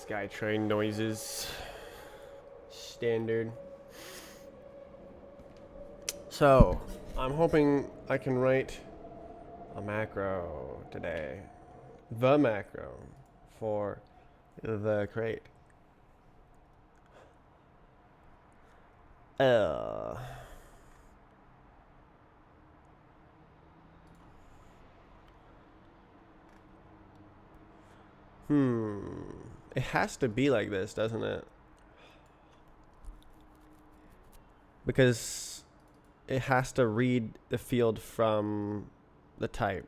SkyTrain noises. Standard. So, I'm hoping I can write a macro today. The macro for the crate. It has to be like this, doesn't it? Because it has to read the field from the type.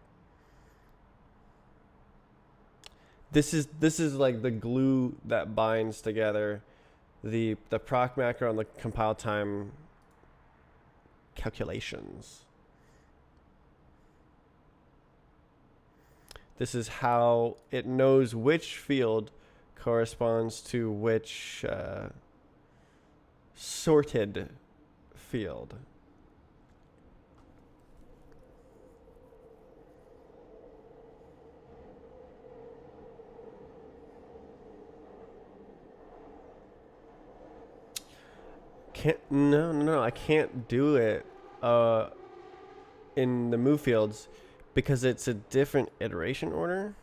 This is like the glue that binds together the proc macro and the compile time calculations. This is how it knows which field corresponds to which sorted field. No, I can't do it in the move fields because it's a different iteration order.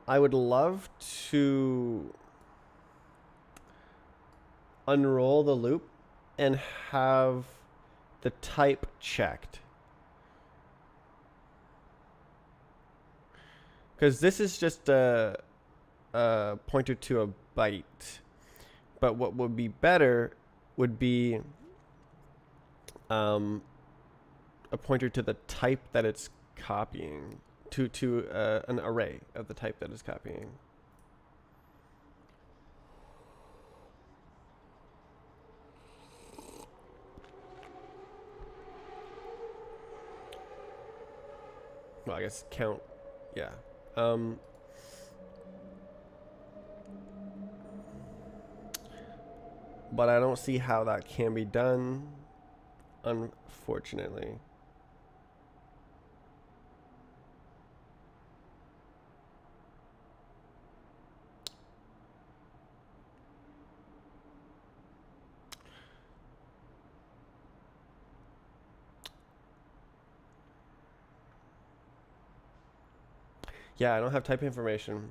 I would love to unroll the loop and have the type checked. Because this is just a pointer to a byte. But what would be better would be a pointer to the type that it's copying. To an array of the type that it's copying. Well, I guess count, yeah. But I don't see how that can be done, unfortunately. Yeah, I don't have type information.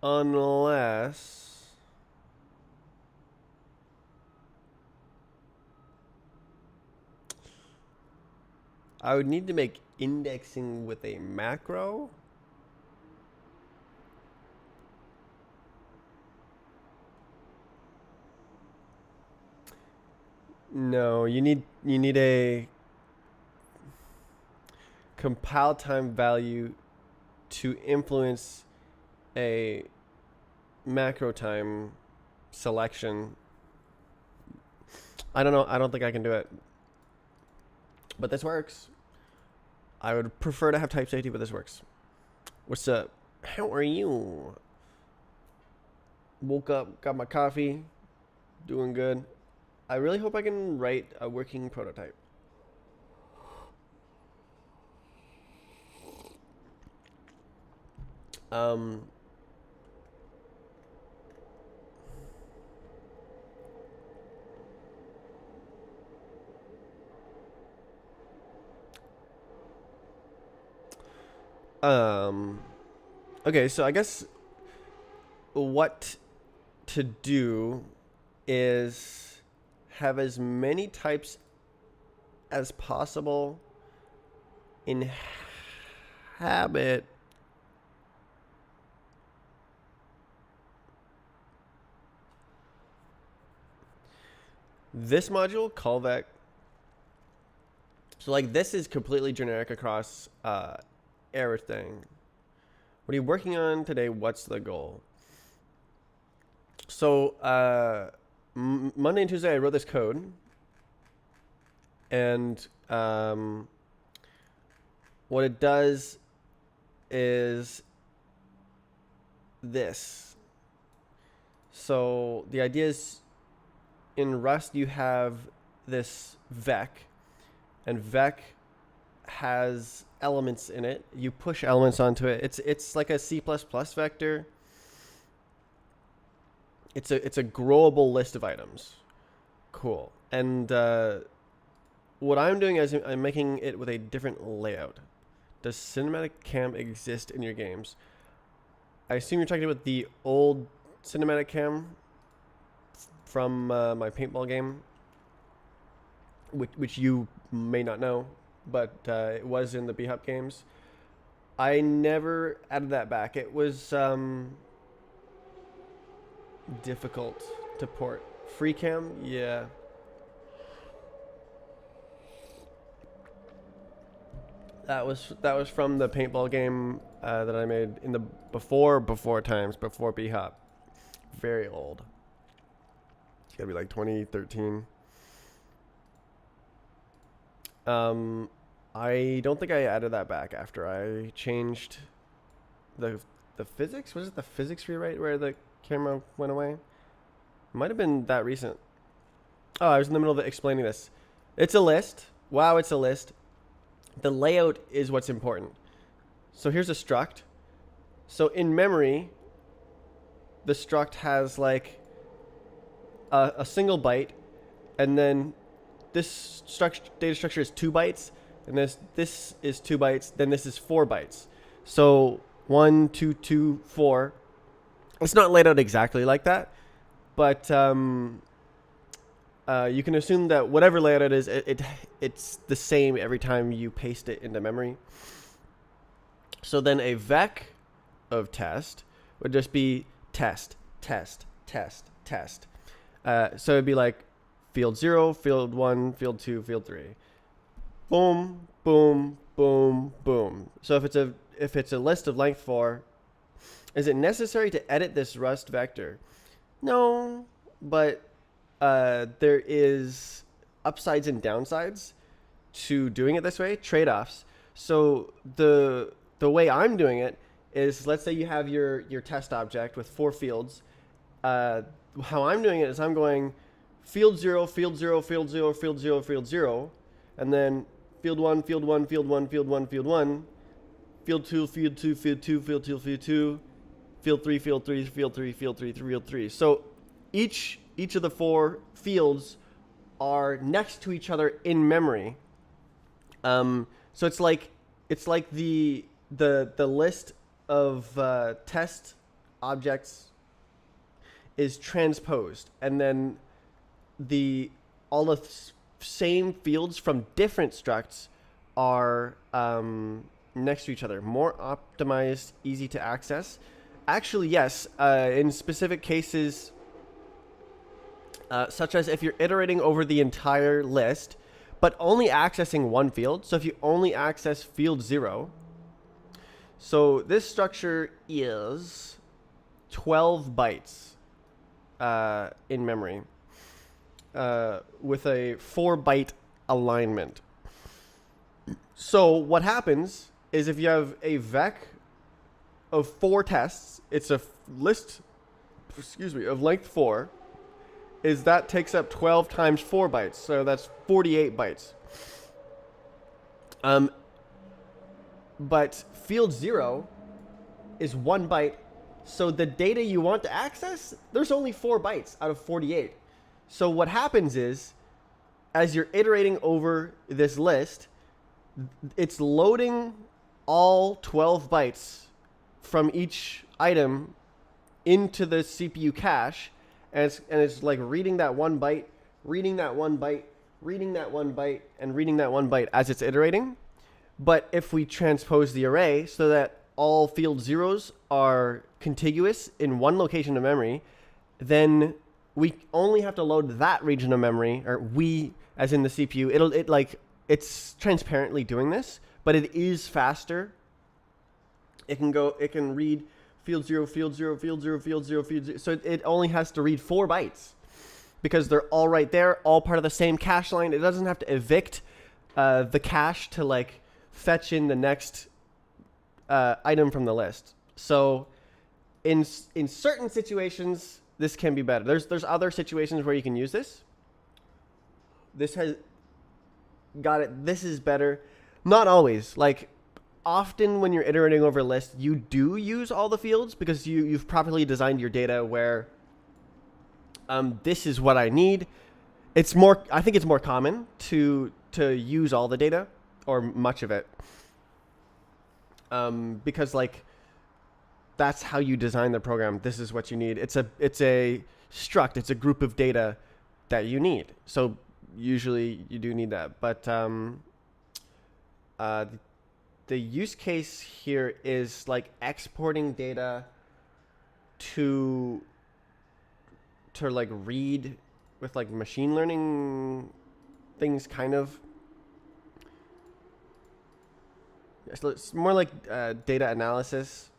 Unless I would need to make indexing with a macro. No, you need a compile time value to influence a macro time selection. I don't know. I don't think I can do it. But this works. I would prefer to have type safety, but this works. What's up? How are you? Woke up, got my coffee, doing good. I really hope I can write a working prototype. Okay, so I guess what to do is have as many types as possible inhabit this module, callback. So like this is completely generic across everything. What are you working on today? What's the goal? So Monday and Tuesday I wrote this code, and what it does is this. So the idea is in Rust you have this vec, and vec has elements in it. You push elements onto it. It's like a C++ vector. It's a growable list of items. Cool. And what I'm doing is I'm making it with a different layout. Does cinematic cam exist in your games? I assume you're talking about the old cinematic cam from my paintball game, which you may not know, but it was in the B-Hop games. I never added that back. It was difficult to port. Free cam, yeah. That was from the paintball game that I made in the before times, before B-Hop. Very old. It's gotta be like 2013. I don't think I added that back after I changed the physics. Was it the physics rewrite where the camera went away? Might have been that recent. Oh, I was in the middle of explaining this. It's a list. Wow, it's a list. The layout is what's important. So here's a struct. So in memory, the struct has like a single byte, and then this data structure is 2 bytes, and this is 2 bytes, then this is 4 bytes. So 1, 2, 2, 4. It's not laid out exactly like that, but you can assume that whatever layout it is, it's the same every time you paste it into memory. So then a vec of test would just be test, test, test, test. So it'd be like field 0, field 1, field 2, field 3. Boom, boom, boom, boom. So if it's a list of length 4, is it necessary to edit this Rust vector? No, but there is upsides and downsides to doing it this way, trade-offs. So the way I'm doing it is, let's say you have your test object with 4 fields. How I'm doing it is I'm going field 0, field 0, field 0, field 0, field 0, and then field 1, field 1, field 1, field 1, field 1, field 2, field 2, field 2, field 2, field 2, field 3, field 3, field 3, field 3, field 3. So each of the 4 fields are next to each other in memory. So it's like the list of test objects is transposed, and then all the same fields from different structs are next to each other. More optimized, easy to access. Actually, yes. In specific cases, such as if you're iterating over the entire list, but only accessing one field. So if you only access field 0, so this structure is 12 bytes in memory with a 4-byte alignment. So what happens is if you have a vec of 4 tests, it's a list, of length 4, is that takes up 12 times 4 bytes. So that's 48 bytes. But field 0 is 1 byte. So the data you want to access, there's only 4 bytes out of 48. So what happens is, as you're iterating over this list, it's loading all 12 bytes from each item into the CPU cache, and it's like reading that 1 byte, reading that 1 byte, reading that 1 byte, and reading that 1 byte as it's iterating. But if we transpose the array so that all field 0s are contiguous in one location of memory, then we only have to load that region of memory, or we, as in the CPU, it's transparently doing this, but it is faster. It can read field 0, field 0, field 0, field 0, field 0. So it only has to read 4 bytes because they're all right there, all part of the same cache line. It doesn't have to evict the cache to like fetch in the next item from the list. So in certain situations, this can be better. There's other situations where you can use this. This has got it. This is better. Not always. Like often when you're iterating over a list, you do use all the fields because you've properly designed your data where this is what I need. It's more. I think it's more common to use all the data or much of it because like that's how you design the program. This is what you need. It's a struct. It's a group of data that you need. So usually you do need that. But the use case here is like exporting data to like read with like machine learning things, kind of. So it's more like data analysis,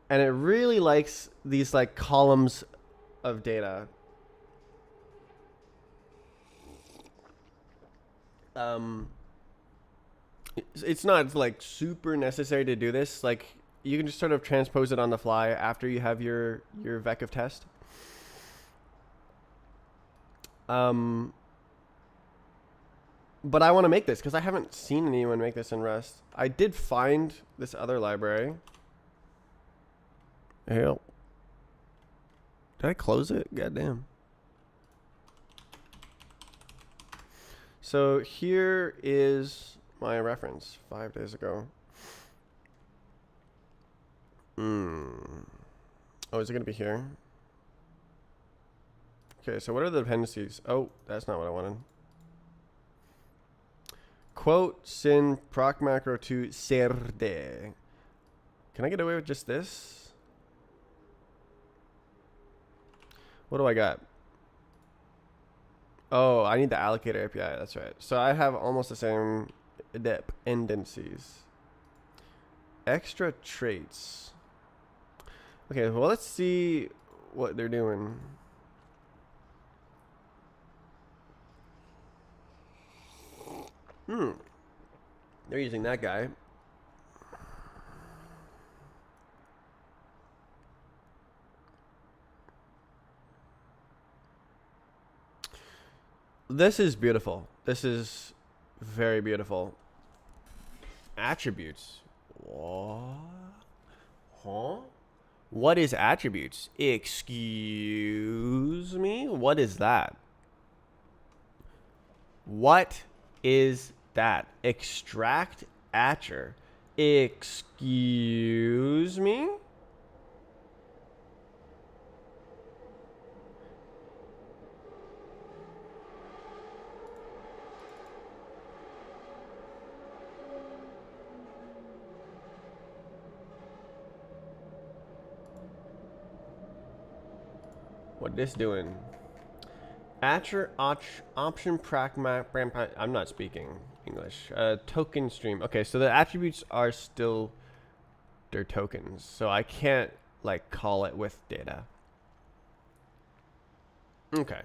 and it really likes these like columns of data. It's not like super necessary to do this. Like you can just sort of transpose it on the fly after you have your vec of test. But I want to make this because I haven't seen anyone make this in Rust. I did find this other library. Hell. Did I close it? Goddamn. So here is my reference 5 days ago. Oh, is it going to be here? Okay, so what are the dependencies? Oh, that's not what I wanted. Quote sin proc macro to serde. Can I get away with just this? What do I got? Oh, I need the allocator API. That's right. So I have almost the same dependencies. Extra traits. Okay, well, let's see what they're doing. They're using that guy. This is beautiful. This is very beautiful. Attributes. What? Huh? What is attributes? Excuse me? What is that? What is that? Extract atcher. Excuse me? What this doing? Atcher option pragma. I'm not speaking English. Token stream. Okay, so the attributes are still their tokens, so I can't like call it with data. Okay.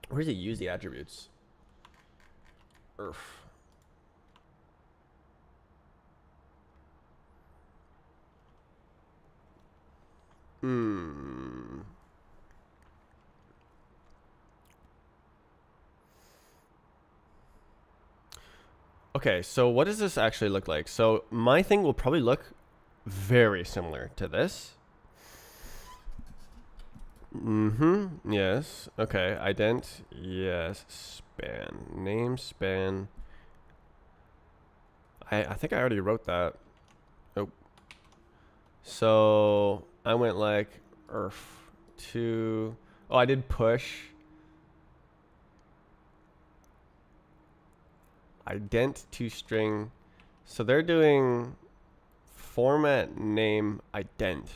Where does it use the attributes? Earth. Okay, so what does this actually look like? So my thing will probably look very similar to this. Yes. Okay. Ident. Yes. Span. Name span. I think I already wrote that. Oh. So I went like earth to. Oh, I did push. Ident to string. So they're doing format name ident.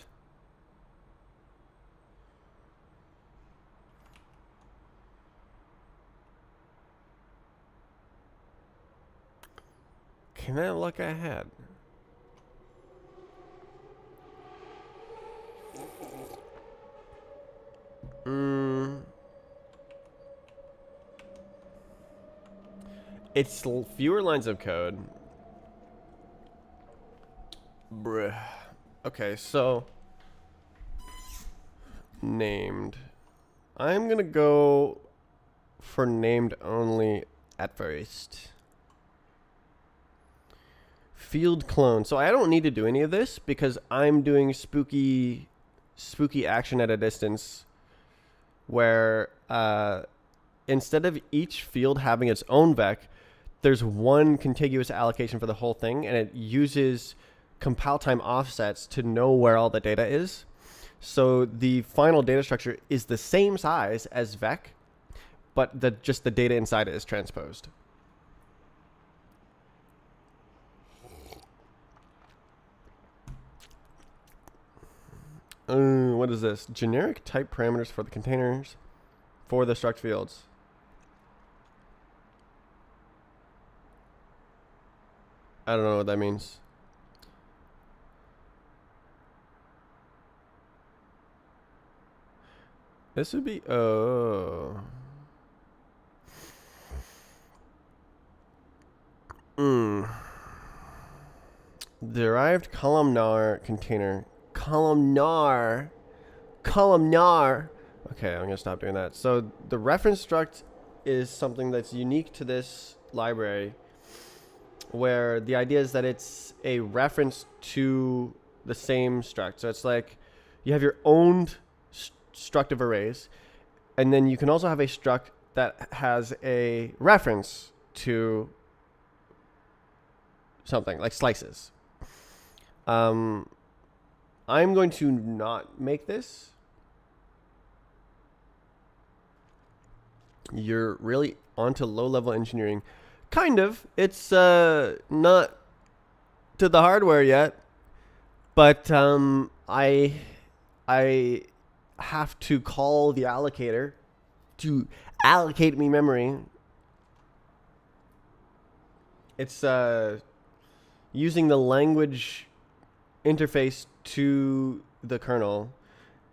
Can I look ahead? It's fewer lines of code. Bruh. Okay, so named. I'm gonna go for named only at first. Field clone. So I don't need to do any of this because I'm doing spooky action at a distance where instead of each field having its own vec, there's one contiguous allocation for the whole thing, and it uses compile time offsets to know where all the data is. So the final data structure is the same size as vec, but just the data inside it is transposed. What is this? Generic type parameters for the containers for the struct fields. I don't know what that means. This would be derived columnar container. Columnar. Okay, I'm gonna stop doing that. So the reference struct is something that's unique to this library, where the idea is that it's a reference to the same struct. So it's like you have your own struct of arrays, and then you can also have a struct that has a reference to something like slices. I'm going to not make this. You're really onto low-level engineering. Kind of. It's not to the hardware yet, but I have to call the allocator to allocate me memory. It's using the language interface to the kernel.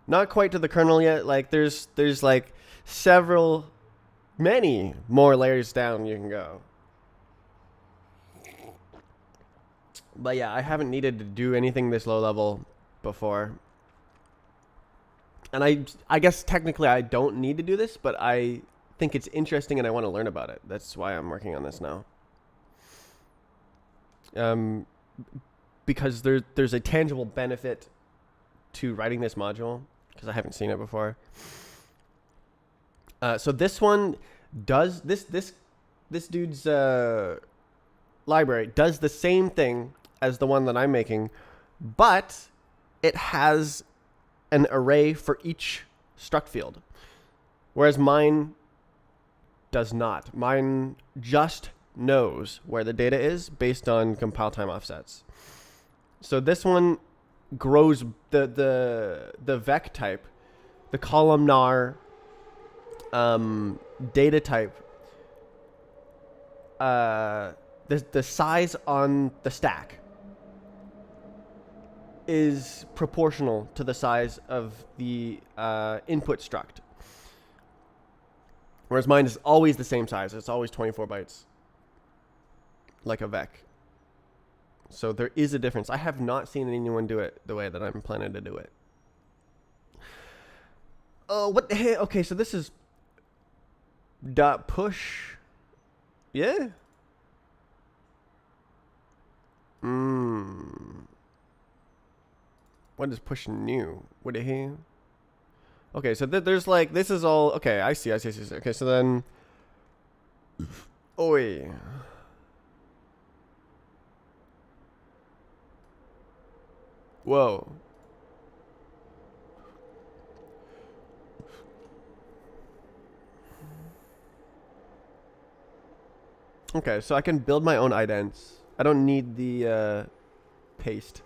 Not quite to the kernel yet. Like there's like many more layers down you can go. But yeah, I haven't needed to do anything this low level before. And I guess technically I don't need to do this, but I think it's interesting and I want to learn about it. That's why I'm working on this now. Because there's a tangible benefit to writing this module, because I haven't seen it before. So this one does this dude's library does the same thing as the one that I'm making, but it has an array for each struct field, whereas mine does not. Mine just knows where the data is based on compile time offsets. So this one grows the vec type, the columnar data type. The size on the stack is proportional to the size of the input struct. Whereas mine is always the same size. It's always 24 bytes. Like a vec. So there is a difference. I have not seen anyone do it the way that I'm planning to do it. Oh, what the hell? Okay, so this is dot push. Yeah. What is push new? What the hell? Okay, so there's like, this is all, okay, I see. Okay, so then, oi. Whoa. Okay, so I can build my own idents. I don't need the paste.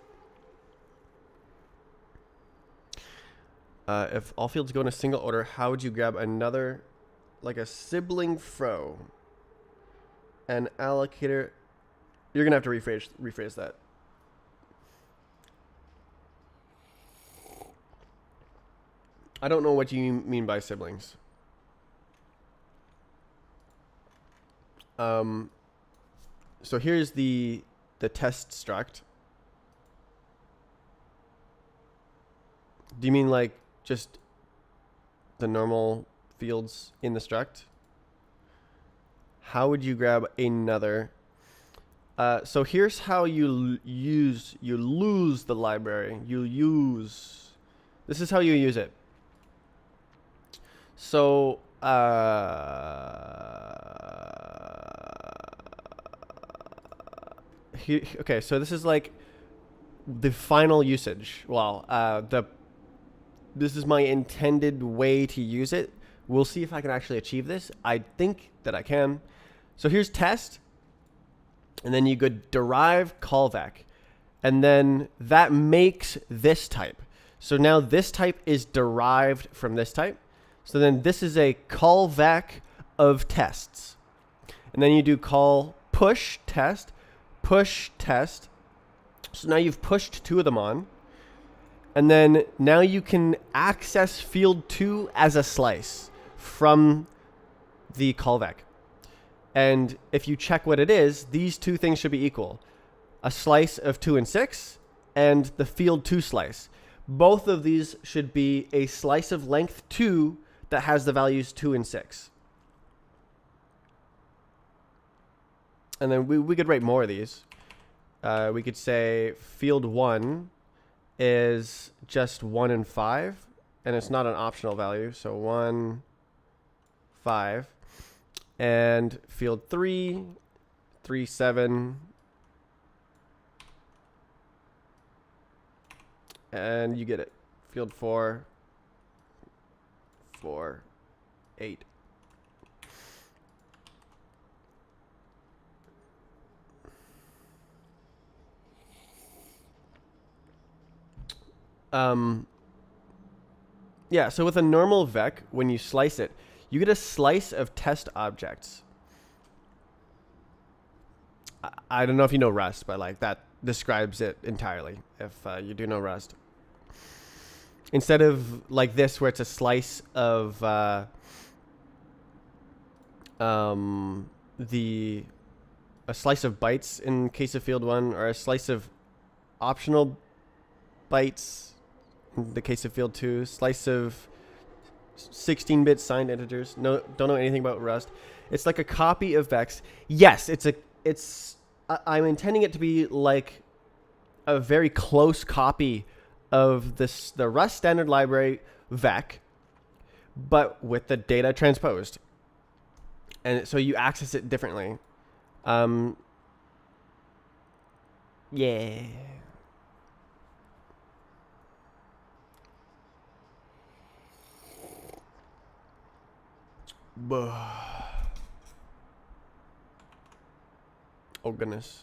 If all fields go in a single order, how would you grab another, like a sibling fro? An allocator. You're gonna have to rephrase that. I don't know what you mean by siblings. So here's the test struct. Do you mean like just the normal fields in the struct? How would you grab another? So here's how you lose the library. This is how you use it. So okay, so this is like the final usage. Well, this is my intended way to use it. We'll see if I can actually achieve this. I think that I can. So here's test, and then you go derive callback, and then that makes this type. So now this type is derived from this type. So then this is a callback of tests. And then you do call push test. So now you've pushed two of them on. And then now you can access field 2 as a slice from the callback. And if you check what it is, these two things should be equal. A slice of 2 and 6 and the field 2 slice. Both of these should be a slice of length 2 that has the values 2 and 6. And then we could write more of these. We could say field 1 is just 1 and 5, and it's not an optional value. So 1, 5. And field 3, 3, 7. And you get it. Field 4, 4, 8. Yeah, so with a normal vec, when you slice it, you get a slice of test objects. I don't know if you know Rust, but like that describes it entirely if you do know Rust. Instead of like this where it's a slice of a slice of bytes in case of field 1, or a slice of optional bytes in the case of field 2, slice of 16-bit signed integers. No, don't know anything about Rust. It's like a copy of vecs. Yes, I'm intending it to be like a very close copy of the Rust standard library vec, but with the data transposed. And so you access it differently. Yeah. Oh goodness.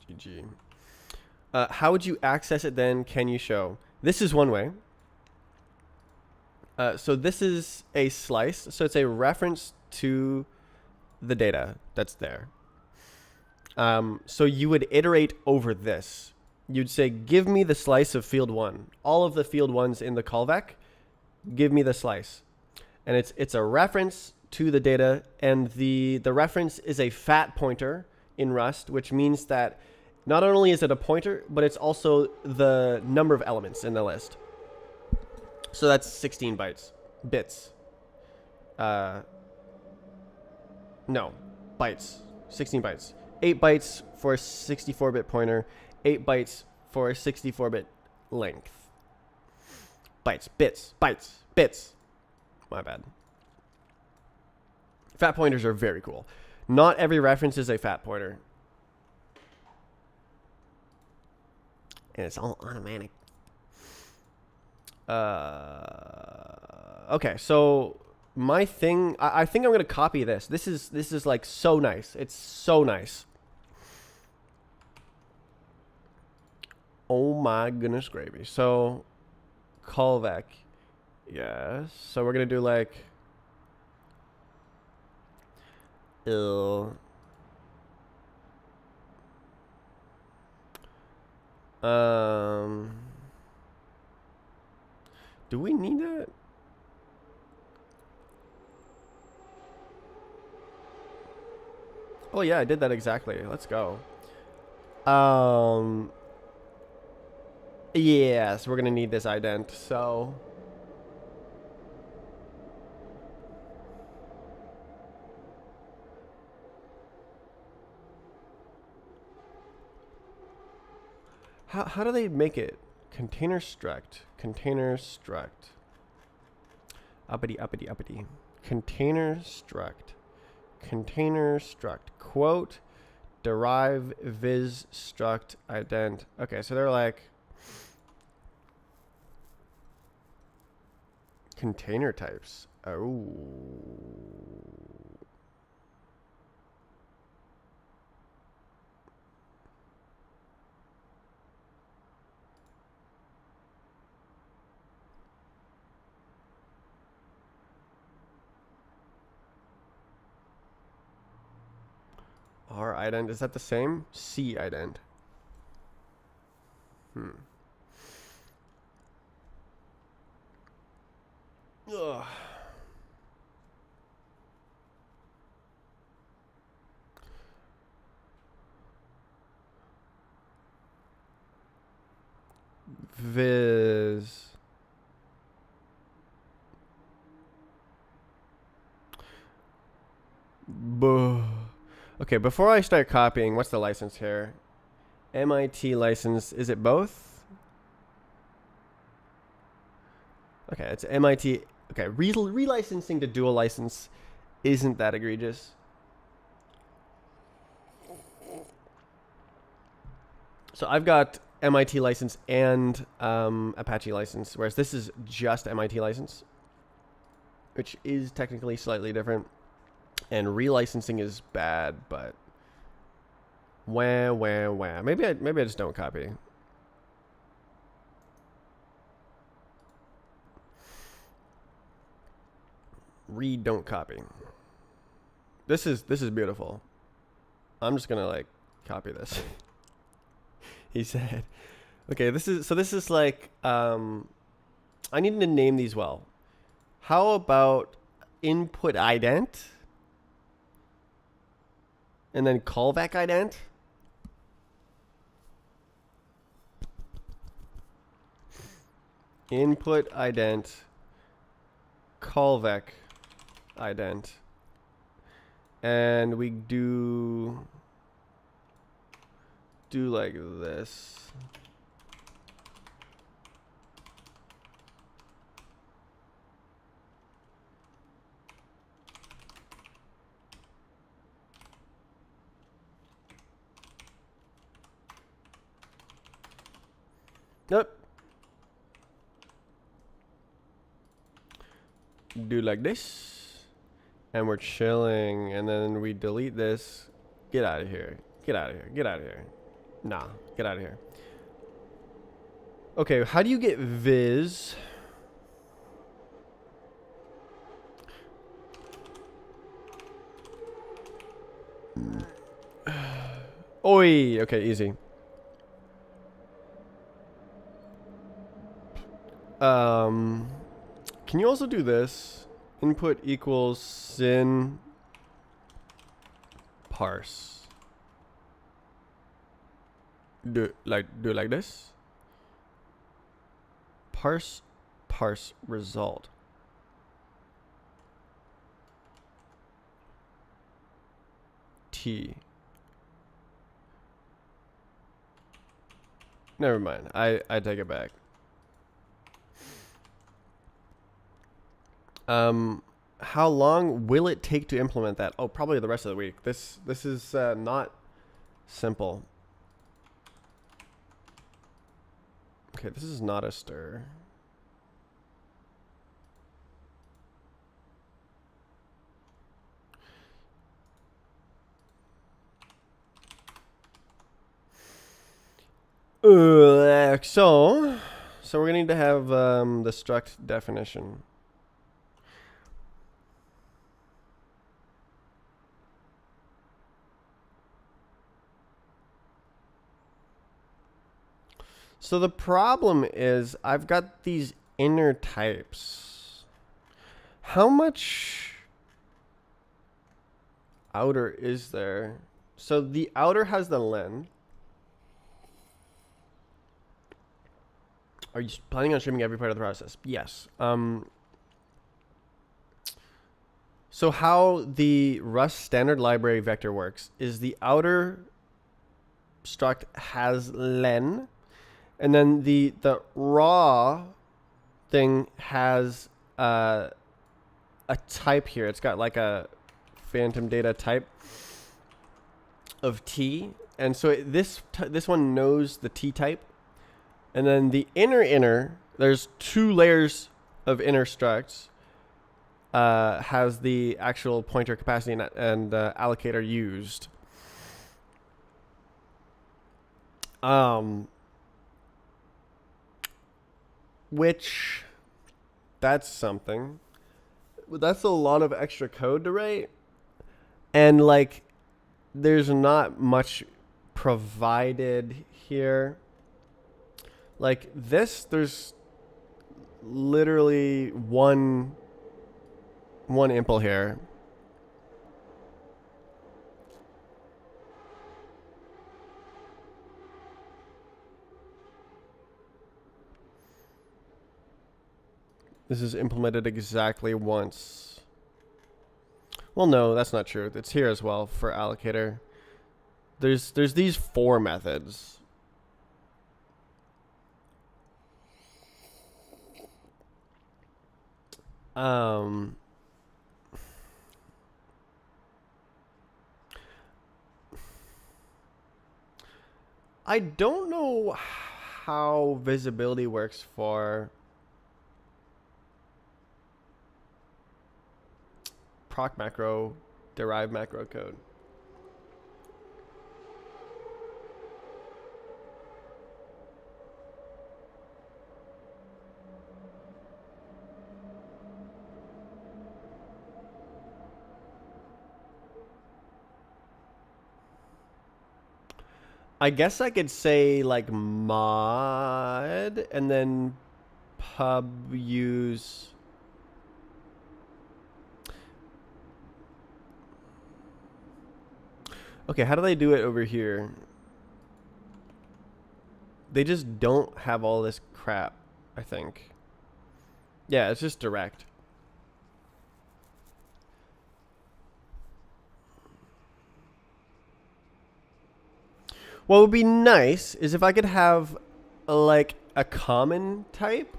GG. How would you access it then? Can you show? This is one way. So this is a slice. So it's a reference to the data that's there. So you would iterate over this. You'd say, give me the slice of field 1. All of the field 1s in the callback, give me the slice. And it's a reference to the data, and the reference is a fat pointer in Rust, which means that not only is it a pointer, but it's also the number of elements in the list. So that's 16 bits. No, bytes, 16 bytes. 8 bytes for a 64-bit pointer, 8 bytes for a 64-bit length. Bytes, bits, bytes, bits. My bad. Fat pointers are very cool. Not every reference is a fat pointer. And it's all automatic. Okay, so my thing, I think I'm gonna copy this. This is like so nice. It's so nice. Oh my goodness gravy. So callback, yes. So we're gonna do like Do we need that? Oh yeah, I did that exactly. Let's go. Yes, we're gonna need this ident. So how do they make it? Container struct. Container struct. Uppity uppity uppity. Container struct. Container struct. Quote derive viz struct ident. Okay, so they're like container types. Oh. R ident, is that the same? C ident. Ugh. Viz. Buh. Okay, before I start copying, what's the license here? MIT license. Is it both? Okay, it's MIT. Okay, relicensing to dual license isn't that egregious. So I've got MIT license and Apache license, whereas this is just MIT license, which is technically slightly different. And relicensing is bad, but wah wah wah. Maybe I just don't copy. Read, don't copy. This is beautiful. I'm just gonna like copy this. He said, okay, this is like I need to name these well. How about input ident and then callback ident? Input ident, callback ident, and we do like this. Nope. Do like this, and we're chilling, and then we delete this. Get out of here. Get out of here. Get out of here. Nah, get out of here. Okay, how do you get viz? Oi, okay, easy. Can you also do this? Input equals sin parse. Do like this. Parse result. T. Never mind. I take it back. How long will it take to implement that? Oh, probably the rest of the week. This is not simple. Okay, this is not a stir. So we're gonna need to have the struct definition. So the problem is I've got these inner types. How much outer is there? So the outer has the len. Are you planning on streaming every part of the process? Yes. So how the Rust standard library vector works is the outer struct has len, and then the raw thing has a type here. It's got like a phantom data type of t, and so this one knows the t type, and then the inner there's two layers of inner structs. Has the actual pointer capacity and allocator used. Which, that's something. That's a lot of extra code to write. And like, there's not much provided here. Like this, there's literally one impl here. This is implemented exactly once. Well, no, that's not true. It's here as well for allocator. There's these 4 methods. I don't know how visibility works for proc macro, derived macro code. I guess I could say like mod and then pub use. Okay, how do they do it over here? They just don't have all this crap, I think. Yeah, it's just direct. What would be nice is if I could have like a common type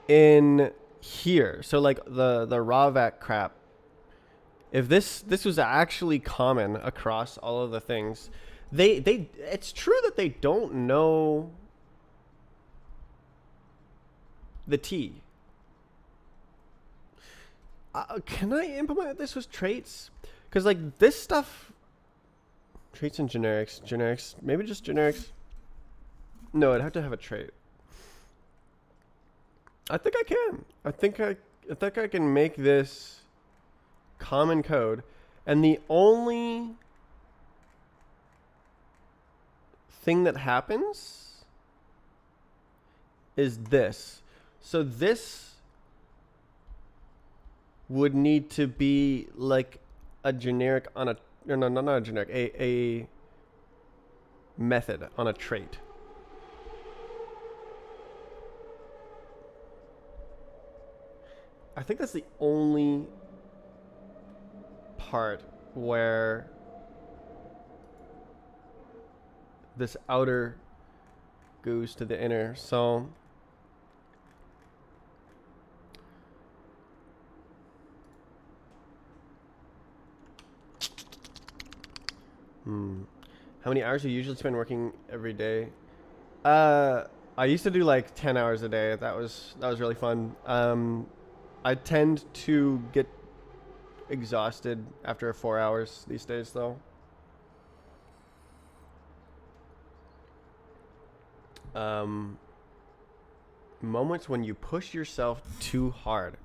in here. So like the rawvac crap. If this was actually common across all of the things, they it's true that they don't know the T. Can I implement this with traits? Because like this stuff, traits and generics, maybe just generics. No, I'd have to have a trait. I think I can. I think I can make this common code, and the only thing that happens is this. So this would need to be like a generic on a, no, not a generic, a method on a trait. I think that's the only part where this outer goes to the inner. So how many hours do you usually spend working every day? I used to do like 10 hours a day. That was really fun. I tend to get exhausted after 4 hours these days, though. Moments when you push yourself too hard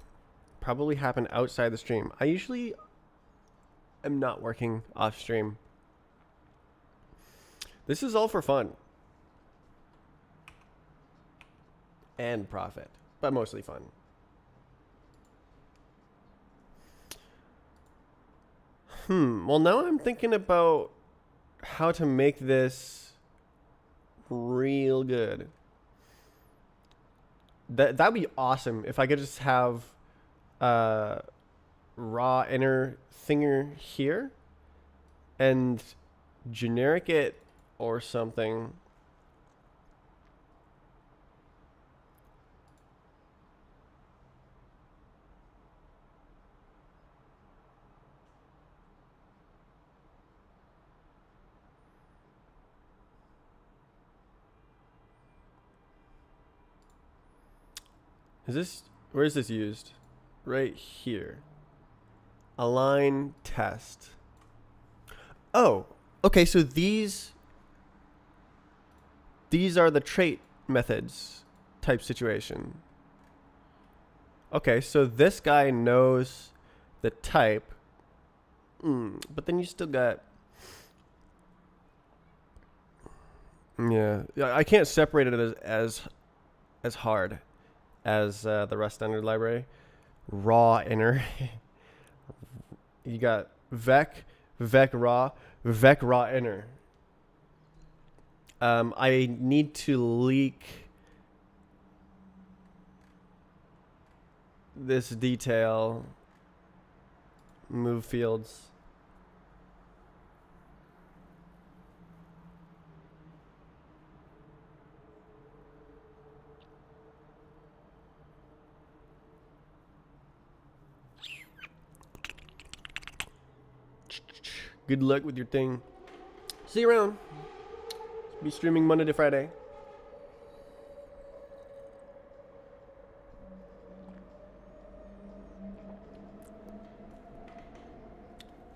probably happen outside the stream. I usually am not working off stream. This is all for fun. And profit, but mostly fun. Well, now I'm thinking about how to make this real good. That'd be awesome if I could just have raw inner thinger here and generic it or something. Where is this used? Right here. Align test. Oh, okay, so these are the trait methods type situation. Okay, so this guy knows the type. But then you still got... Yeah, I can't separate it as hard as the Rust standard library. Raw inner. You got vec raw inner. I need to leak this detail. Move fields. Good luck with your thing. See you around. Be streaming Monday to Friday.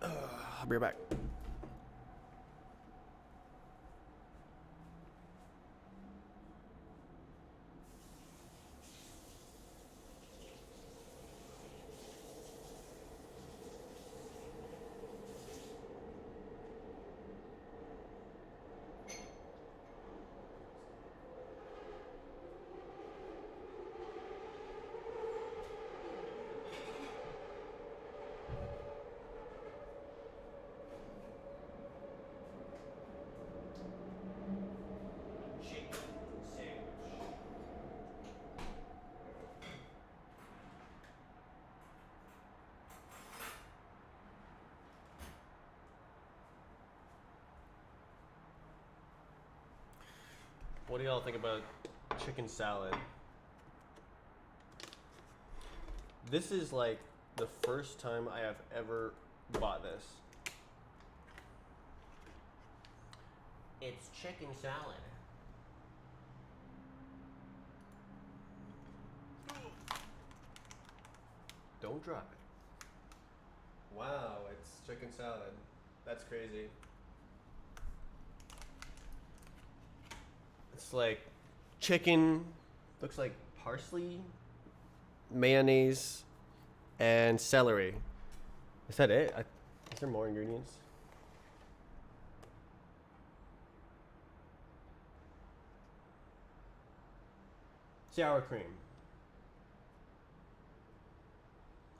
I'll be right back. What do y'all think about chicken salad? This is like the first time I have ever bought this. It's chicken salad. Don't drop it. Wow, it's chicken salad. That's crazy. It's like chicken, looks like parsley, mayonnaise, and celery. Is that it? Is there more ingredients? Sour cream.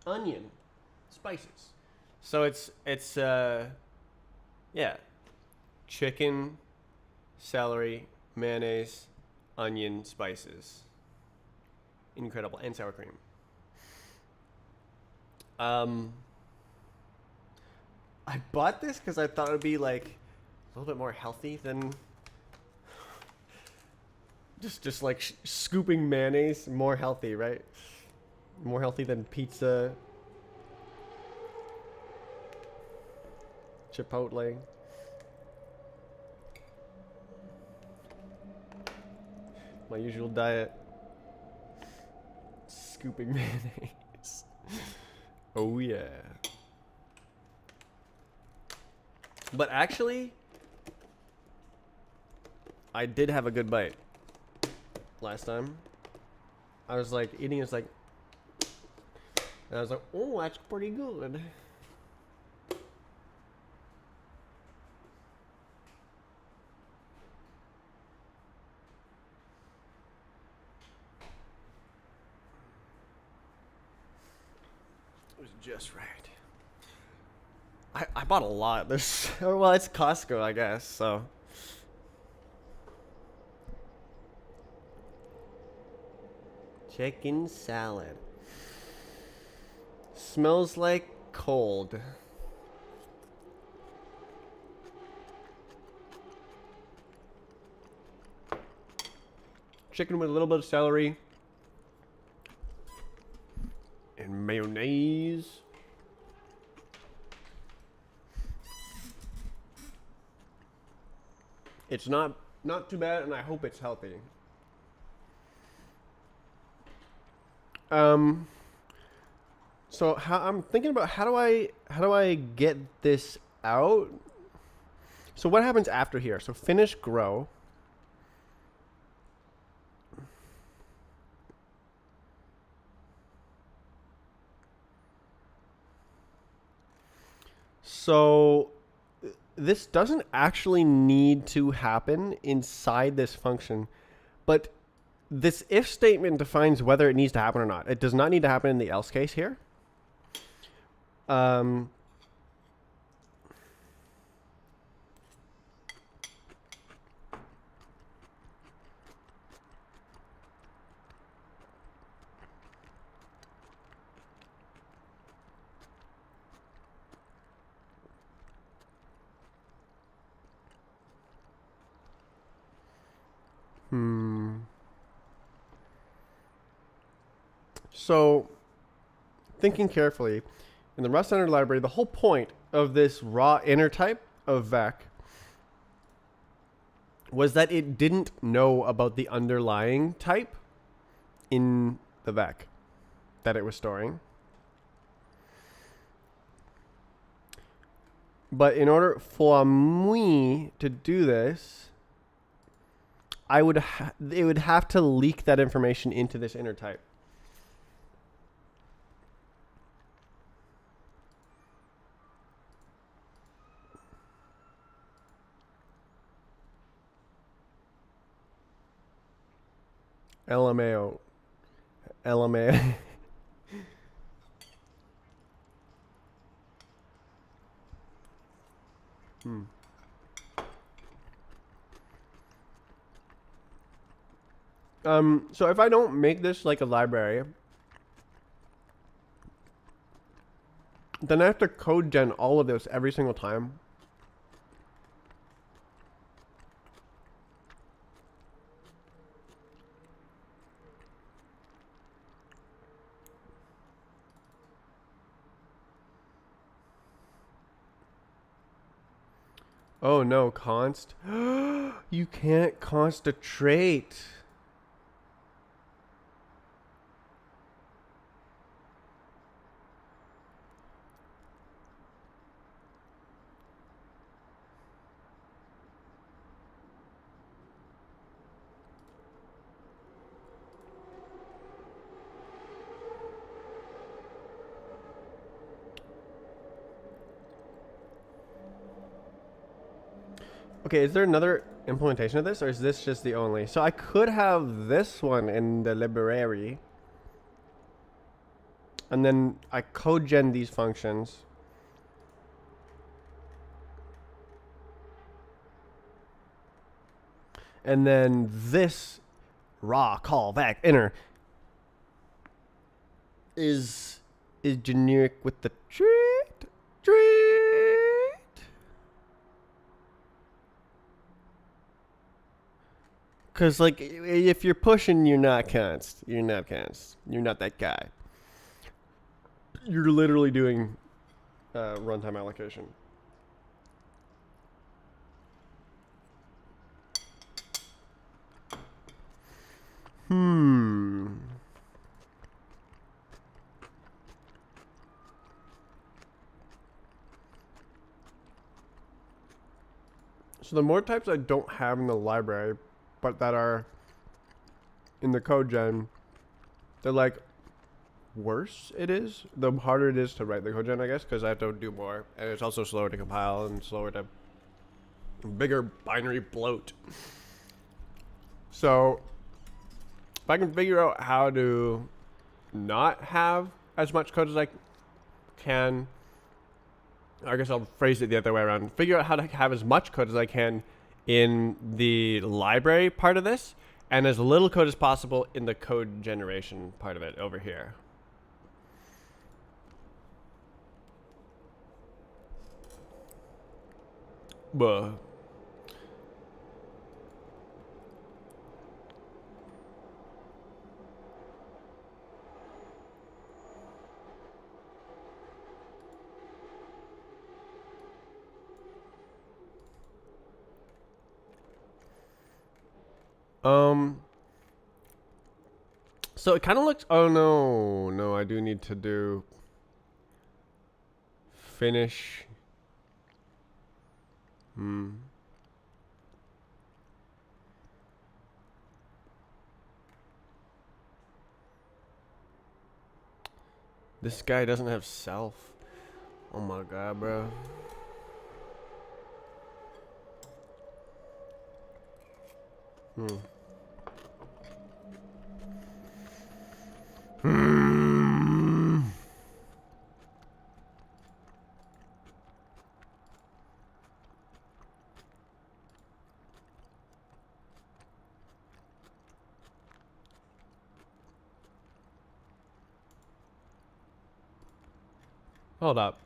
Onion. Spices. So it's yeah. Chicken, celery, mayonnaise, onion, spices. Incredible. And sour cream. I bought this because I thought it would be like a little bit more healthy than just like scooping mayonnaise. More healthy, right? More healthy than pizza, Chipotle. My usual diet. Scooping mayonnaise. Oh yeah. But actually, I did have a good bite last time. I was like eating, it's like, and I was like, oh, that's pretty good. just right. I bought a lot. There's well, it's Costco, I guess. So chicken salad smells like cold. Chicken with a little bit of celery and mayonnaise. It's not too bad, and I hope it's healthy. So I'm thinking about how do I get this out? So what happens after here? So finish grow. So this doesn't actually need to happen inside this function, but this if statement defines whether it needs to happen or not. It does not need to happen in the else case here. So, thinking carefully, in the Rust standard library, the whole point of this raw inner type of vec was that it didn't know about the underlying type in the vec that it was storing. But in order for me to do this, it would have to leak that information into this inner type. LMAO. So if I don't make this like a library, then I have to code gen all of this every single time. Oh no, const. You can't const a trait. Okay, is there another implementation of this, or is this just the only? So I could have this one in the library, and then I code gen these functions. And then this raw call back inner is generic with the trait. Because, like, if you're pushing, you're not const. You're not const. You're not that guy. You're literally doing runtime allocation. So the more types I don't have in the library, but that are in the code gen, they're like worse it is, the harder it is to write the code gen, I guess, because I have to do more, and it's also slower to compile and slower to bigger binary bloat. So if I can figure out how to not have as much code as can, I guess I'll phrase it the other way around, figure out how to have as much code as I can in the library part of this, and as little code as possible in the code generation part of it over here. Buh. So it kind of looks, oh no, I do need to do finish. This guy doesn't have self. Oh my god, bro. Hold up.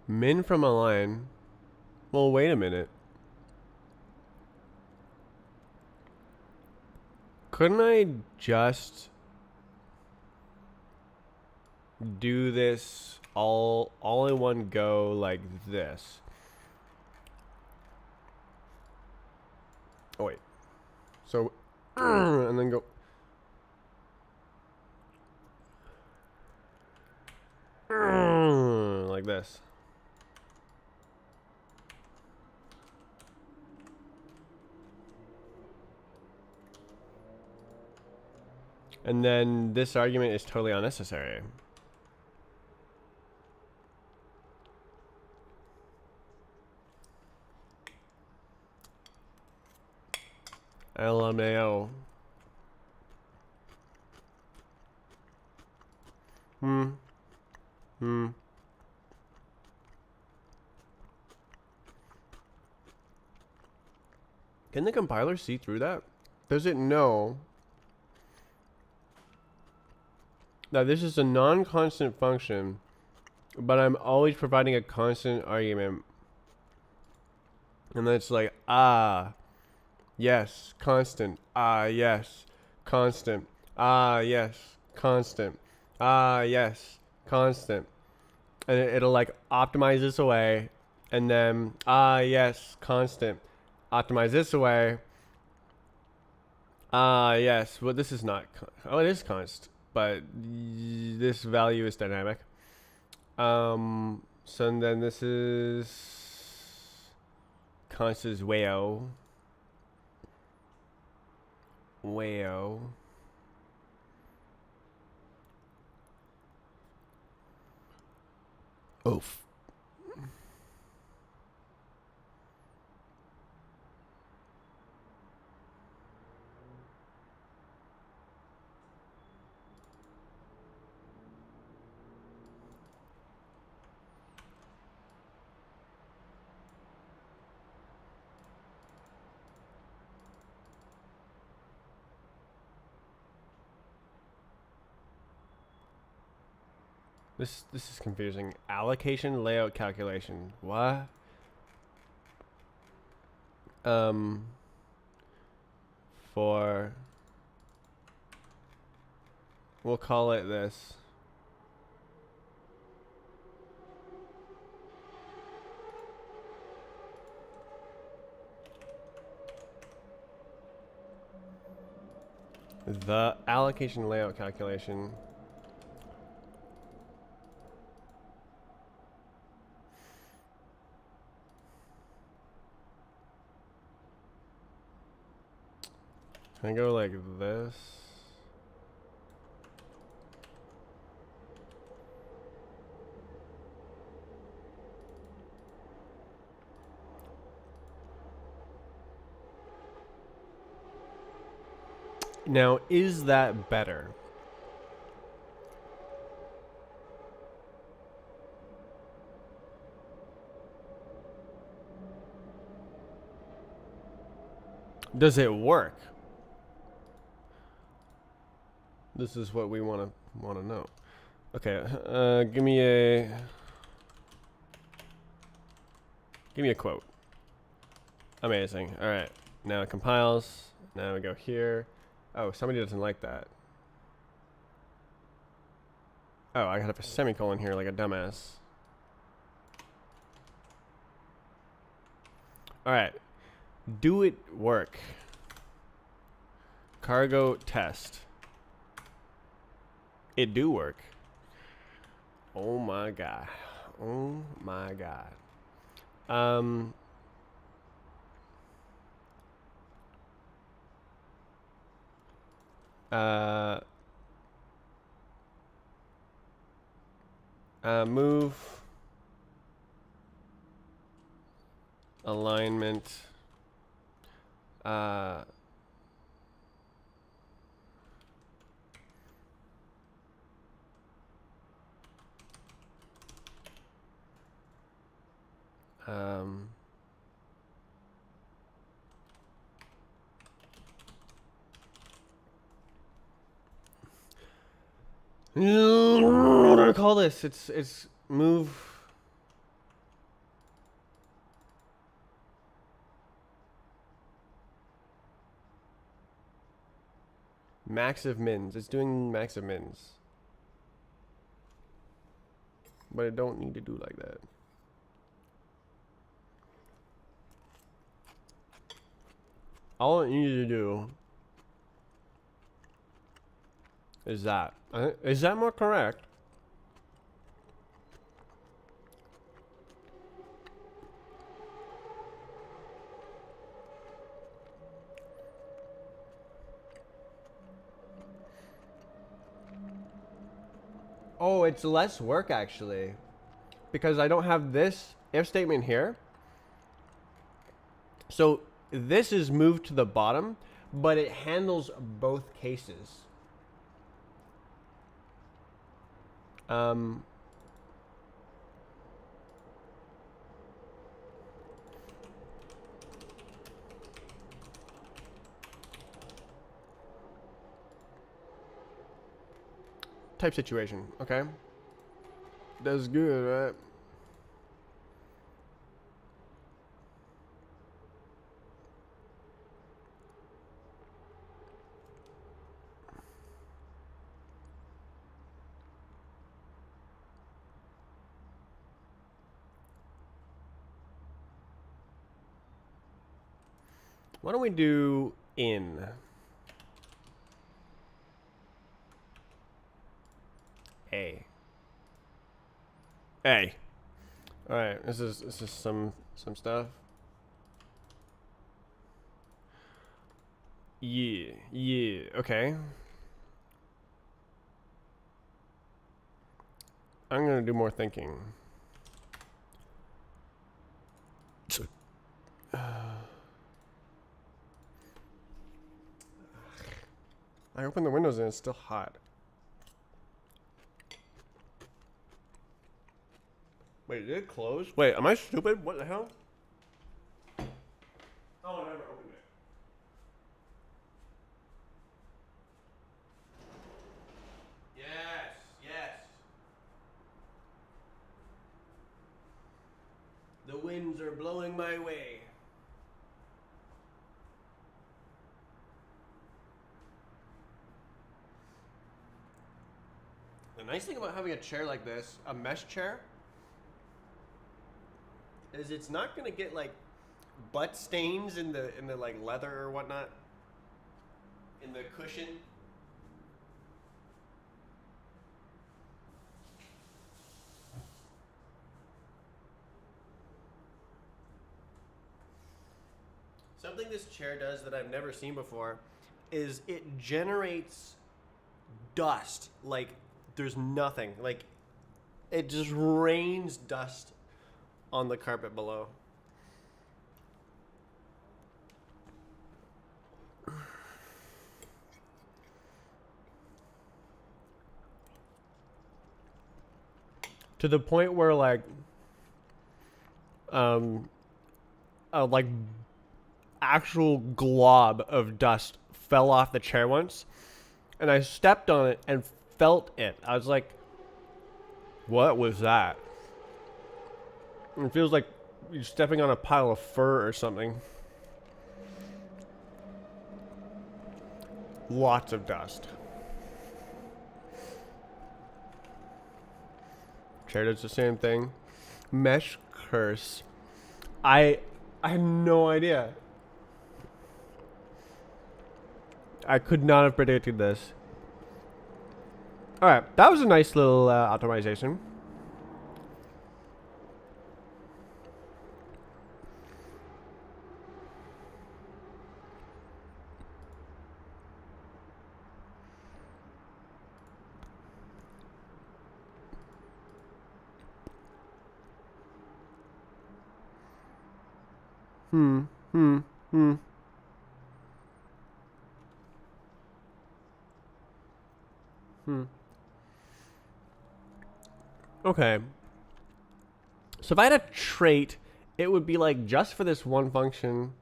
Min from a line. Well, wait a minute. Couldn't I just do this all in one go like this? Oh wait. So and then go like this. And then this argument is totally unnecessary. LMAO. Can the compiler see through that? Does it know that this is a non-constant function, but I'm always providing a constant argument? And then it's like, yes, constant. Yes, constant. Yes, constant. Yes, constant. And it'll like optimize this away, and then yes, constant. Optimize this away. Yes. Well, this is not. Oh, it is const, but this value is dynamic. So then this is const is wayo. Oof. This is confusing. Allocation, layout, calculation. What? For, we'll call it this. The allocation, layout, calculation. Can I go like this? Now, is that better? Does it work? This is what we want to know. Okay, give me a quote. Amazing. All right, now it compiles. Now we go here. Oh, somebody doesn't like that. Oh, I gotta have a semicolon here like a dumbass. All right, do it work? Cargo test. It do work. Oh my god. Oh my god. Move alignment what do I call this? It's move max of mins. It's doing max of mins. But I don't need to do like that. All I need to do is that. Is that more correct? Oh, it's less work actually. Because I don't have this if statement here. So this is moved to the bottom, but it handles both cases. Type situation, okay? That's good, right? Why don't we do in? A. A. All right, this is some stuff. Yeah, okay. I'm gonna do more thinking. I opened the windows and it's still hot. Wait, did it close? Wait, am I stupid? What the hell? Oh, I never opened it. Yes, yes. The winds are blowing my way. The nice thing about having a chair like this, a mesh chair, is it's not gonna get like butt stains in the like leather or whatnot, in the cushion. Something this chair does that I've never seen before is it generates dust like there's nothing. Like it just rains dust on the carpet below. to the point where like like actual glob of dust fell off the chair once, and I stepped on it and felt it. I was like, what was that? It feels like you're stepping on a pile of fur or something. Lots of dust. Chair does the same thing. Mesh curse. I had no idea. I could not have predicted this. Alright, that was a nice little optimization. Okay. So if I had a trait, it would be like just for this one function.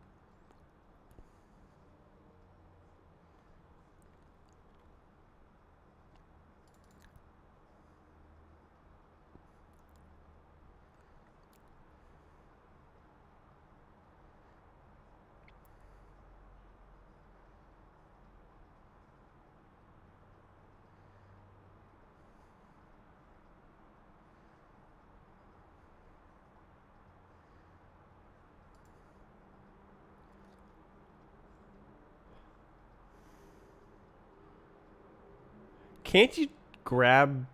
Can't you grab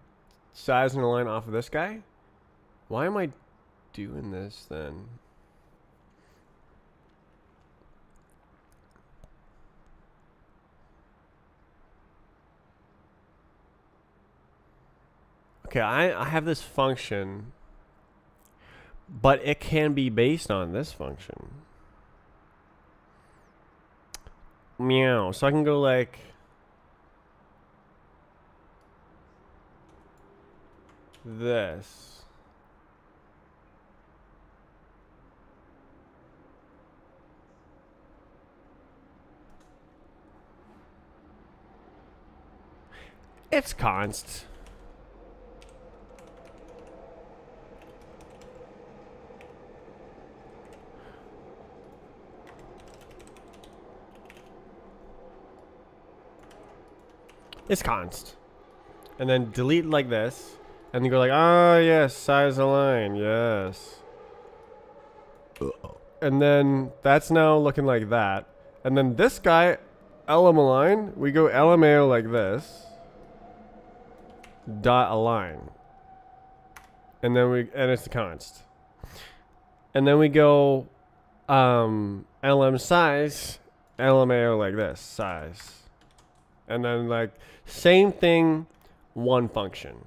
size and align off of this guy? Why am I doing this then? Okay, I have this function, but it can be based on this function. Meow. So I can go like this. It's const. It's const. And then delete like this. And you go like, ah, yes, size align, yes. And then that's now looking like that. And then this guy, LM align, we go LMAO like this. Dot align. And then and it's the const. And then we go LM size, LMAO like this, size. And then like, same thing, one function.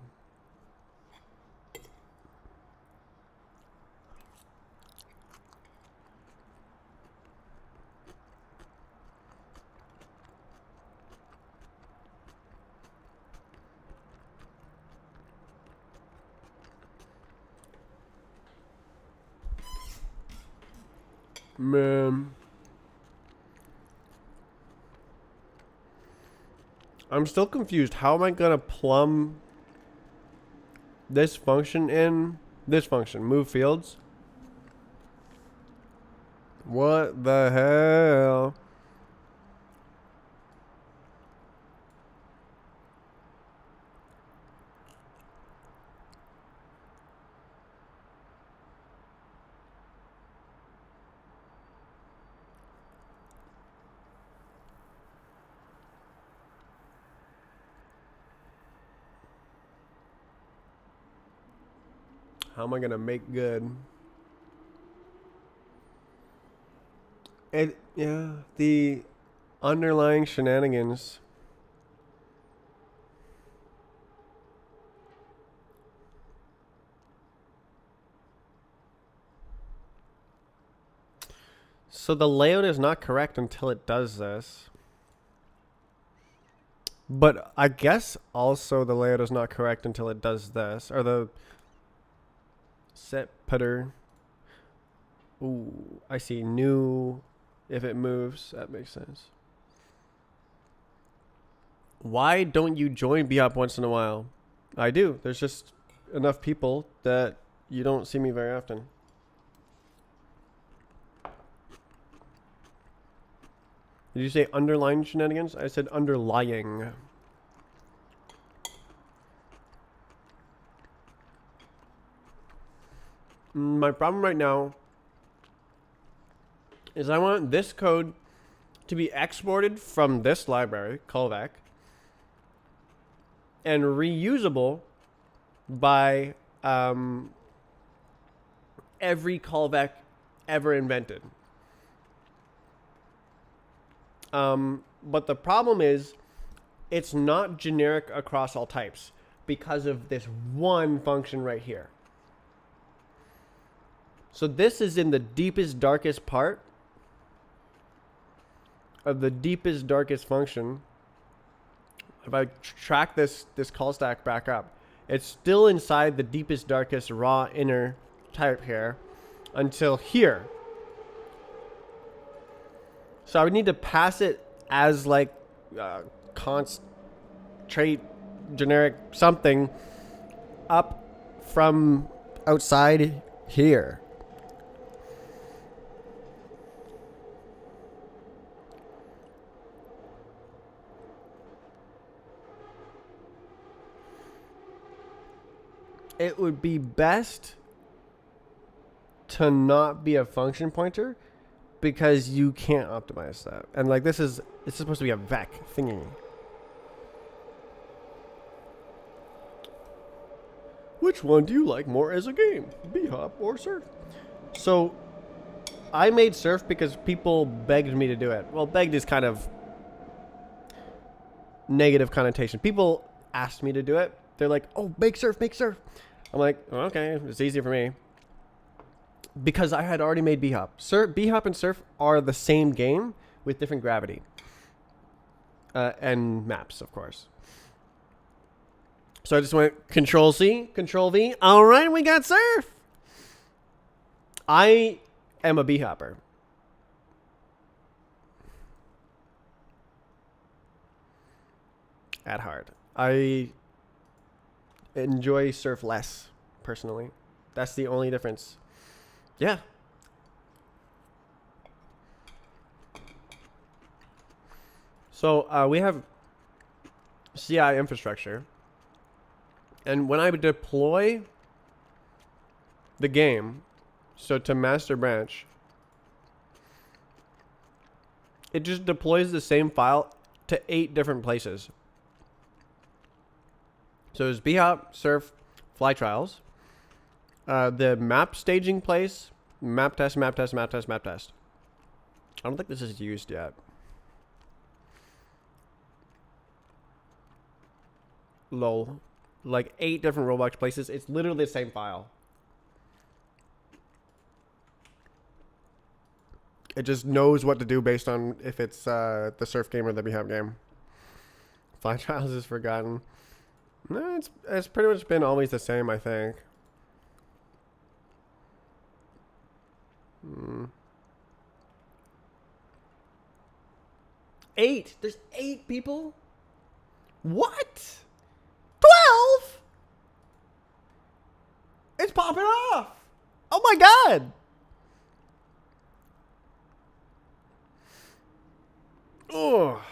Man, I'm still confused. How am I gonna plumb this function in this function? Move fields? What the hell? How am I gonna make good? Yeah, the underlying shenanigans. So the layout is not correct until it does this. But I guess also the layout is not correct until it does this. Or the Set putter. Ooh, I see new. If it moves, that makes sense. Why don't you join BHOP once in a while? I do. There's just enough people that you don't see me very often. Did you say underlying shenanigans? I said underlying. My problem right now is I want this code to be exported from this library, callback, and reusable by every callback ever invented. But the problem is it's not generic across all types because of this one function right here. So this is in the deepest, darkest part of the deepest, darkest function. If I track this call stack back up, it's still inside the deepest, darkest raw inner type here until here. So I would need to pass it as like const trait generic something up from outside here. It would be best to not be a function pointer because you can't optimize that. And like it's supposed to be a vec thingy. Which one do you like more as a game? BHOP or Surf? So I made Surf because people begged me to do it. Well, begged is kind of negative connotation. People asked me to do it. They're like, oh, make Surf, make Surf. I'm like, oh, okay, it's easy for me. Because I had already made BHOP. BHOP and Surf are the same game with different gravity. And maps, of course. So I just went Control C, Control V. All right, we got Surf. I am a BHOPper. At heart. I enjoy Surf less, personally. That's the only difference. Yeah. So we have CI infrastructure. And when I deploy the game, so to master branch, it just deploys the same file to 8 different places. So it's BHOP, Surf, Fly Trials, the map staging place, map test, map test, map test, map test. I don't think this is used yet. Lol. Like 8 different Roblox places. It's literally the same file. It just knows what to do based on if it's the Surf game or the BHOP game. Fly Trials is forgotten. No, it's pretty much been always the same, I think. Eight? There's 8 people? What? 12? It's popping off. Oh my god. Oh.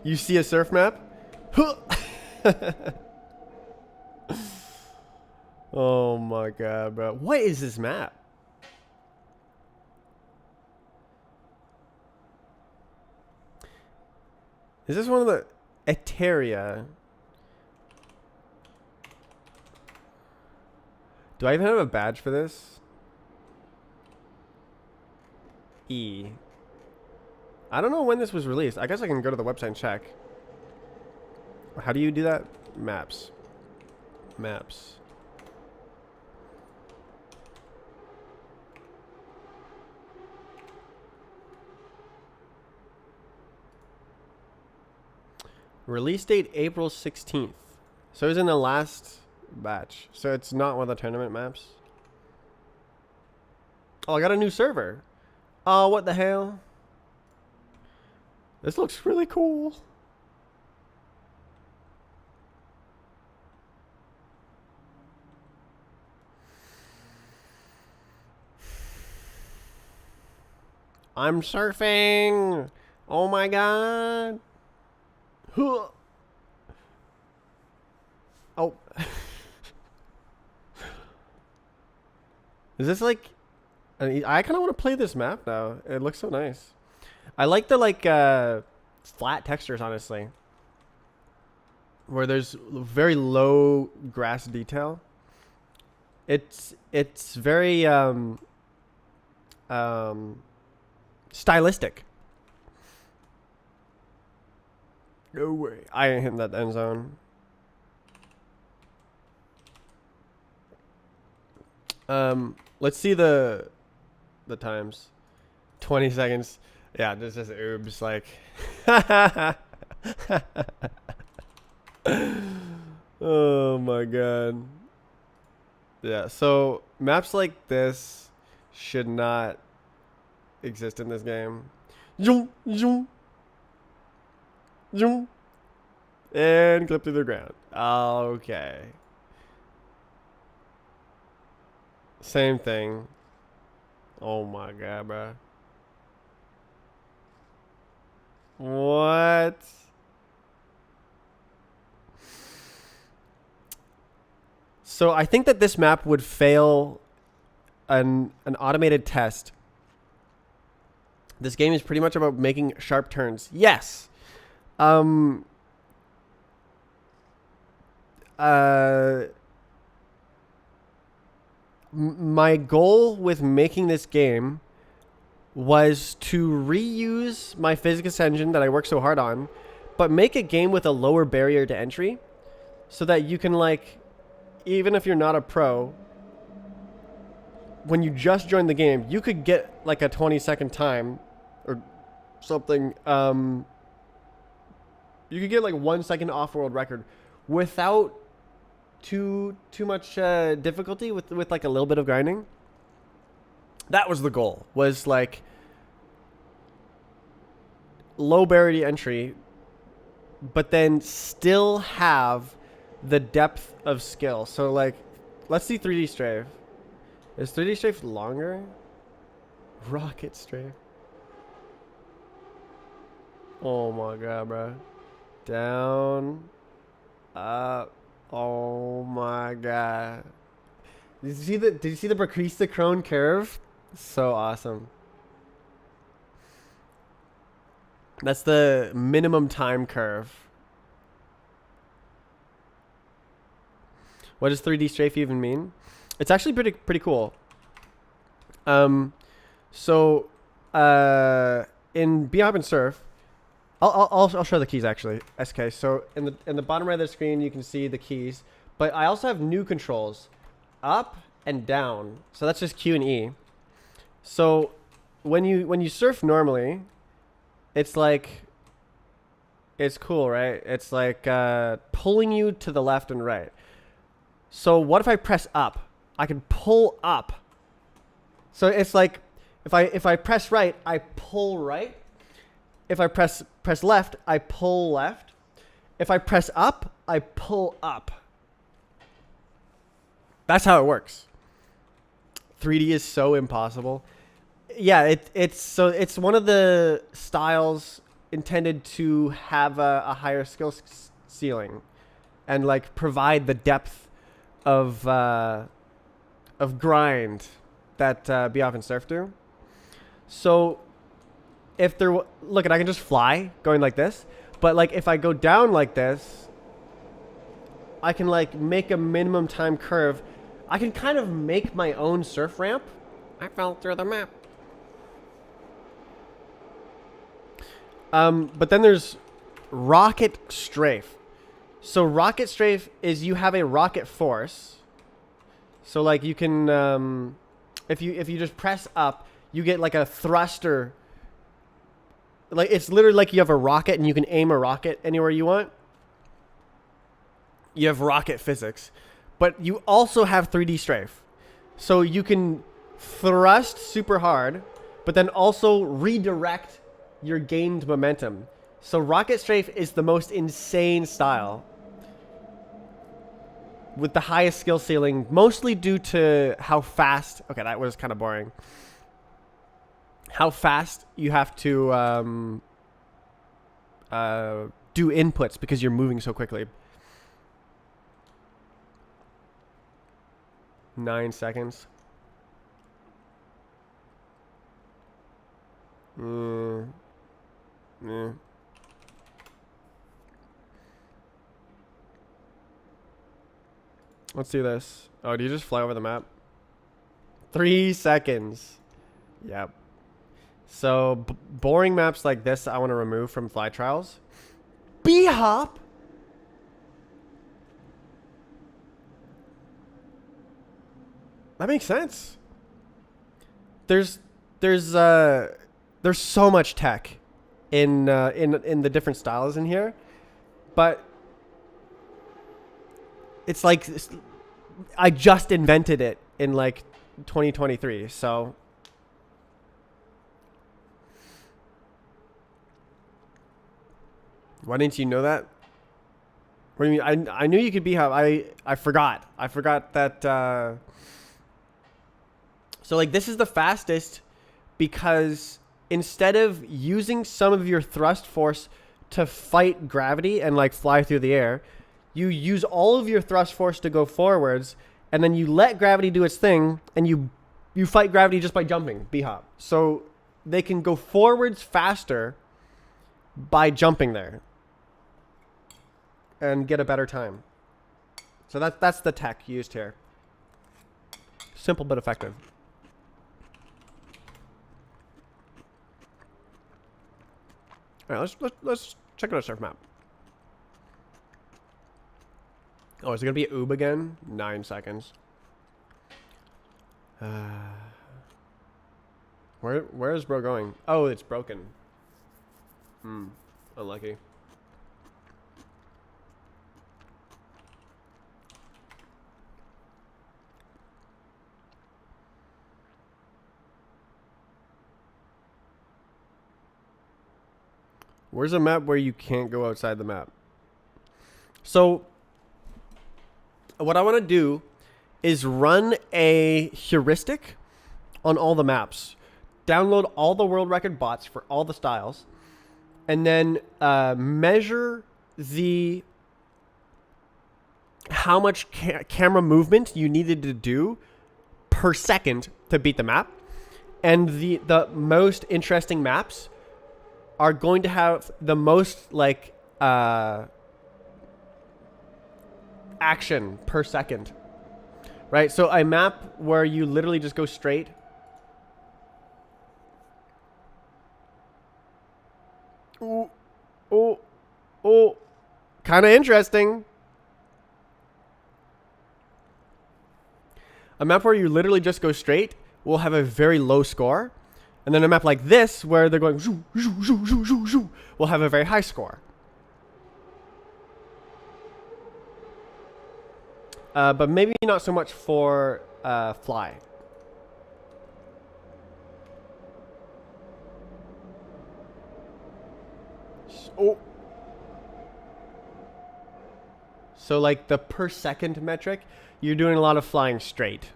You see a Surf map? Oh my god, bro. What is this map? Is this one of the Eteria? Do I even have a badge for this? E. I don't know when this was released. I guess I can go to the website and check. How do you do that? Maps. Maps. Release date April 16th. So it was in the last batch. So it's not one of the tournament maps. Oh, I got a new server. Oh, what the hell? This looks really cool. I'm surfing. Oh my god. Huh. Oh. Is this like... I kind of want to play this map now. It looks so nice. I like the like flat textures, honestly. Where there's very low grass detail. It's very stylistic. No way. I ain't hitting that end zone. Let's see the times. 20 seconds. Yeah, this is oops like oh my god. Yeah, so maps like this should not exist in this game. Zoom, zoom, zoom, and clip through the ground. Okay. Same thing. Oh my god, bro. What? So I think that this map would fail an automated test. This game is pretty much about making sharp turns. Yes. My goal with making this game was to reuse my physics engine that I worked so hard on, but make a game with a lower barrier to entry so that you can, like, even if you're not a pro, when you just join the game, you could get like a 20-second time or something. You could get like 1 second off-world record without too much difficulty, with like a little bit of grinding. That was the goal, was like low barrier to entry, but then still have the depth of skill. So like, let's see 3D strafe. Is 3D strafe longer? Rocket strafe. Oh my god, bro. Down, up. Oh my god. Did you see the Barista Crone curve? So awesome. That's the minimum time curve. What does 3D strafe even mean? It's actually pretty cool. So in Beyond and Surf, I'll show the keys actually. SK. So in the bottom right of the screen you can see the keys, but I also have new controls, up and down. So that's just Q and E. So when you surf normally, it's like, it's cool, right? It's like pulling you to the left and right. So what if I press up? I can pull up. So it's like if I press right, I pull right. If I press left, I pull left. If I press up, I pull up. That's how it works. 3D is so impossible. Yeah, it's one of the styles intended to have a higher skill ceiling and like provide the depth of grind that Bioff and Surf do. So if there look, I can just fly going like this, but like if I go down like this, I can like make a minimum time curve. I can kind of make my own surf ramp. I fell through the map. But then there's rocket strafe. So rocket strafe is you have a rocket force. So like you can, if you just press up, you get like a thruster like it's literally like you have a rocket and you can aim a rocket anywhere you want. You have rocket physics, but you also have 3D strafe. So you can thrust super hard, but then also redirect your gained momentum. So rocket strafe is the most insane style with the highest skill ceiling, mostly due to how fast. Okay, that was kind of boring. How fast you have to do inputs because you're moving so quickly. 9 seconds. Let's do this. Oh, do you just fly over the map? 3 seconds. Yep. So boring maps like this I want to remove from fly trials. B-hop. That makes sense. There's so much tech in the different styles in here, but it's like I just invented it in like 2023. So why didn't you know that? What do you mean? I knew you could be hop. I forgot. I forgot that. So like this is the fastest because instead of using some of your thrust force to fight gravity and like fly through the air, you use all of your thrust force to go forwards, and then you let gravity do its thing, and you fight gravity just by jumping, B-hop. So they can go forwards faster by jumping there and get a better time. So that's the tech used here. Simple but effective. All right, let's check out a surf map. Oh, is it gonna be Oob again? 9 seconds. Where is bro going? Oh, it's broken. Unlucky. Where's a map where you can't go outside the map? So what I want to do is run a heuristic on all the maps. Download all the world record bots for all the styles. And then measure how much camera movement you needed to do per second to beat the map. And the most interesting maps are going to have the most like action per second, right? So a map where you literally just go straight. Ooh, kind of interesting. A map where you literally just go straight will have a very low score. And then a map like this, where they're going zoo, zoo, zoo, zoo, zoo, zoo, will have a very high score. But maybe not so much for fly. Oh. So like the per second metric, you're doing a lot of flying straight.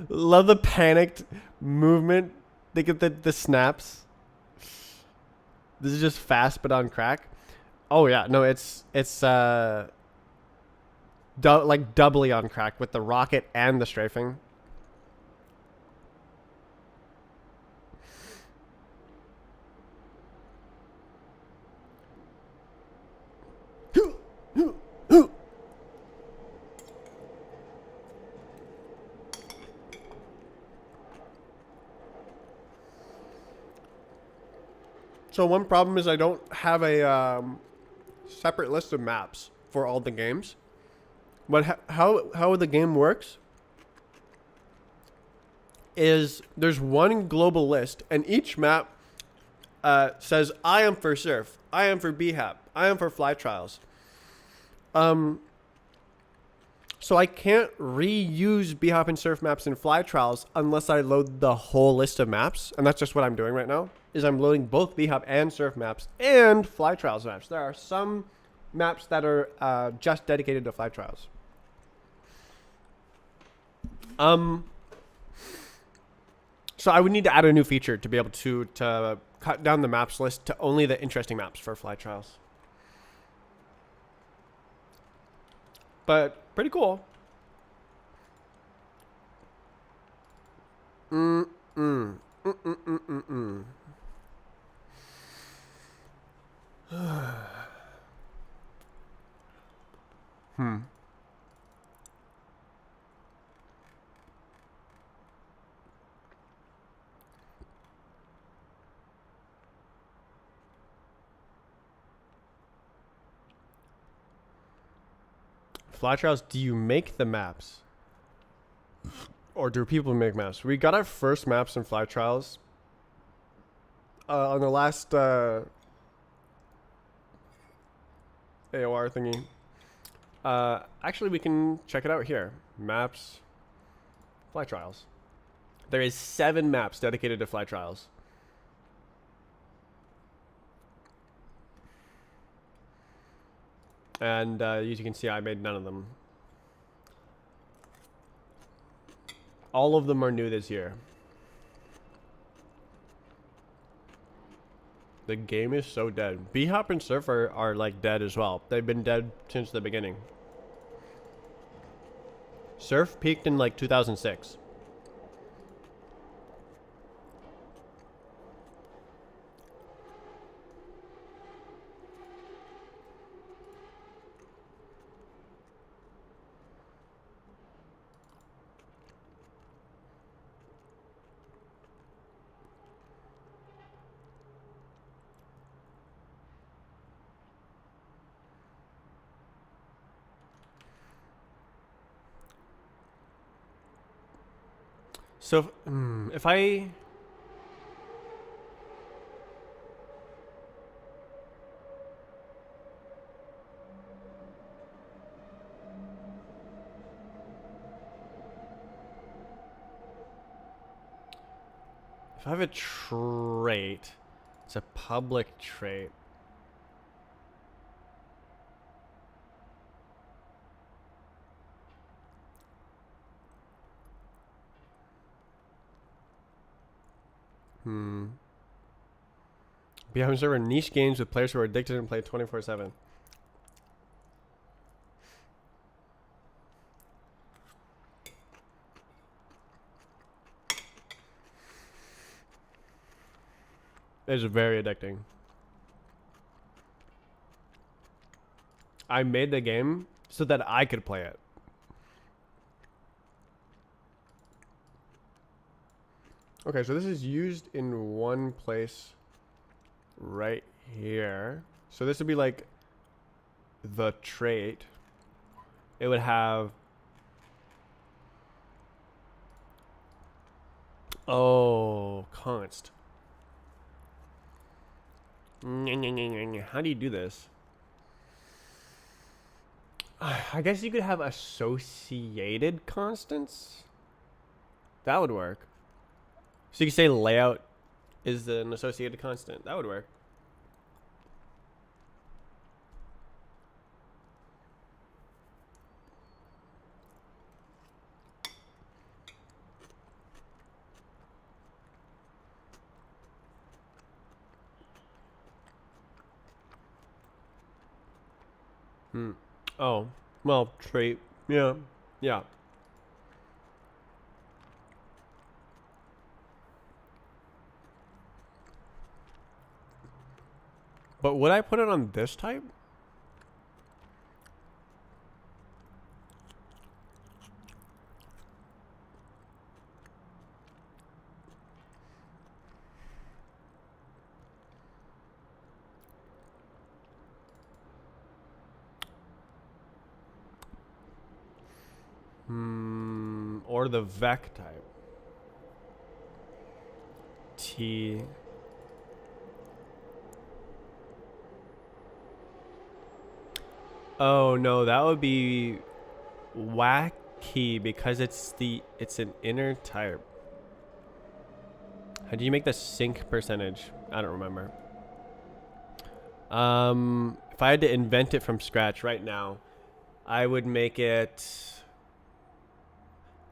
Love the panicked movement. They get the snaps. This is just fast but on crack. Oh yeah, no, it's like doubly on crack with the rocket and the strafing. So one problem is I don't have a separate list of maps for all the games. But how the game works is there's one global list, and each map says, I am for surf, I am for BHAP, I am for fly trials. So I can't reuse BHAP and surf maps in fly trials unless I load the whole list of maps. And that's just what I'm doing right now, is I'm loading both BHAP and surf maps and fly trials maps. There are some maps that are just dedicated to fly trials. So I would need to add a new feature to be able to cut down the maps list to only the interesting maps for fly trials. But pretty cool. Fly trials, do you make the maps? Or do people make maps? We got our first maps in fly trials on the last AOR thingy. Actually, we can check it out here. Maps, fly trials. There is 7 maps dedicated to fly trials. And as you can see, I made none of them. All of them are new this year. The game is so dead. BHAP and Surf are like dead as well. They've been dead since the beginning. Surf peaked in like 2006. So if I have a trait, it's a public trait. BHAP server niche games with players who are addicted and play 24/7. It's very addicting. I made the game so that I could play it. Okay, so this is used in one place right here. So this would be like the trait. It would have... Oh, const. How do you do this? I guess you could have associated constants. That would work. So you could say layout is an associated constant. That would work. Oh, well, trait. Yeah. Yeah. But would I put it on this type? Or the vec type. T. Oh no, that would be wacky because it's an inner type. How do you make the sync percentage? I don't remember. If I had to invent it from scratch right now, I would make it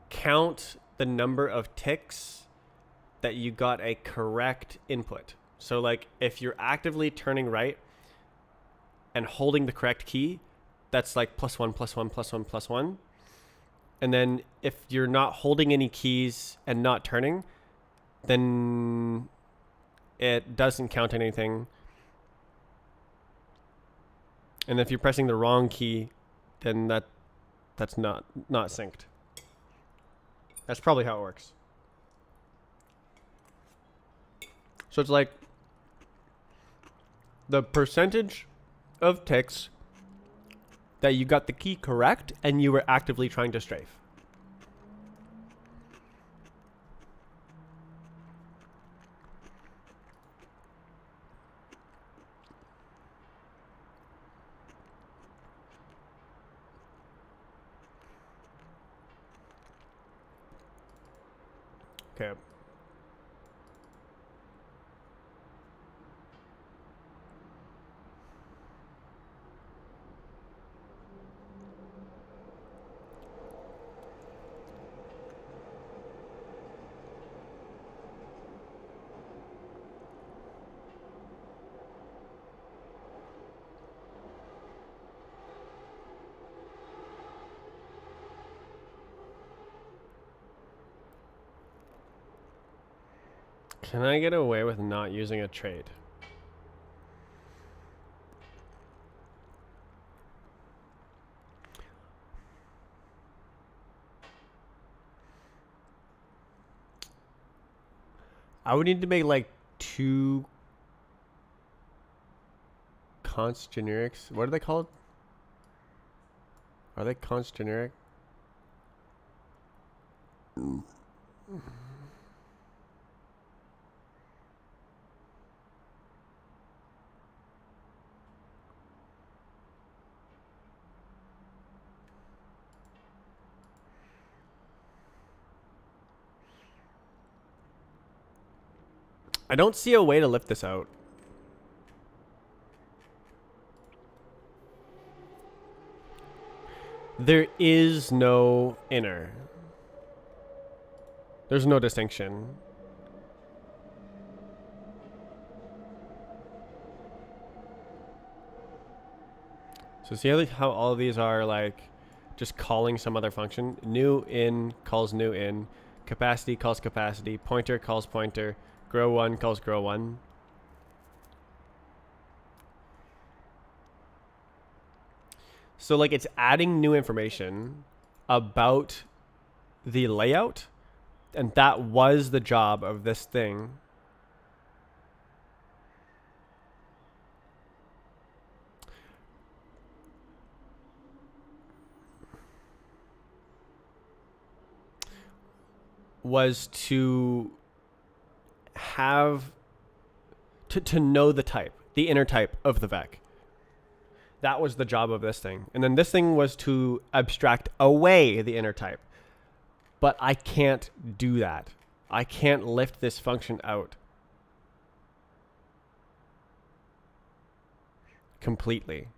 count the number of ticks that you got a correct input. So like if you're actively turning right and holding the correct key, that's like +1, +1, +1, +1. And then if you're not holding any keys and not turning, then it doesn't count anything. And if you're pressing the wrong key, then that's not synced. That's probably how it works. So it's like the percentage of ticks that you got the key correct and you were actively trying to strafe. Okay. Can I get away with not using a trait? I would need to make like 2 const generics. What are they called? Are they const generic? I don't see a way to lift this out. There is no inner. There's no distinction. So see how all of these are like just calling some other function? New in calls new in. Capacity calls capacity. Pointer calls pointer. Grow one calls grow one. So like it's adding new information about the layout, and that was the job of this thing. Was to have to know the type, the inner type of the vec. That was the job of this thing. And then this thing was to abstract away the inner type. But I can't do that. I can't lift this function out completely.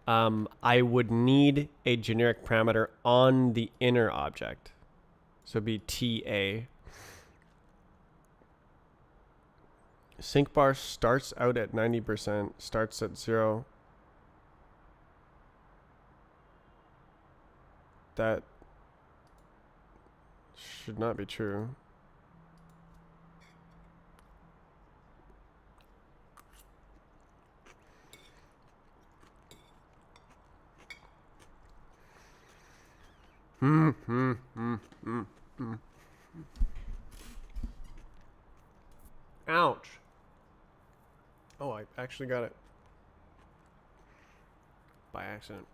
I would need a generic parameter on the inner object. So it'd be TA. Sync bar starts out at 90%, starts at 0. That should not be true. Ouch. Oh, I actually got it by accident.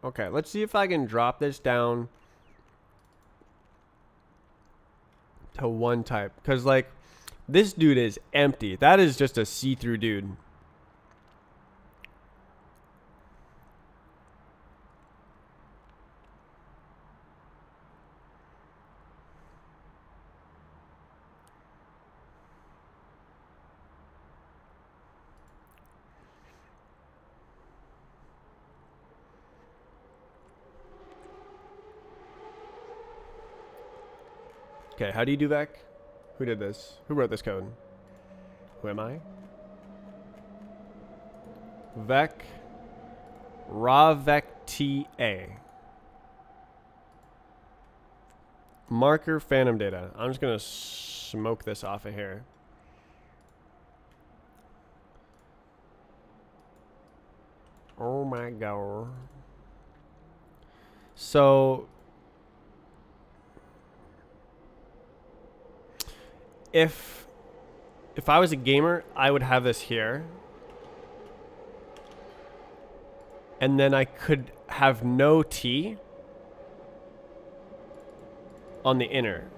Okay, let's see if I can drop this down to one type. Because, like, this dude is empty. That is just a see-through dude. Okay, how do you do vec? Who did this? Who wrote this code? Who am I? Vec raw vec ta marker phantom data. I'm just gonna smoke this off of here. Oh my god. So if I was a gamer, I would have this here. And then I could have no T on the inner.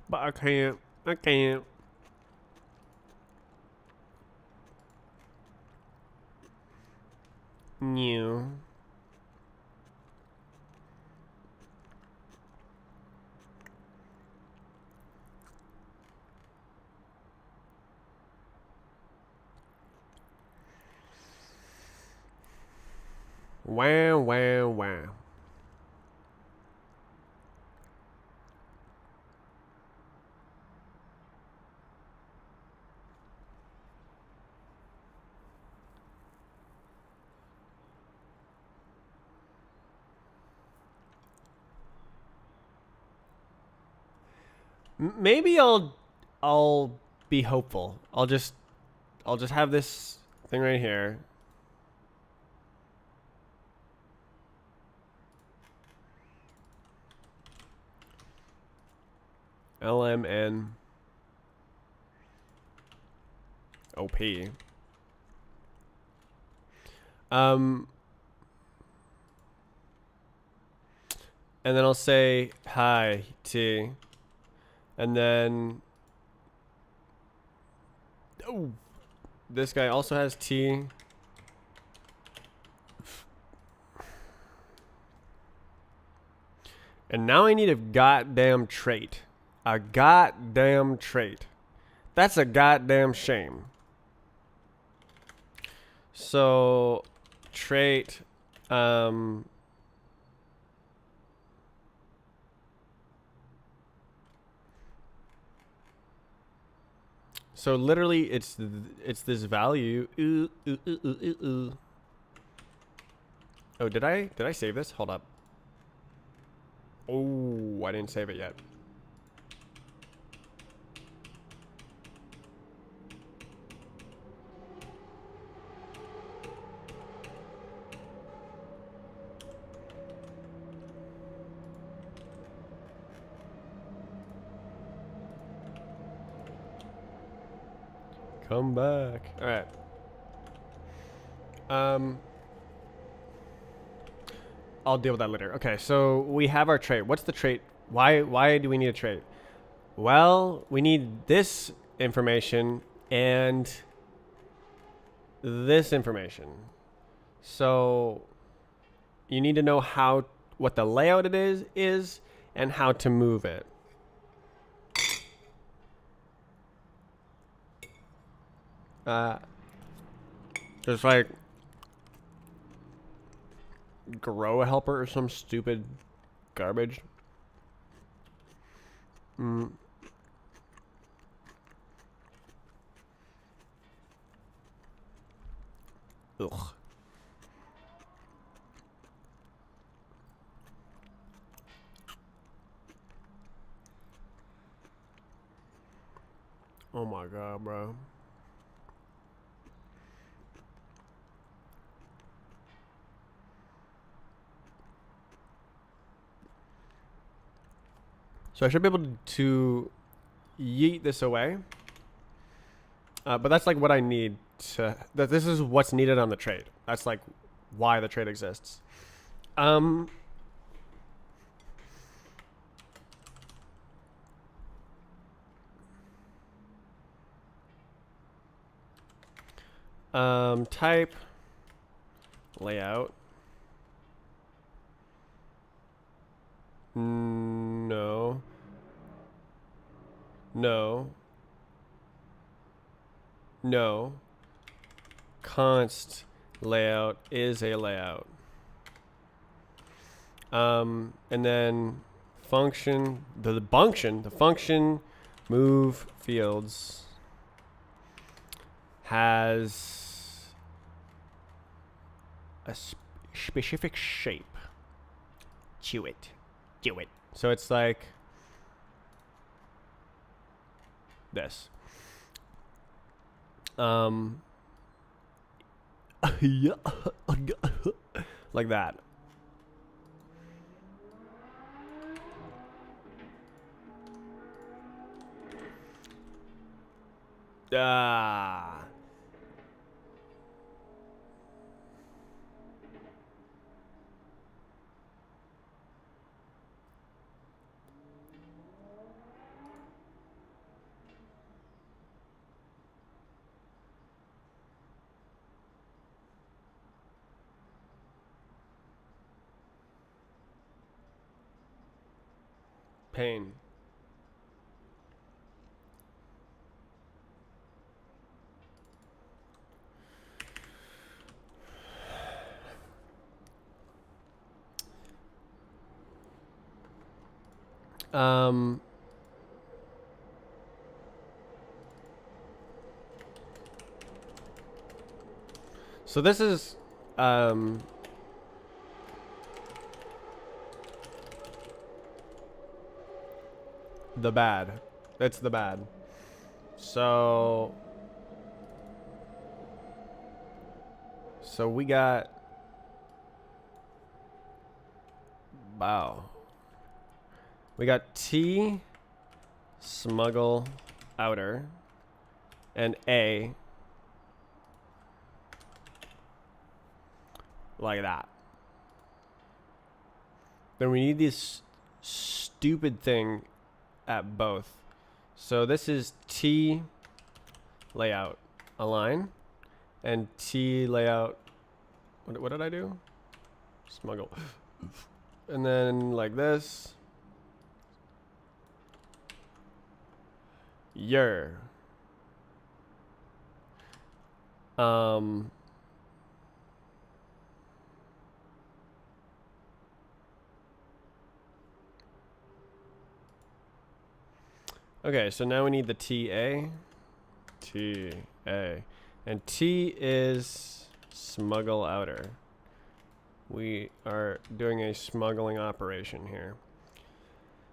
But I can't. I can't. New. Wow, wow, wow. Maybe I'll be hopeful. I'll just have this thing right here. LMN OP. And then I'll say hi T. And then oh, this guy also has T. And now I need a goddamn trait. A goddamn trait. That's a goddamn shame. So trait so literally it's this value. Oh, did I save this? Hold up. Oh, I didn't save it yet. Come back. All right. I'll deal with that later. Okay, so we have our trait. What's the trait? Why do we need a trait? Well, we need this information and this information. So you need to know what the layout it is and how to move it. Just like grow a helper or some stupid garbage. Ugh. Oh my god, bro. So I should be able to yeet this away. But that's like what I need to, this is what's needed on the trade. That's like why the trade exists. Type layout. No. No. No. Const layout is a layout. And then function, the function move fields has a specific shape to it. So it's like this. Like that. Pain. So this is the bad. That's the bad. So we got, wow. We got T smuggle outer and A like that. Then we need this stupid thing at both. So this is T layout align and T layout. What did I do? Smuggle. And then like this. Yer. Okay, so now we need the TA. TA. And T is smuggle outer. We are doing a smuggling operation here.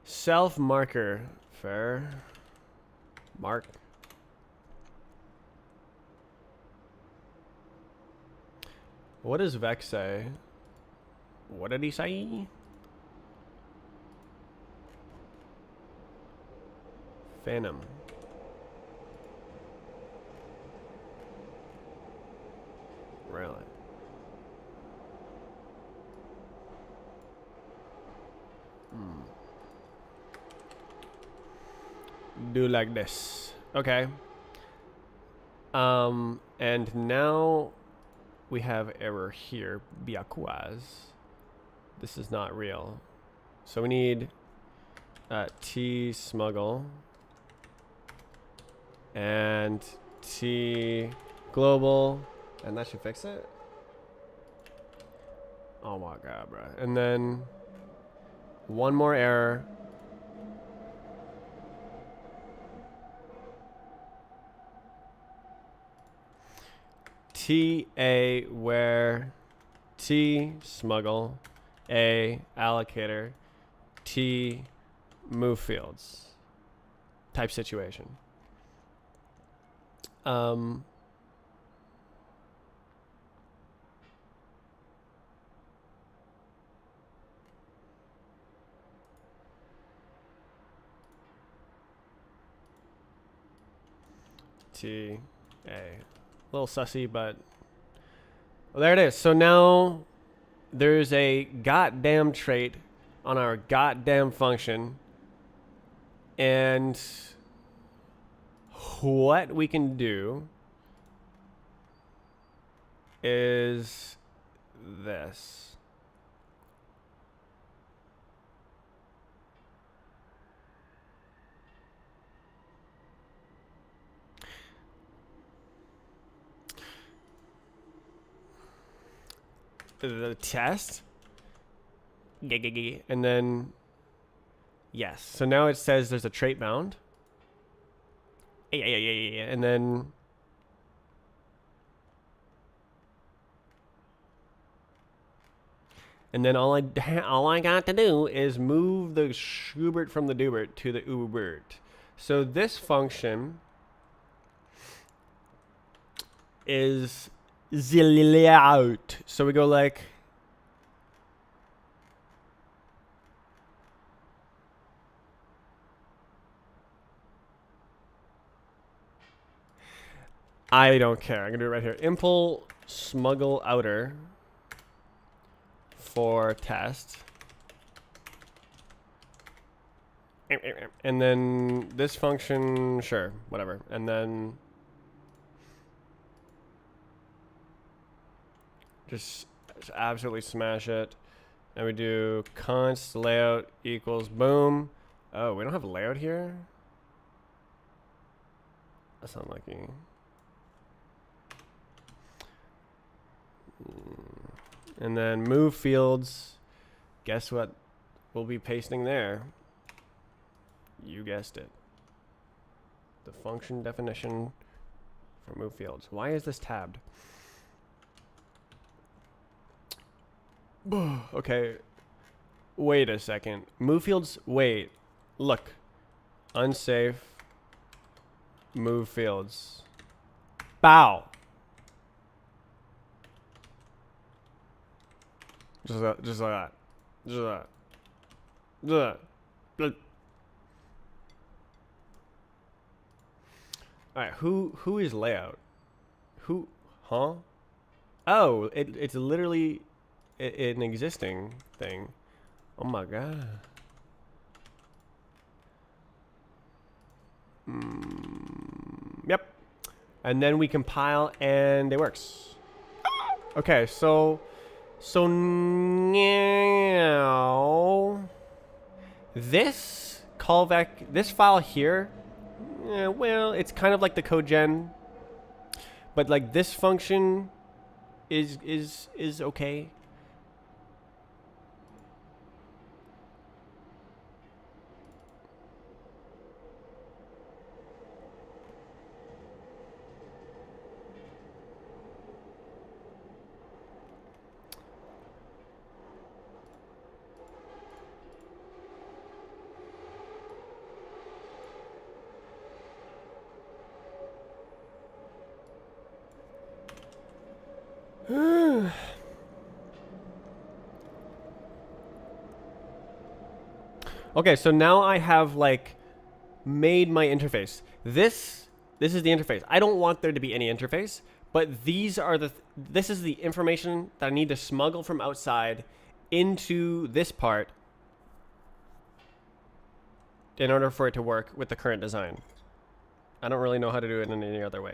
Self marker. Fair. Mark. What does Vex say? What did he say? Phantom. Really? Do like this. Okay. And now we have error here. Biakuaz. This is not real. So we need T smuggle and T global, and that should fix it. Oh my god, bro. And then one more error. TA where T smuggle, A allocator, T move fields type situation. T A. A little sussy, but well, there it is. So now there's a goddamn trait on our goddamn function, and what we can do is this. The test, and then yes. So now it says there's a trait bound, and then all I got to do is move the Schubert from the Dubert to the Ubert. So this function is the layout. So we go like I don't care. I'm gonna do it right here. Impl smuggle outer for test. And then this function, sure, whatever. And then just absolutely smash it. And we do const layout equals boom. Oh, we don't have layout here? That's unlucky. And then move fields. Guess what we'll be pasting there? You guessed it. The function definition for move fields. Why is this tabbed? Okay. Wait a second. Move fields. Wait. Look. Unsafe. Move fields. Bow. Just like that. Just like that. Just like that. Just like that. Alright, who is layout? Who? Huh? Oh, it's literally an existing thing. Oh my god. Yep. And then we compile and it works. Okay, so now this callback, this file here, well, it's kind of like the code gen, but like this function is okay. Okay, so now I have like made my interface. This is the interface. I don't want there to be any interface, but these are this is the information that I need to smuggle from outside into this part in order for it to work with the current design. I don't really know how to do it in any other way.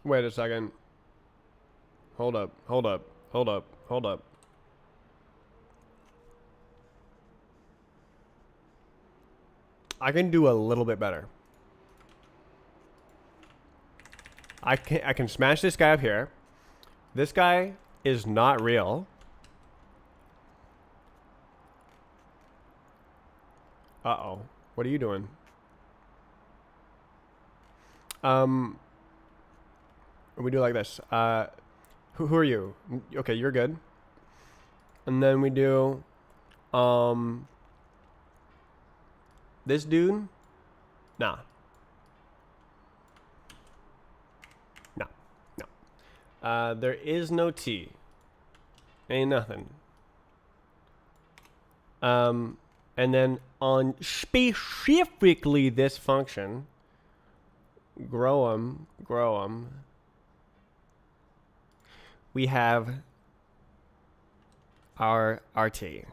Wait a second. Hold up, hold up, hold up, hold up. I can do a little bit better. I can smash this guy up here. This guy is not real. Uh-oh. What are you doing? We do it like this. Who are you? Okay, you're good. And then we do this dude. Nah. No. No. There is no T. Ain't nothing. And then on specifically this function, grow 'em, we have our RT.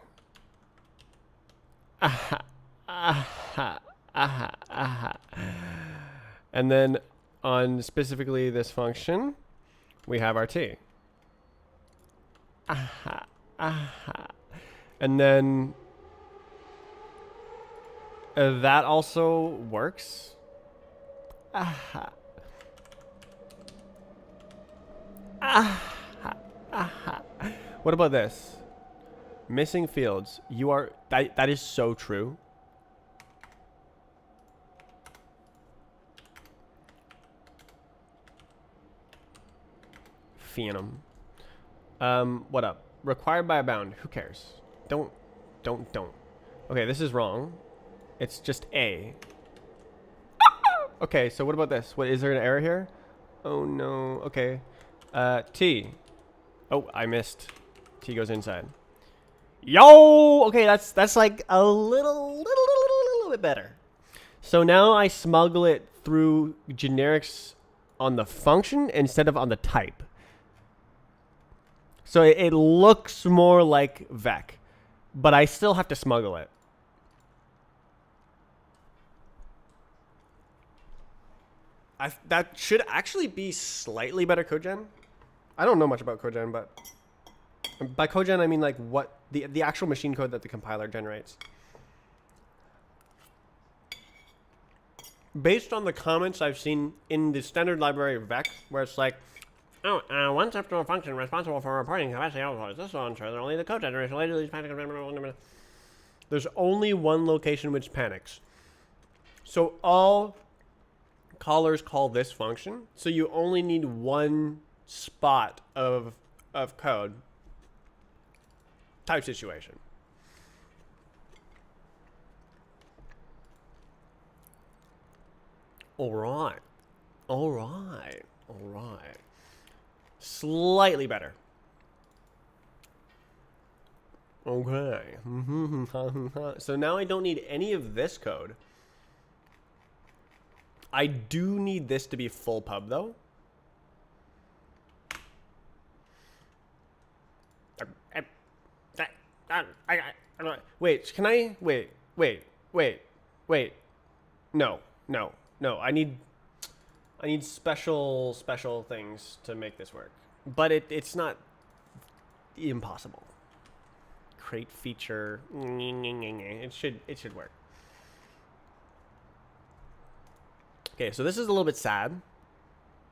And then on specifically this function, we have RT. And then that also works. What about this? Missing fields. You are that is so true. Phenom. What up? Required by a bound. Who cares? Don't. Okay, this is wrong. It's just A. Okay, so what about this? What, is there an error here? Oh no. Okay. T. Oh, I missed. T goes inside. Yo! Okay, that's like a little bit better. So now I smuggle it through generics on the function instead of on the type. So it looks more like vec, but I still have to smuggle it. That should actually be slightly better codegen. I don't know much about codegen, but by codegen I mean like what the actual machine code that the compiler generates. Based on the comments I've seen in the standard library vec, where it's like, oh, one step function responsible for reporting capacity outputs. This one shows only the code generation later these panic. There's only one location which panics. So all callers call this function. So you only need one spot of code type situation. All right. Slightly better. Okay. So now I don't need any of this code. I do need this to be full pub though. Wait, can I wait. No. I need special things to make this work. But it's not impossible. Create feature. It should work. Okay, so this is a little bit sad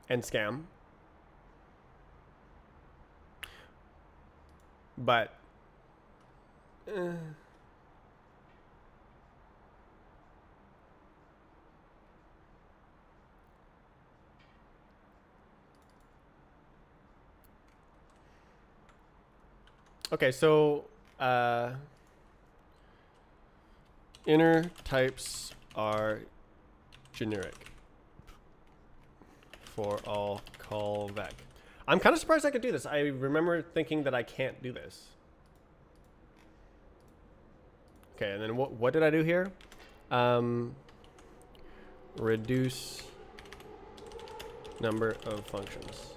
and scam. But okay, so inner types are generic for all call vec. I'm kind of surprised I could do this. I remember thinking that I can't do this. Okay, and then what did I do here? Reduce number of functions.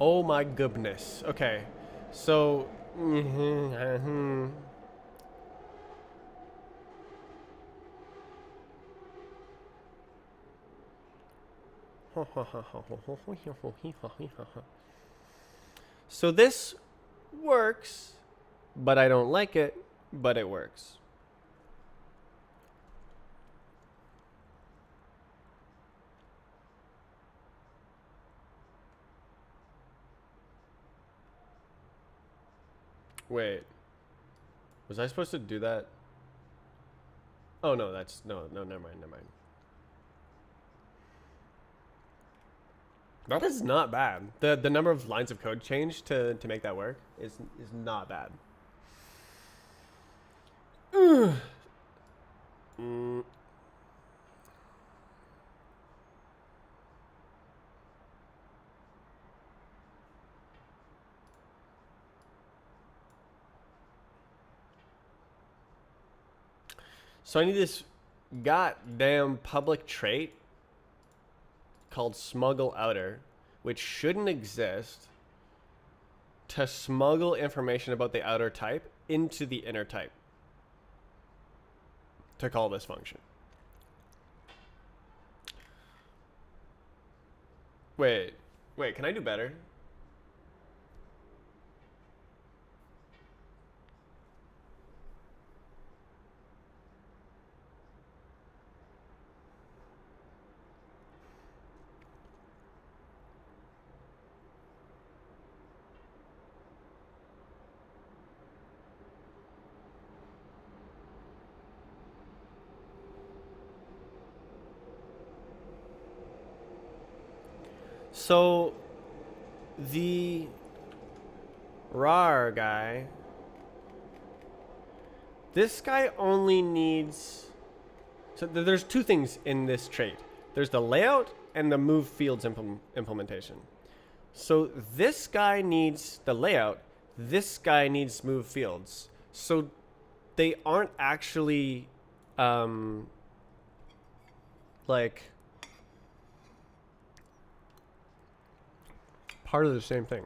Oh my goodness. Okay, so so this works, but I don't like it, but it works. Wait, was I supposed to do that? Oh no, that's no, never mind. That is not bad. The number of lines of code change to make that work is not bad. Mm. So I need this goddamn public trait called smuggle outer, which shouldn't exist, to smuggle information about the outer type into the inner type to call this function. Wait, can I do better? So the rar guy, this guy only needs, so there's two things in this trait. There's the layout and the move fields implementation. So this guy needs the layout, this guy needs move fields. So they aren't actually like part of the same thing.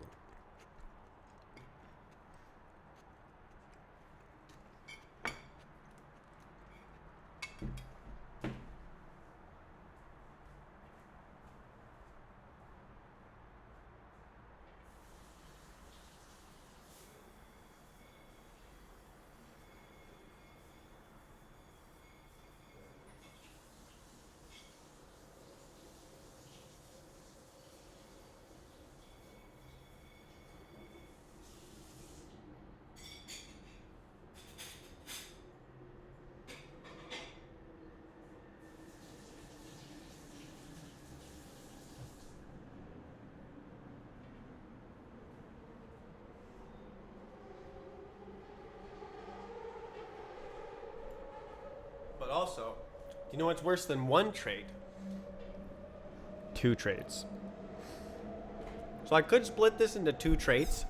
But also, you know what's worse than one trait? Two traits. So I could split this into two traits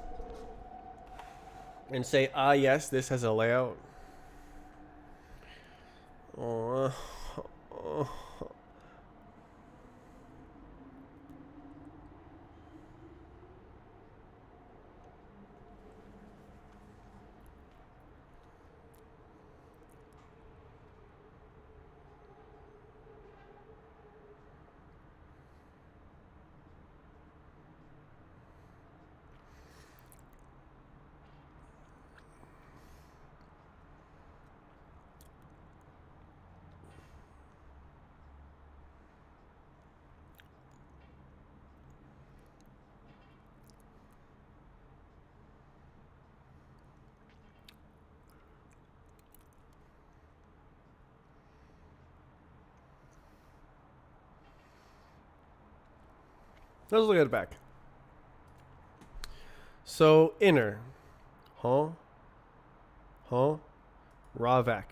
and say, yes, this has a layout. Let's look at it back. So inner, ravec.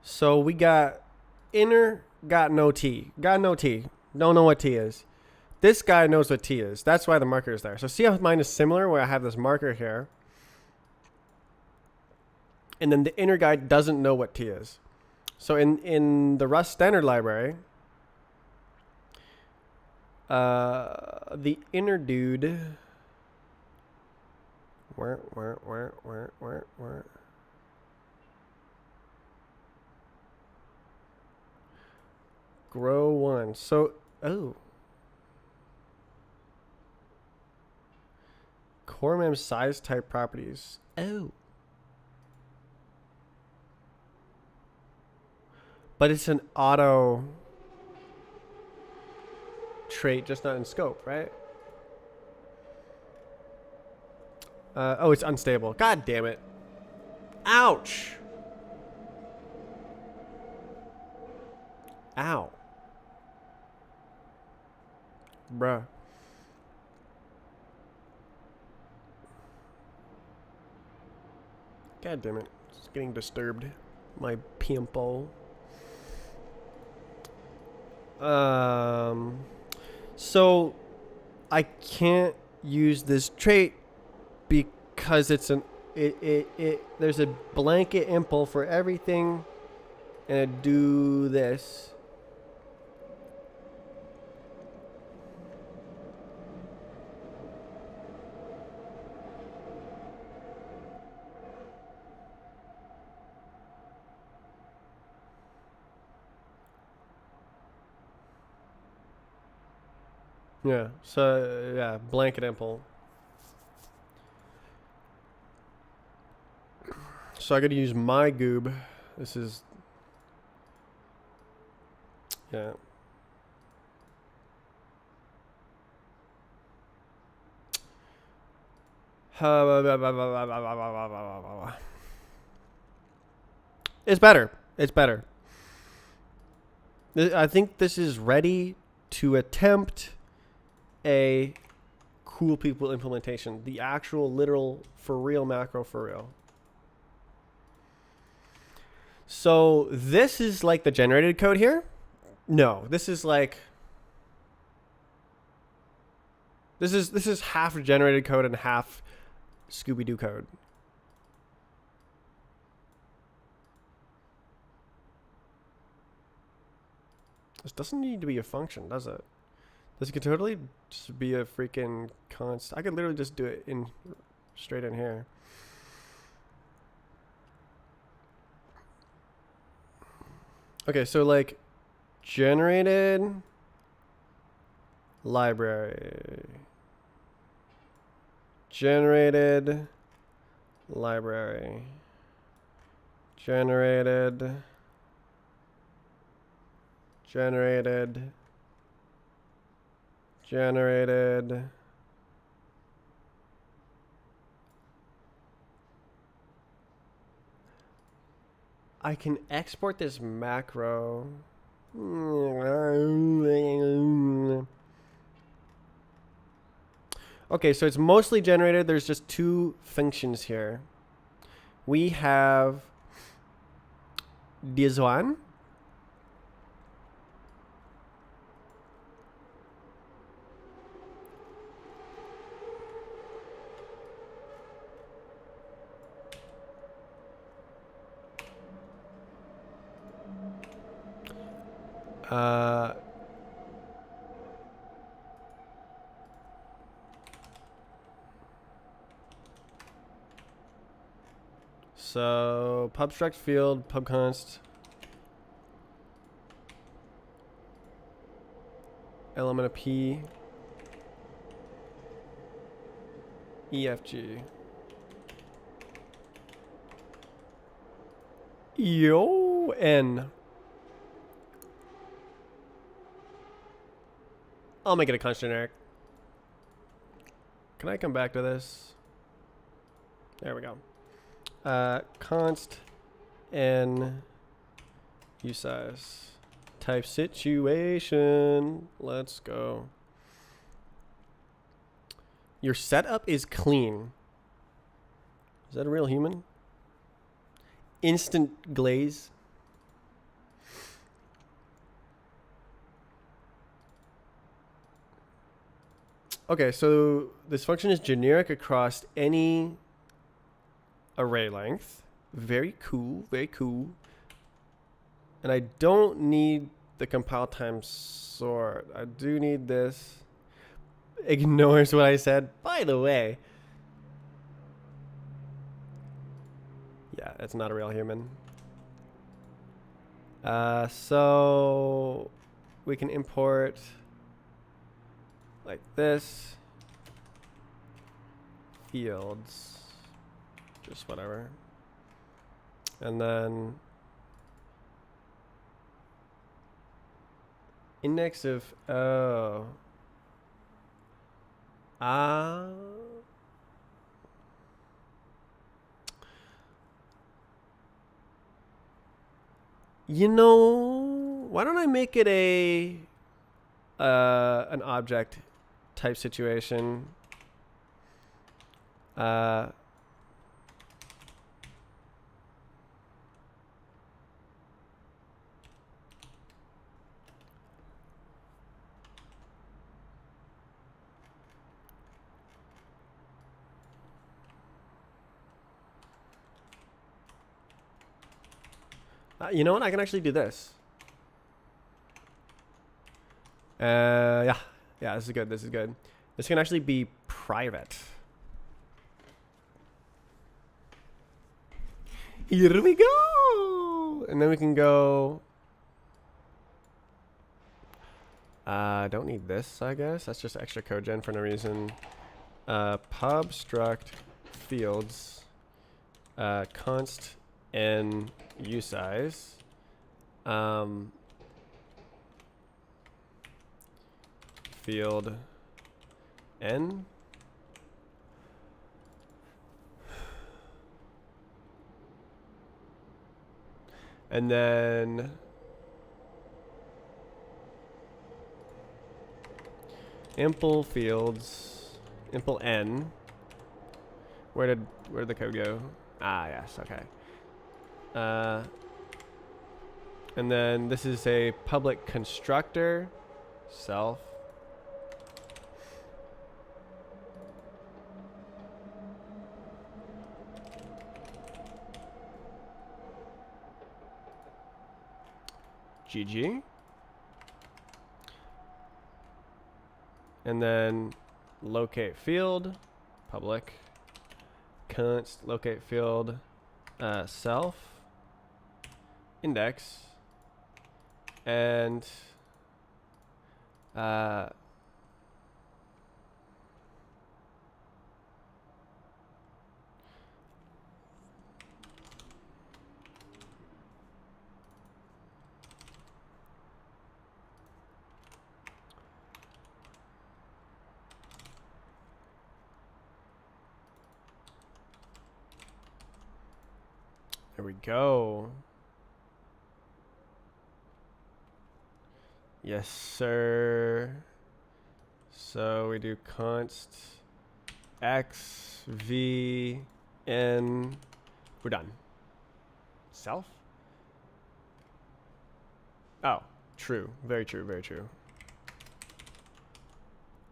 So we got inner, got no t, don't know what t is. This guy knows what t is. That's why the marker is there. So see how mine is similar, where I have this marker here, and then the inner guy doesn't know what t is. So in the Rust standard library, the inner dude, where grow one. So core mem size type properties. But it's an auto trait, just not in scope, right? It's unstable. God damn it. Ouch. Ow. Bruh. God damn it. It's getting disturbed. My pimple. So I can't use this trait because it's there's a blanket impl for everything, and I do this. Yeah, so yeah, blanket impl. So I gotta use my goob. This is, yeah. It's better. It's better. I think this is ready to attempt a cool people implementation. The actual literal for real macro for real. So this is like the generated code here. No, this is like this is half generated code and half Scooby-Doo code. This doesn't need to be a function, does it? This could totally just be a freaking const. I could literally just do it in straight in here. Okay, so like generated library. Generated library. Generated. Generated. Generated. I can export this macro. Okay, so it's mostly generated. There's just two functions here. We have this one. So pub struct field, pub const, element of p, EFG. Yo, N. I'll make it a const generic. Can I come back to this? There we go. Const N usize type situation. Let's go. Your setup is clean. Is that a real human? Instant glaze. Okay, so this function is generic across any array length. Very cool, very cool. And I don't need the compile time sort. I do need this. Ignores what I said. By the way. Yeah, that's not a real human. So we can import like this. Fields. Just whatever. And then index of you know, why don't I make it a an object type situation. You know what? I can actually do this. Yeah, this is good. This is good. This can actually be private. Here we go. And then we can go. Don't need this, I guess. That's just extra code gen for no reason. Pub struct fields const n usize. Field n. And then impl fields, impl n. Where did the code go? Ah, yes, okay. And then this is a public constructor, self. GG. And then locate field, public, const locate field, self, index, and there we go. Yes, sir. So we do const x v n. We're done. Self? Oh, true. Very true. Very true.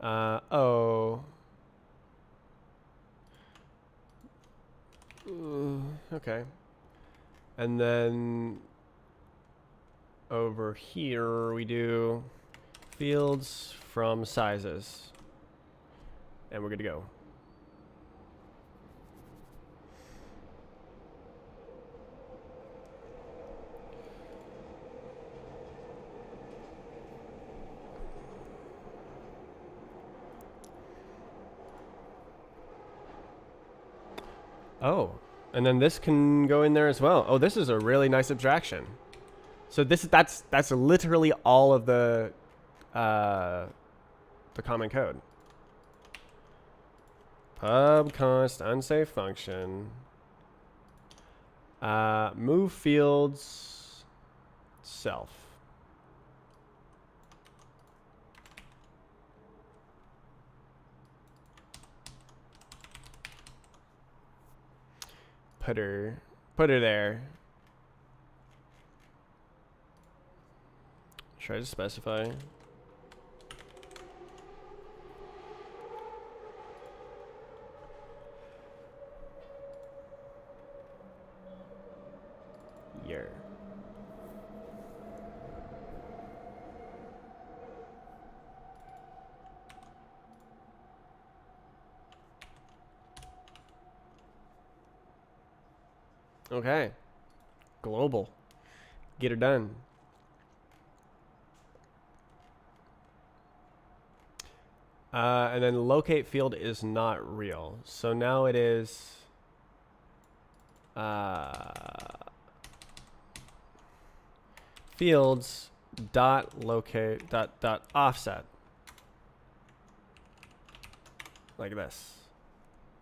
Oh. Okay. And then over here we do fields from sizes. And we're good to go. Oh, and then this can go in there as well. Oh, this is a really nice abstraction. So that's literally all of the common code. Pub const unsafe function. Move fields self. Put her there. Try to specify. Year. Okay. Global. Get her done. And then locate field is not real. So now it is fields dot locate dot offset. Like this.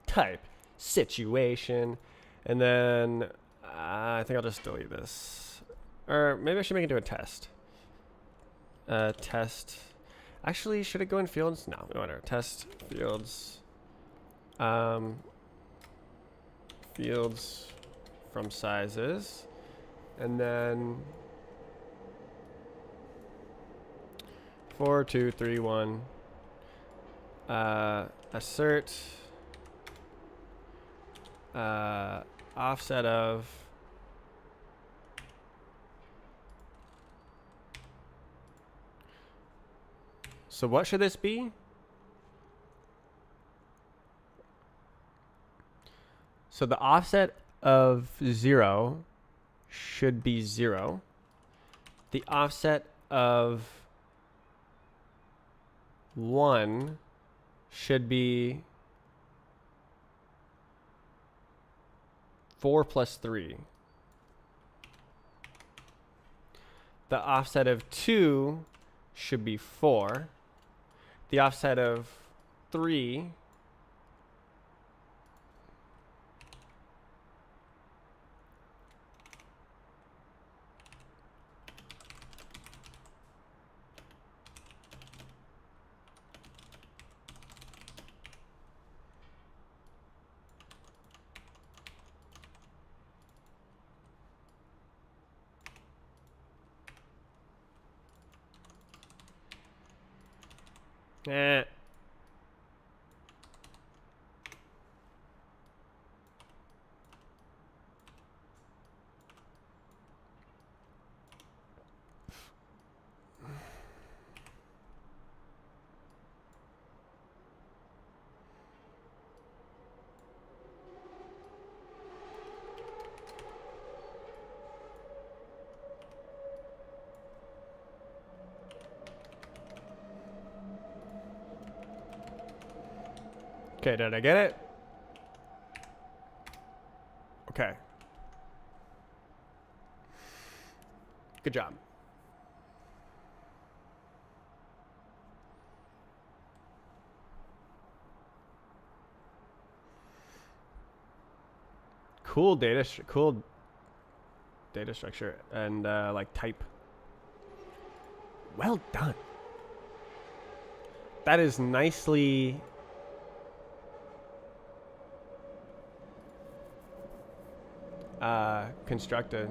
Type situation. And then I think I'll just delete this. Or maybe I should make it into a test. Test. Actually, should it go in fields? No, whatever. Test fields. Fields from sizes. And then 4, 2, 3, 1. Assert offset of so what should this be? So the offset of 0 should be 0. The offset of 1 should be 4 plus 3. The offset of 2 should be 4. The offset of 3 Eh. Okay, did I get it? Okay. Good job. Cool data structure and like type. Well done. That is nicely constructed.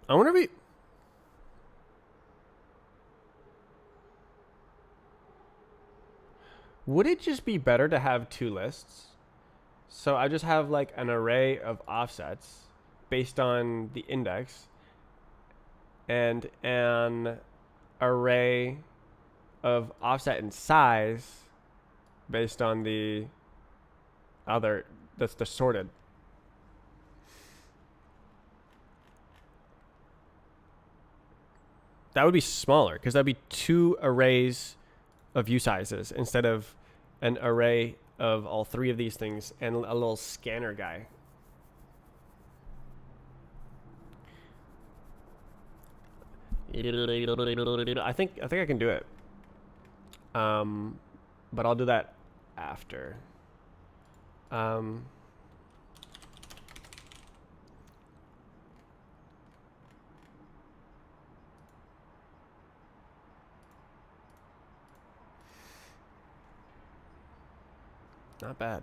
I wonder if would it just be better to have two lists? So I just have like an array of offsets based on the index and an array of offset and size based on the other, that's the sorted. That would be smaller because that'd be two arrays of U sizes instead of an array of all three of these things and a little scanner guy. I think I can do it. But I'll do that after. Not bad.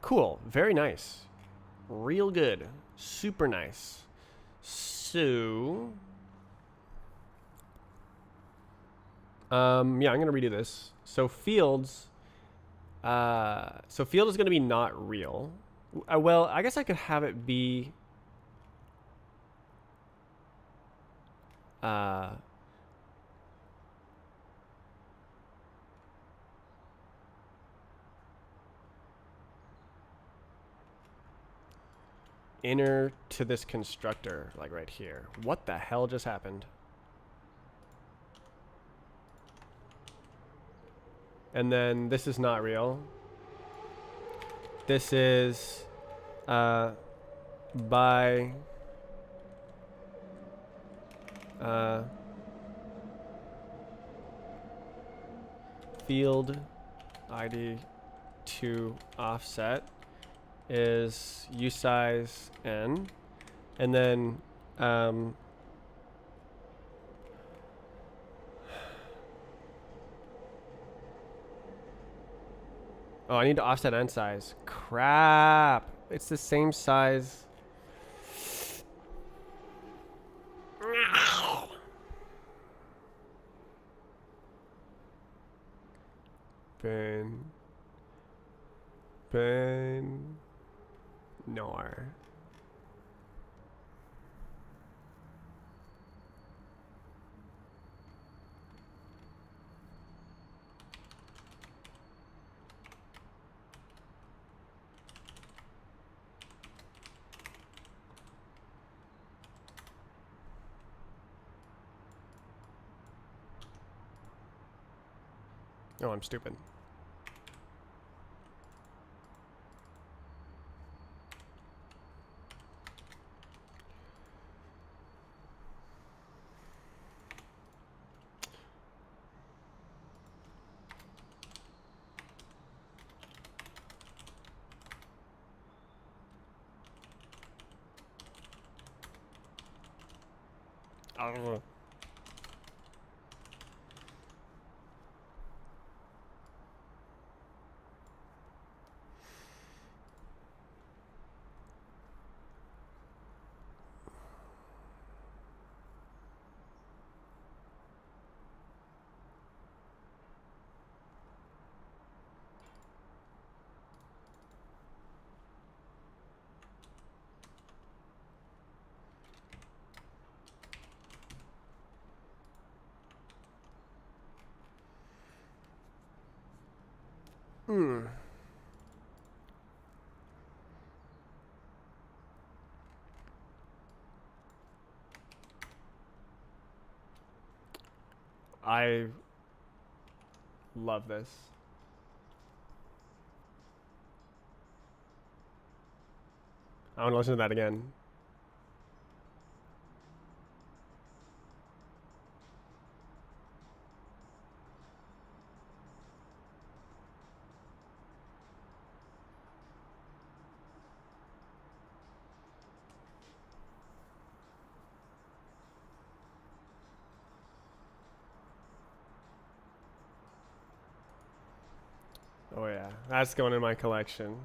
Cool. Very nice. Real good. Super nice. So, yeah, I'm gonna redo this. So fields. So field is gonna be not real. Well, I guess I could have it be. inner to this constructor, like right here. What the hell just happened? And then this is not real. This is by field ID to offset is usize n, and then oh, I need to offset n size. Crap. It's the same size. Ben Nor. Oh, I'm stupid. Oh. I love this. I want to listen to that again. Oh yeah, that's going in my collection.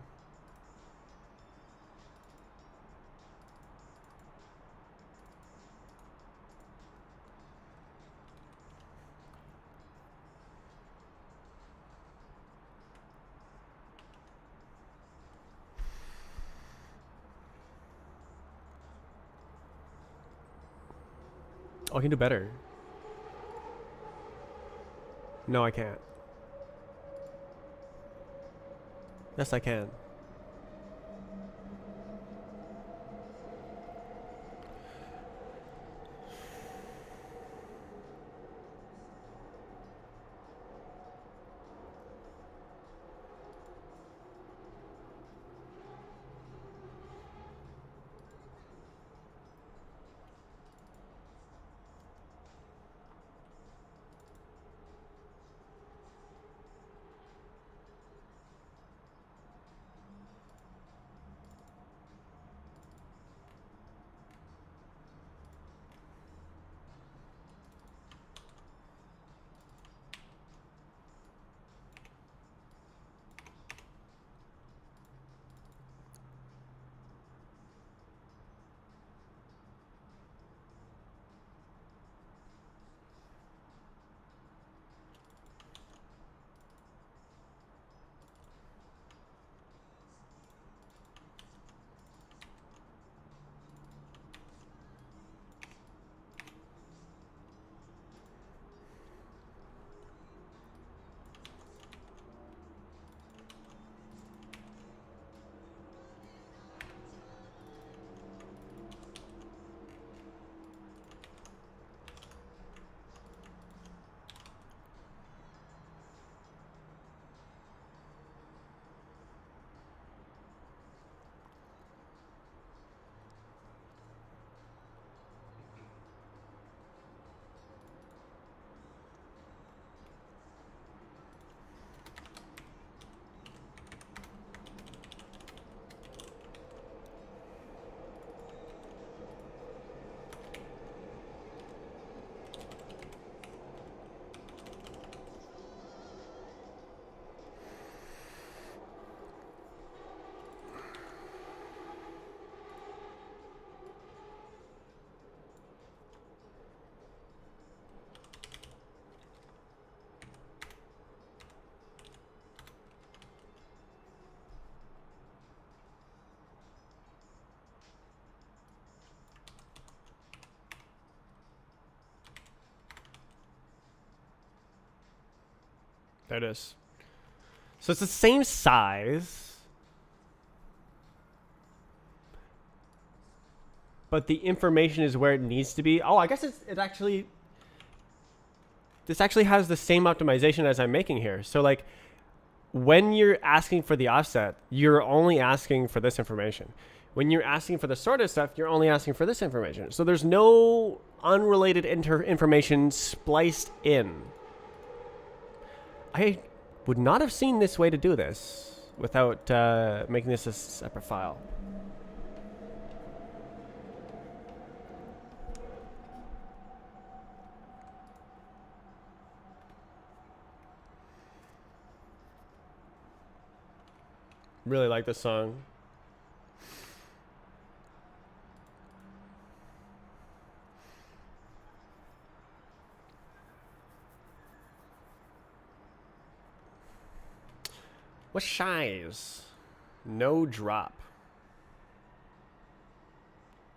Oh, I can do better. No, I can't. Yes, I can. There it is. So it's the same size, but the information is where it needs to be. Oh, I guess this actually has the same optimization as I'm making here. So like when you're asking for the offset, you're only asking for this information. When you're asking for the sorted stuff, you're only asking for this information. So there's no unrelated information spliced in. I would not have seen this way to do this without making this a separate file. Really like this song. What size? No drop.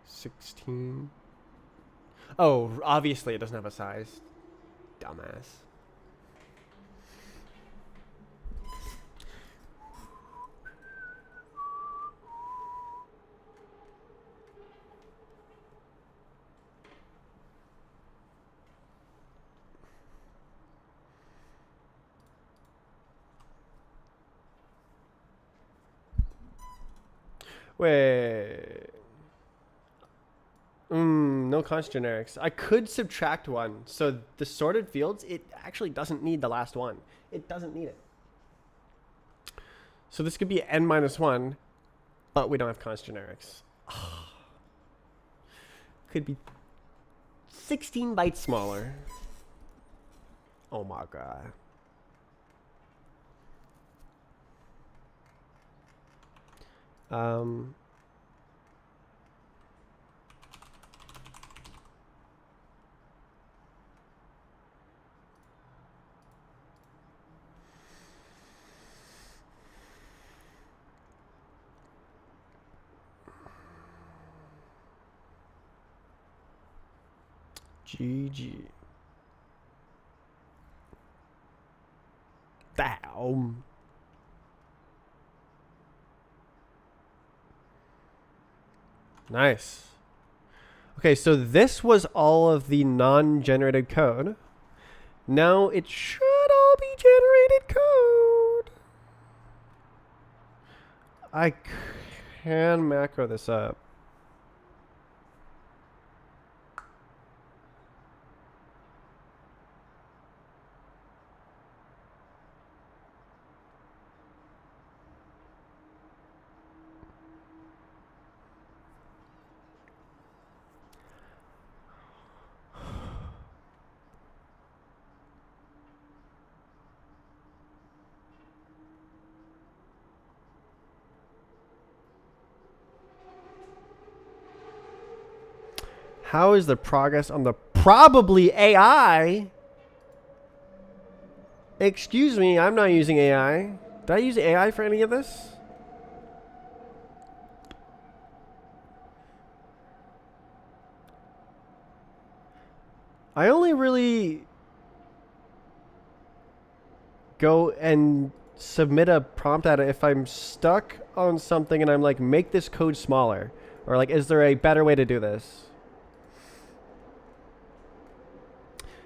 16. Oh, obviously it doesn't have a size. Dumbass. Wait. No const generics. I could subtract one. So the sorted fields, it actually doesn't need the last one. It doesn't need it. So this could be n minus 1, but we don't have const generics. Could be 16 bytes smaller. Oh my god. GG. Damn. Nice. Okay, so this was all of the non-generated code. Now it should all be generated code. I can macro this up. How is the progress on the probably AI? Excuse me, I'm not using AI. Did I use AI for any of this? I only really go and submit a prompt at it if I'm stuck on something and I'm like, make this code smaller. Or like, is there a better way to do this?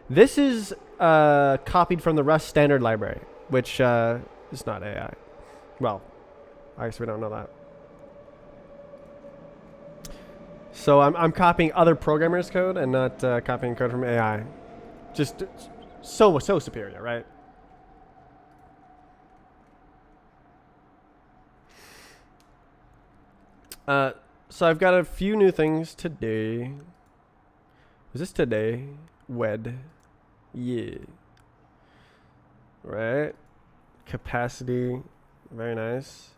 This is copied from the Rust standard library, which is not AI. Well, I guess we don't know that. So I'm copying other programmers' code and not copying code from AI. Just so superior, right? So I've got a few new things today. Was this today? Wed. Yeah. Right. Capacity. Very nice.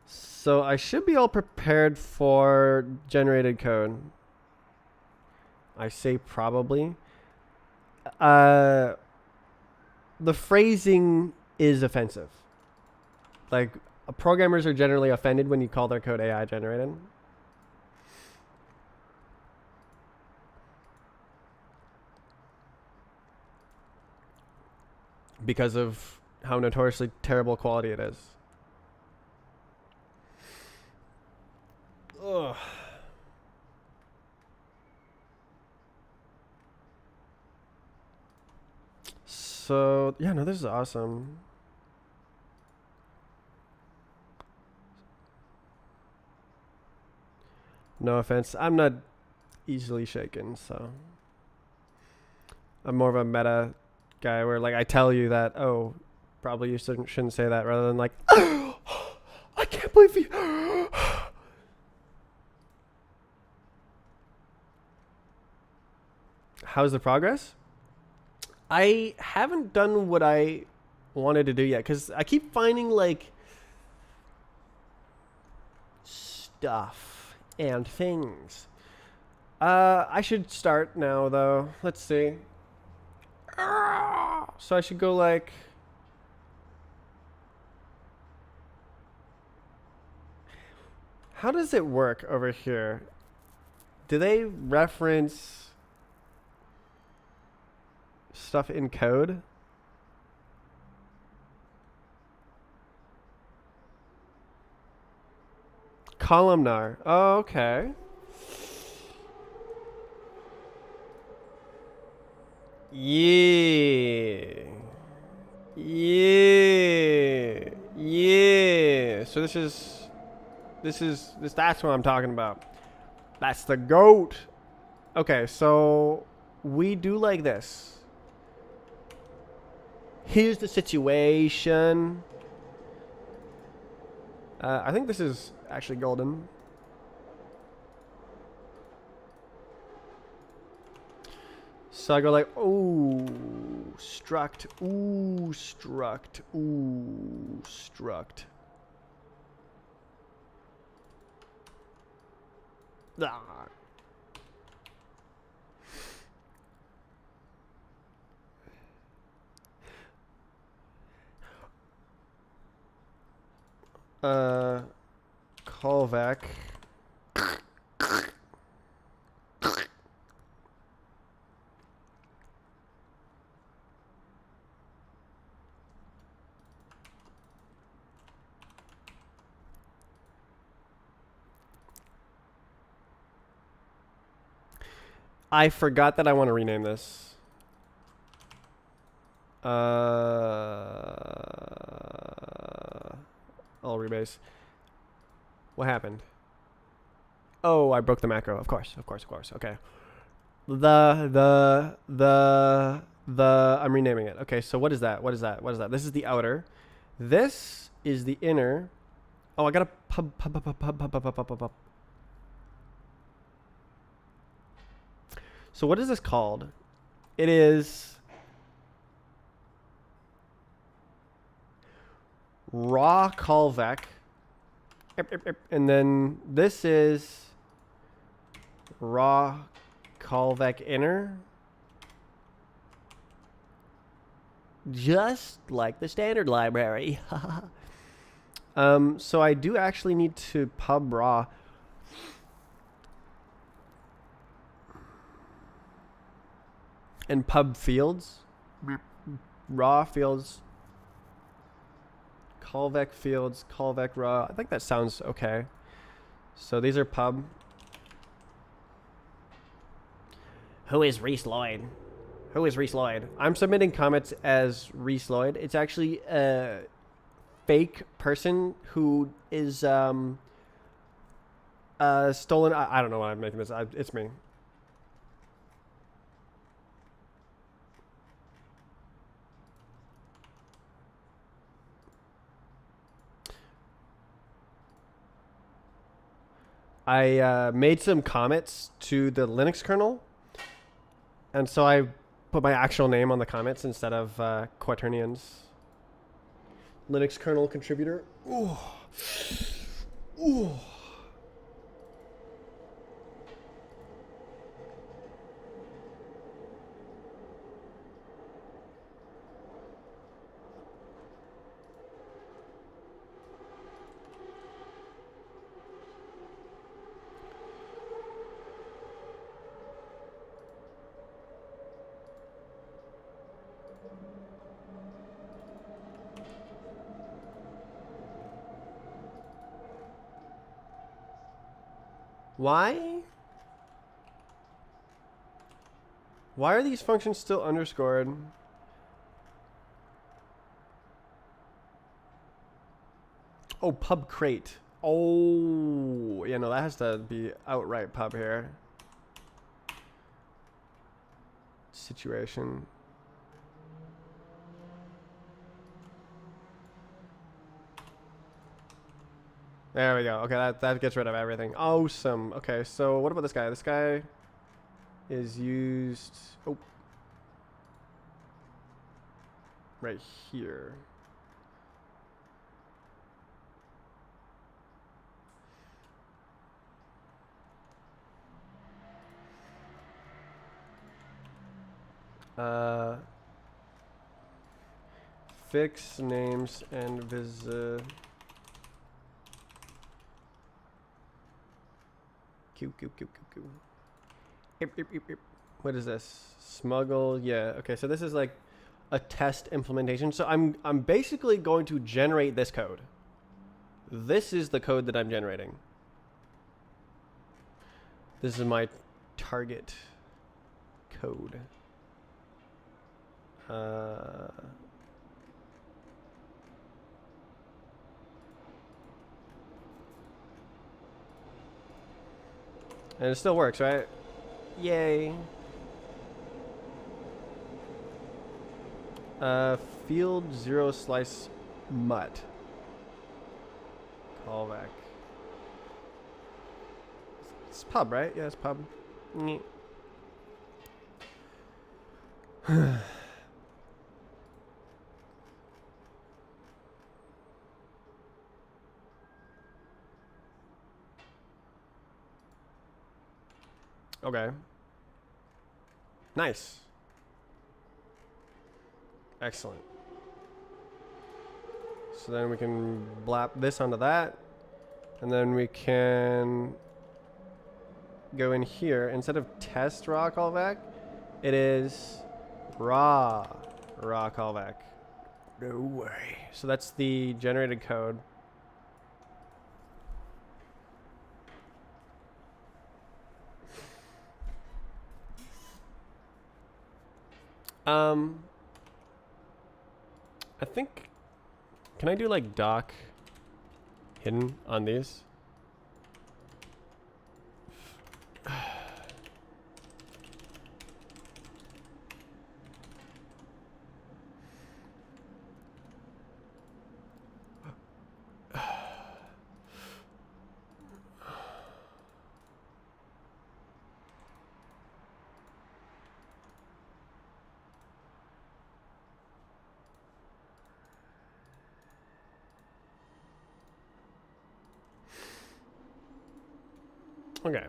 So I should be all prepared for generated code. I say probably. The phrasing is offensive. Like, programmers are generally offended when you call their code AI generated. because of how notoriously terrible quality it is. Ugh. So, yeah, no, this is awesome. No offense. I'm not easily shaken, so I'm more of a meta guy where, like, I tell you that, oh, probably you shouldn't say that, rather than like, oh, I can't believe you. How's the progress? I haven't done what I wanted to do yet, because I keep finding, like, stuff and things. I should start now, though. Let's see. So I should go, like... How does it work over here? Do they reference stuff in code? Columnar. Oh, okay. Yeah. Yeah. Yeah. So that's what I'm talking about. That's the goat. Okay, so we do like this. Here's the situation. I think this is actually golden. So I go like, ooh, struct, ooh, struct, ooh, struct. Ah. Callback. I forgot that I want to rename this. I'll rebase. What happened? Oh, I broke the macro. Of course. Okay. I'm renaming it. Okay, so what is that? This is the outer. This is the inner. Oh, I gotta pub. So what is this called? It is raw callback. And then this is raw callback inner. Just like the standard library. So I do actually need to pub raw. And pub fields. Raw fields. Callback fields. Callback raw. I think that sounds okay. So these are pub. Who is Reese Lloyd? I'm submitting comments as Reese Lloyd. It's actually a fake person who is stolen. I don't know why I'm making this. It's me. I made some comments to the Linux kernel, and so I put my actual name on the comments instead of Quaternions. Linux kernel contributor. Ooh. Ooh. Why? Why are these functions still underscored? Oh, pub crate. Oh, yeah, no, that has to be outright pub here. Situation. There we go. Okay, that gets rid of everything. Awesome. Okay, so what about this guy? This guy is used... Oh. Right here. Fix names and visit. Q. What is this? Smuggle. Yeah. Okay. So this is like a test implementation. So I'm basically going to generate this code. This is the code that I'm generating. This is my target code. And it still works, right? Yay. Field 0 slice mutt. Callback. It's pub, right? Yeah, it's pub. Okay. Nice. Excellent. So then we can blap this onto that. And then we can go in here. Instead of test raw callback, it is raw callback. No way. So that's the generated code. I think, can I do like doc hidden on these? Okay.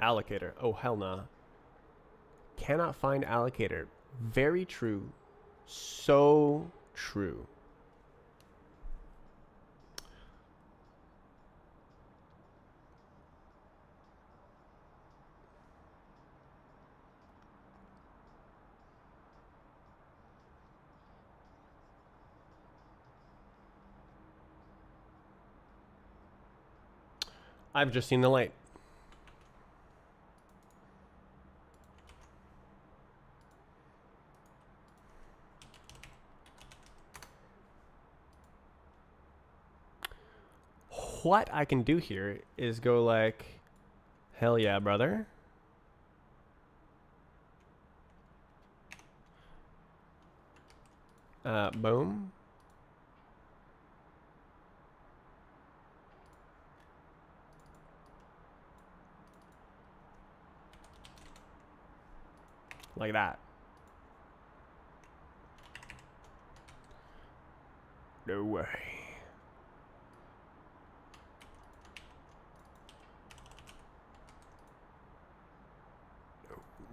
Allocator. Oh, hell nah. Cannot find allocator. Very true. So true. I've just seen the light. What I can do here is go like, hell yeah, brother. Boom. Like that. No way.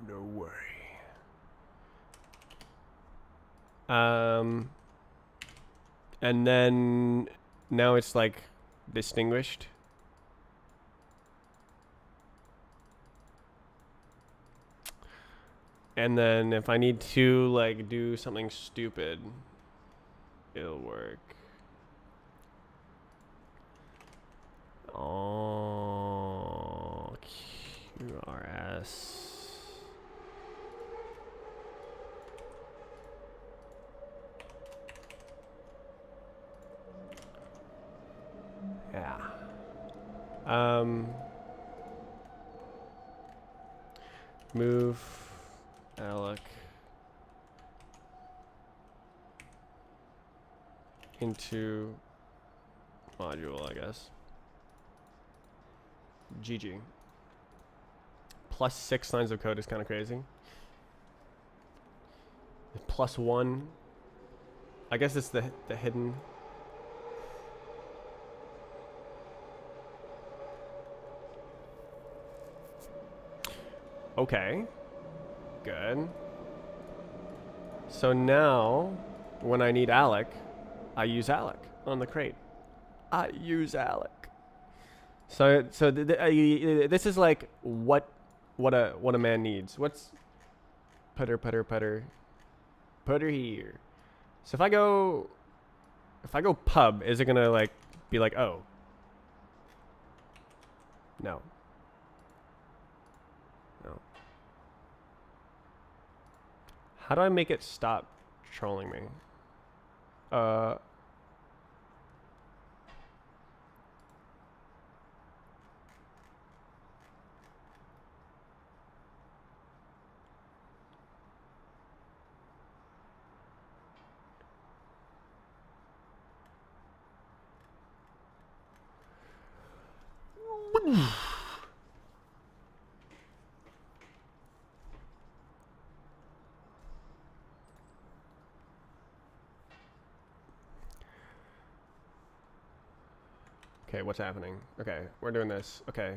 No way. And then now it's like distinguished. And then if I need to like do something stupid, it'll work. Oh, QRS. Yeah. Move alloc into module, I guess. GG. Plus 6 lines of code is kind of crazy. Plus 1. I guess it's the hidden. Okay. Good. So now, when I need alloc, I use alloc on the crate. I use alloc. So this is like what a man needs. What's putter here. So if I go pub, is it gonna like be like, oh, no, no? How do I make it stop trolling me? Okay, what's happening? Okay, we're doing this. Okay.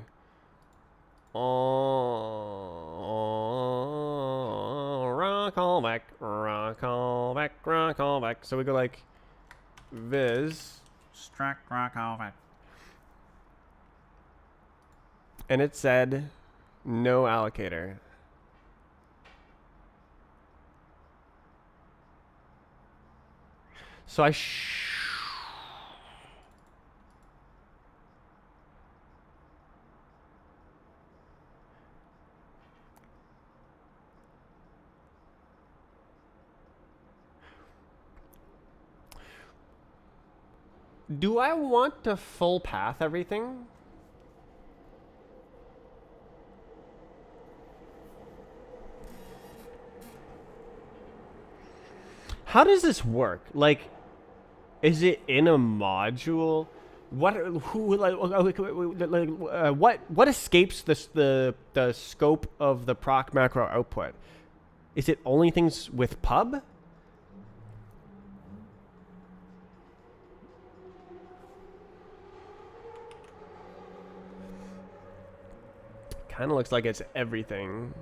Oh, rock all back, rock all back, rock all back. So we go like viz Struct rock all back. and it said no allocator. So I do I want to full path everything? How does this work? Like, is it in a module? What what escapes the scope of the proc macro output? Is it only things with pub? Kind of looks like it's everything.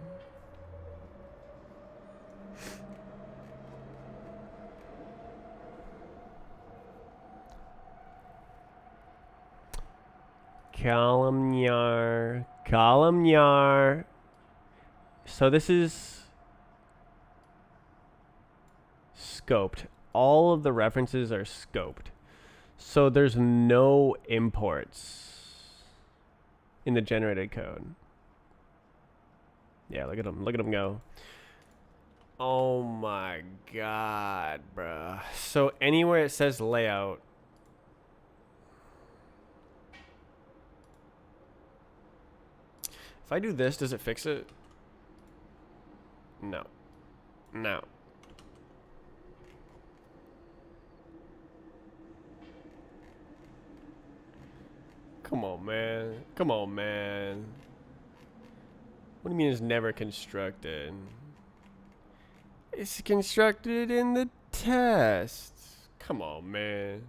Columnar. So this is scoped. All of the references are scoped. So there's no imports in the generated code. Yeah, look at them. Look at them go. Oh my god, bruh. So anywhere it says layout, if I do this, does it fix it? No. No. Come on, man. Come on, man. What do you mean it's never constructed? It's constructed in the test. Come on, man.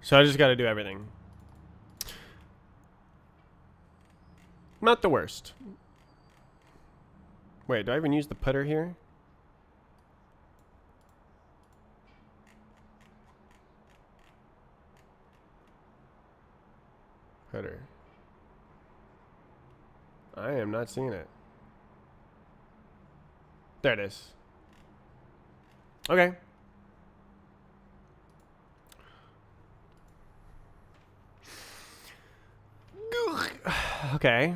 So I just got to do everything. Not the worst. Wait, do I even use the putter here? Putter. I am not seeing it. There it is. Okay. Okay.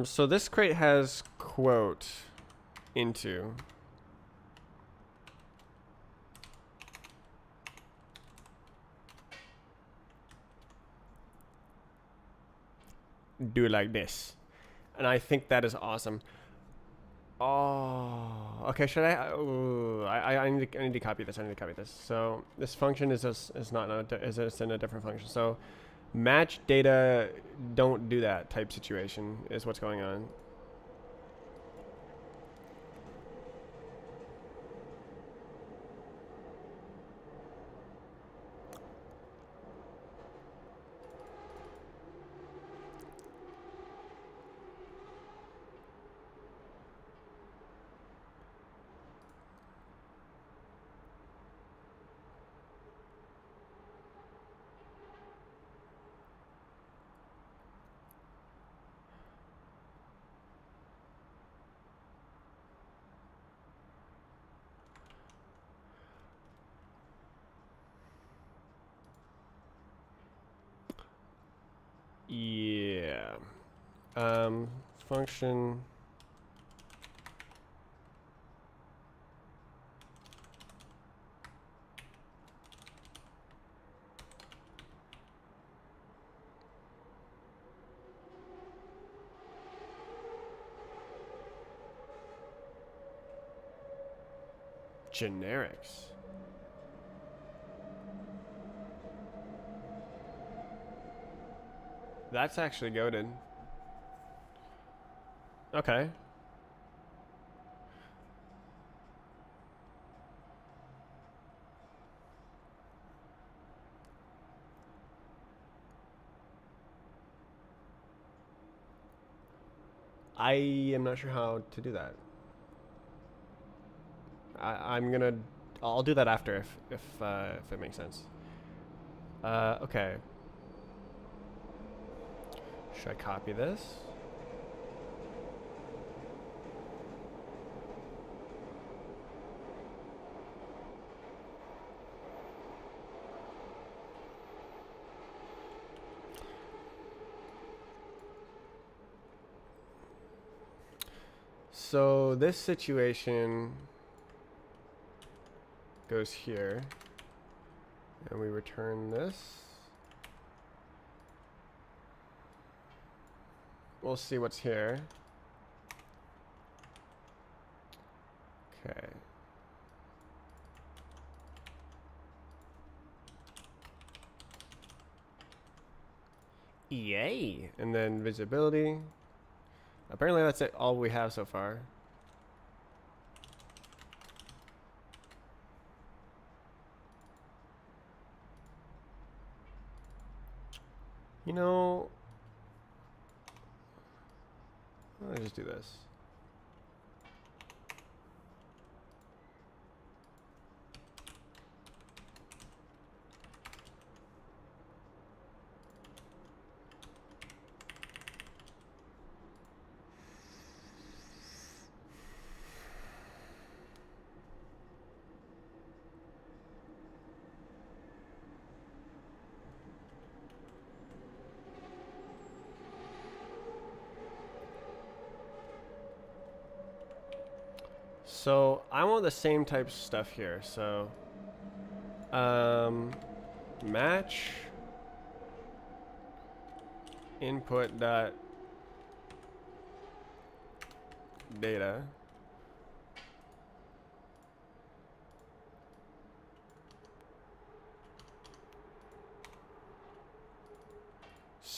So this crate has quote into. Do it like this. And I think that is awesome. Oh, okay. Should I? I need to copy this. I need to copy this. So this function is it's in a different function. So match data, don't do that type situation is what's going on. Yeah. Function. Generics. That's actually goated. Okay. I am not sure how to do that. I'll do that after if it makes sense. Okay. Should I copy this? So this situation goes here, and we return this. We'll see what's here. Okay. Yay! And then visibility. Apparently that's it, all we have so far. You know, I'll just do this. So I want the same type of stuff here. So match input dot data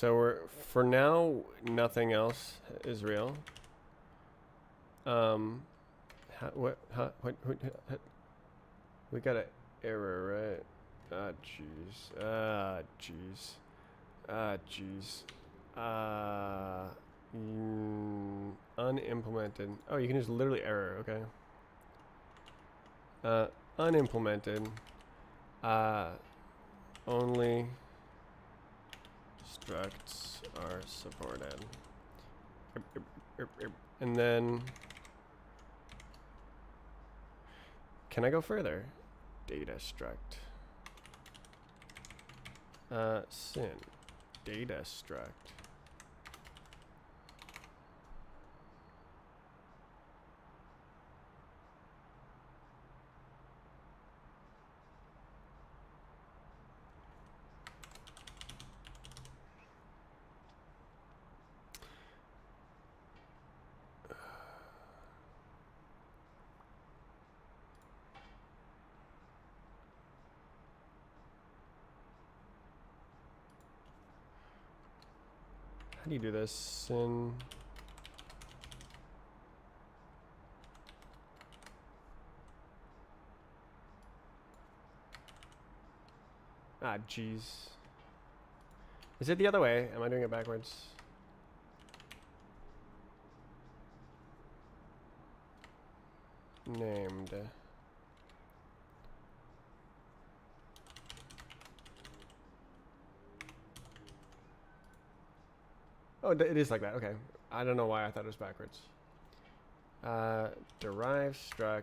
So for now, nothing else is real. What, we got an error, right? Ah, jeez. Unimplemented. Oh, you can use literally error, okay. Unimplemented. Only structs are supported. And then, can I go further? Data struct. Sin. Data struct. How do you do this? Sin. Ah, jeez. Is it the other way? Am I doing it backwards? Named. Oh, it is like that. Okay. I don't know why I thought it was backwards. Derive struct.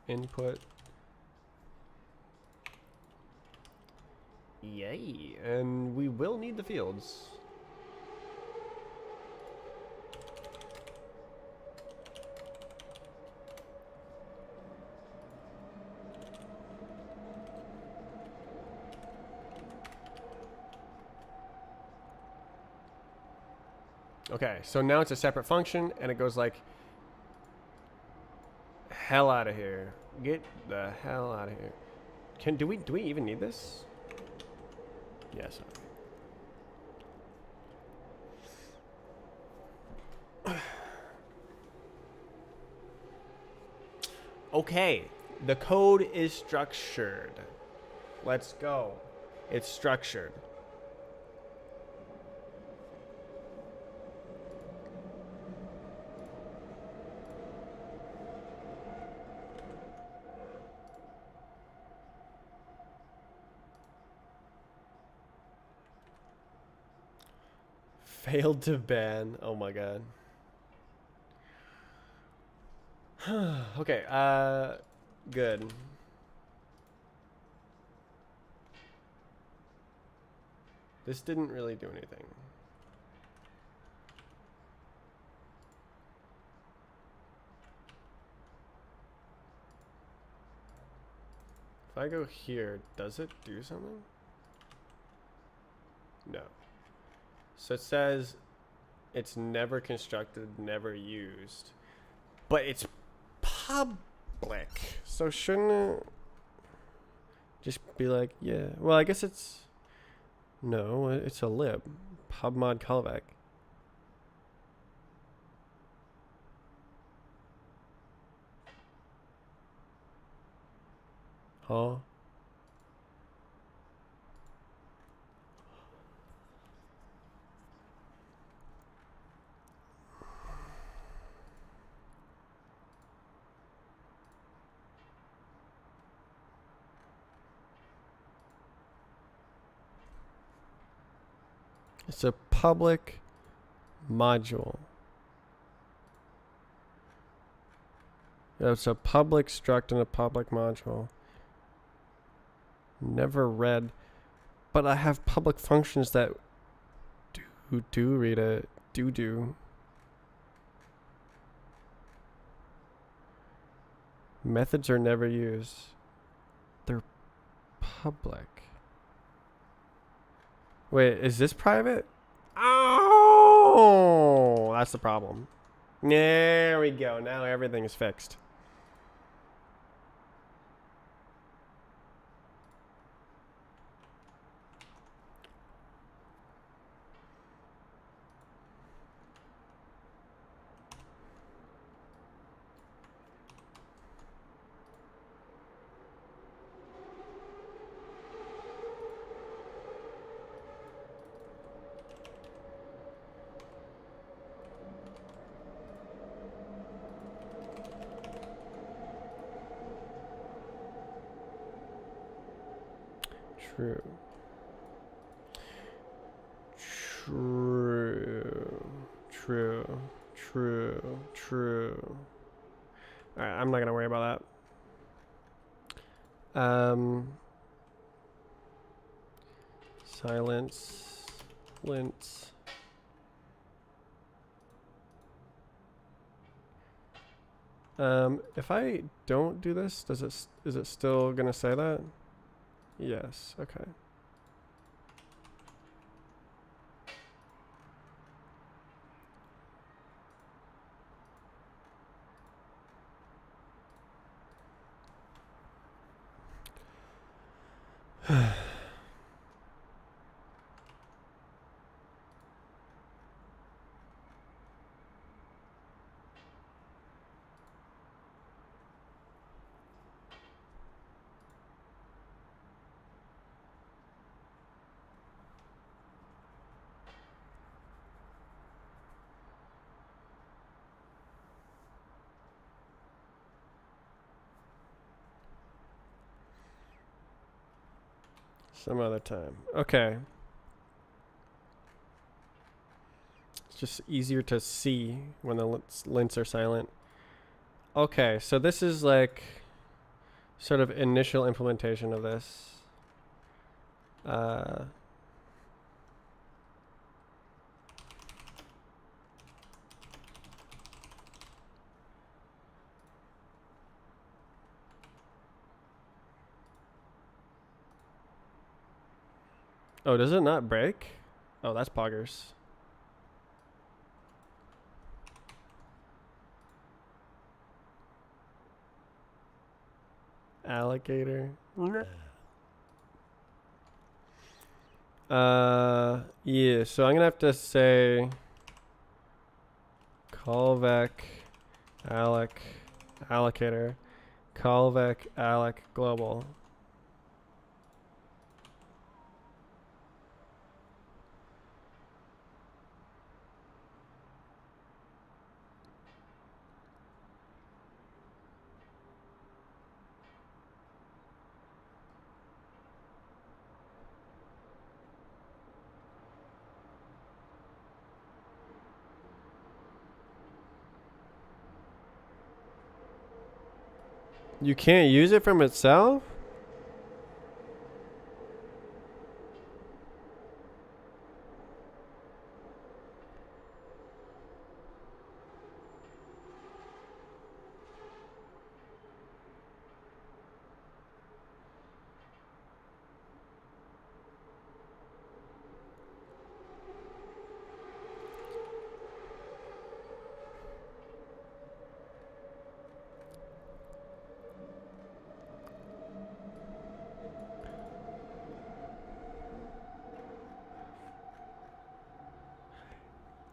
Input. Yay. And we will need the fields. Okay, so now it's a separate function, and it goes like, hell out of here. Get the hell out of here. Do we even need this? Yes. Okay, the code is structured. Let's go. It's structured. Failed to ban. Oh my god. Okay, good. This didn't really do anything. If I go here, does it do something? No. So it says it's never constructed, never used. But it's public. So shouldn't it just be like, yeah. Well, I guess it's... No, it's a lib. Pubmod callback. Huh? It's a public module. Yeah, it's a public struct and a public module. Never read, but I have public functions that do read it. Do. Methods are never used. They're public. Wait, is this private? Oh, that's the problem. There we go. Now everything is fixed. True. True. True. True. True. Alright, I'm not gonna worry about that. Silence. Lint. If I don't do this, is it still gonna say that? Yes, okay. Some other time. Okay. It's just easier to see when the lints are silent. Okay, so this is like sort of initial implementation of this. Oh, does it not break? Oh, that's poggers. Alligator. Yeah, so I'm gonna have to say callback allocator callback alloc global. You can't use it from itself?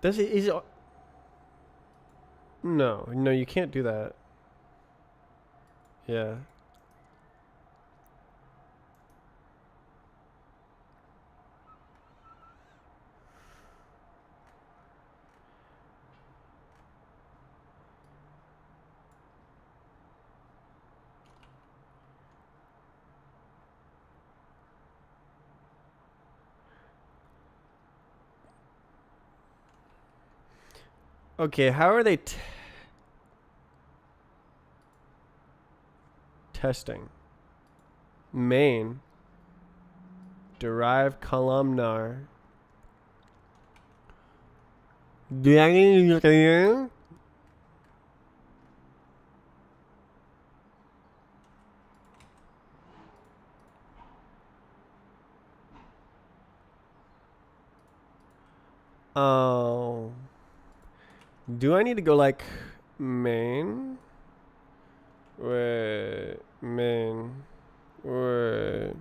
Does it? Is it? No, you can't do that. Yeah. Okay, how are they testing? Main derive columnar. Oh. Do I need to go like main? Wait, main. Wait.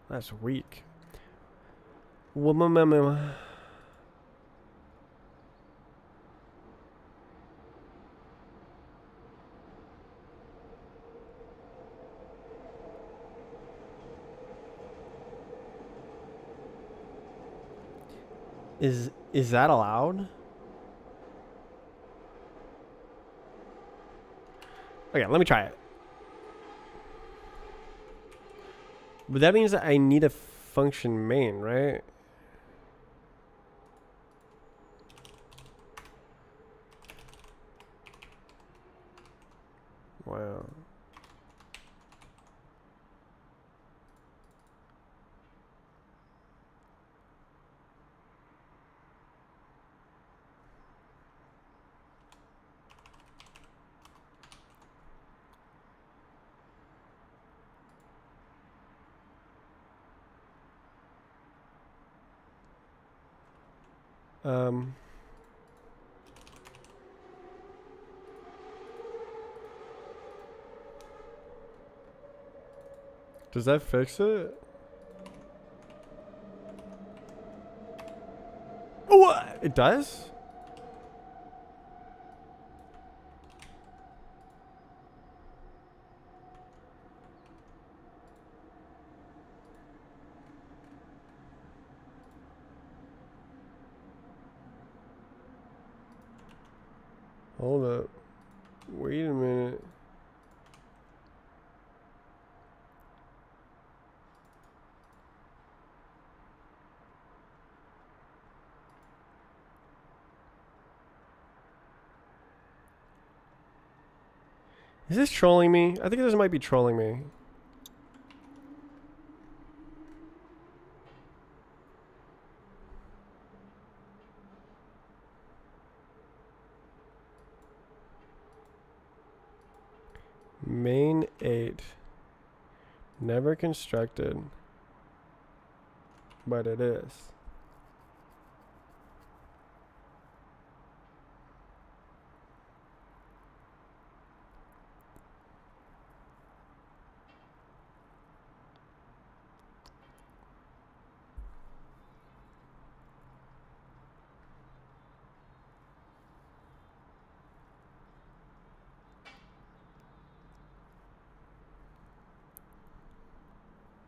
That's weak. Is that allowed? Okay, let me try it. But that means that I need a function main, right? Wow. Um, does that fix it? What? It does? Hold up. Wait a minute. Is this trolling me? I think this might be trolling me. Main 8. Never constructed. But it is.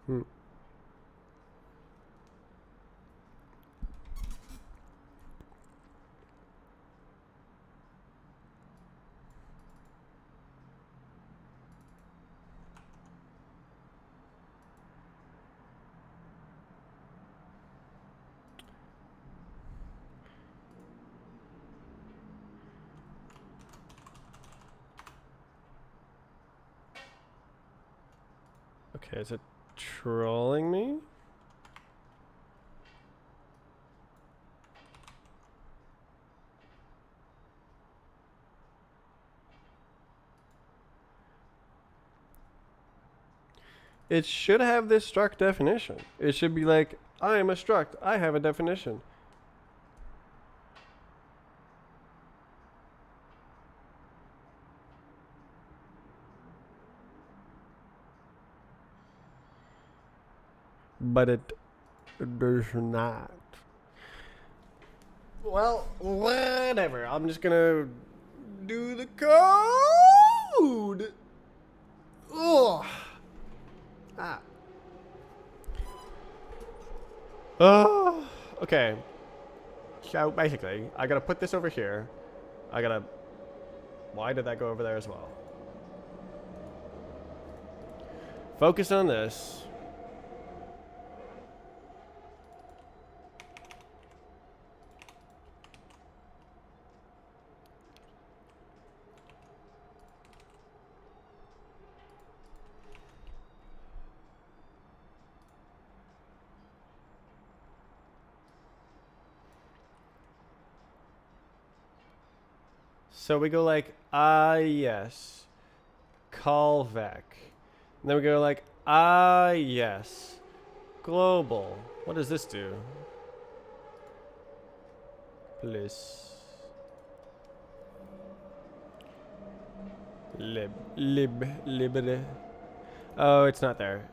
Hmm. Okay, is it trolling me? It should have this struct definition. It should be like, I am a struct. I have a definition. But it does not. Well, whatever. I'm just gonna do the code. Ugh. Ah. Okay. So basically, I gotta put this over here. I gotta. Why did that go over there as well? Focus on this. So we go like, yes, call vec. And then we go like, yes, global. What does this do? Please. Libre. Oh, it's not there.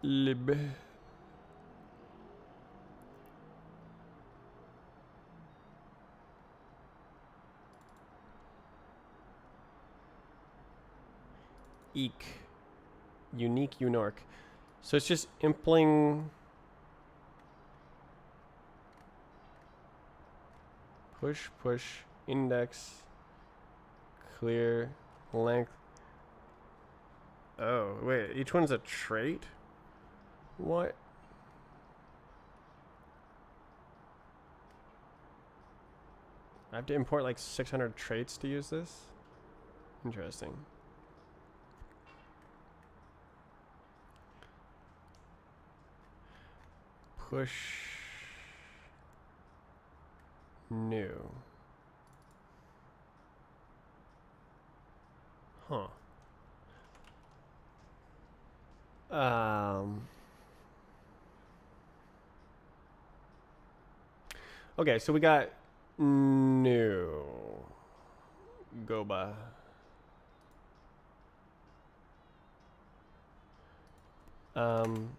Lib. Eek. Unique unorc. So it's just impling push, index, clear, length. Oh, wait, each one's a trait? What? I have to import like 600 traits to use this? Interesting. Push new. Huh. Okay, so we got new Goba. Um,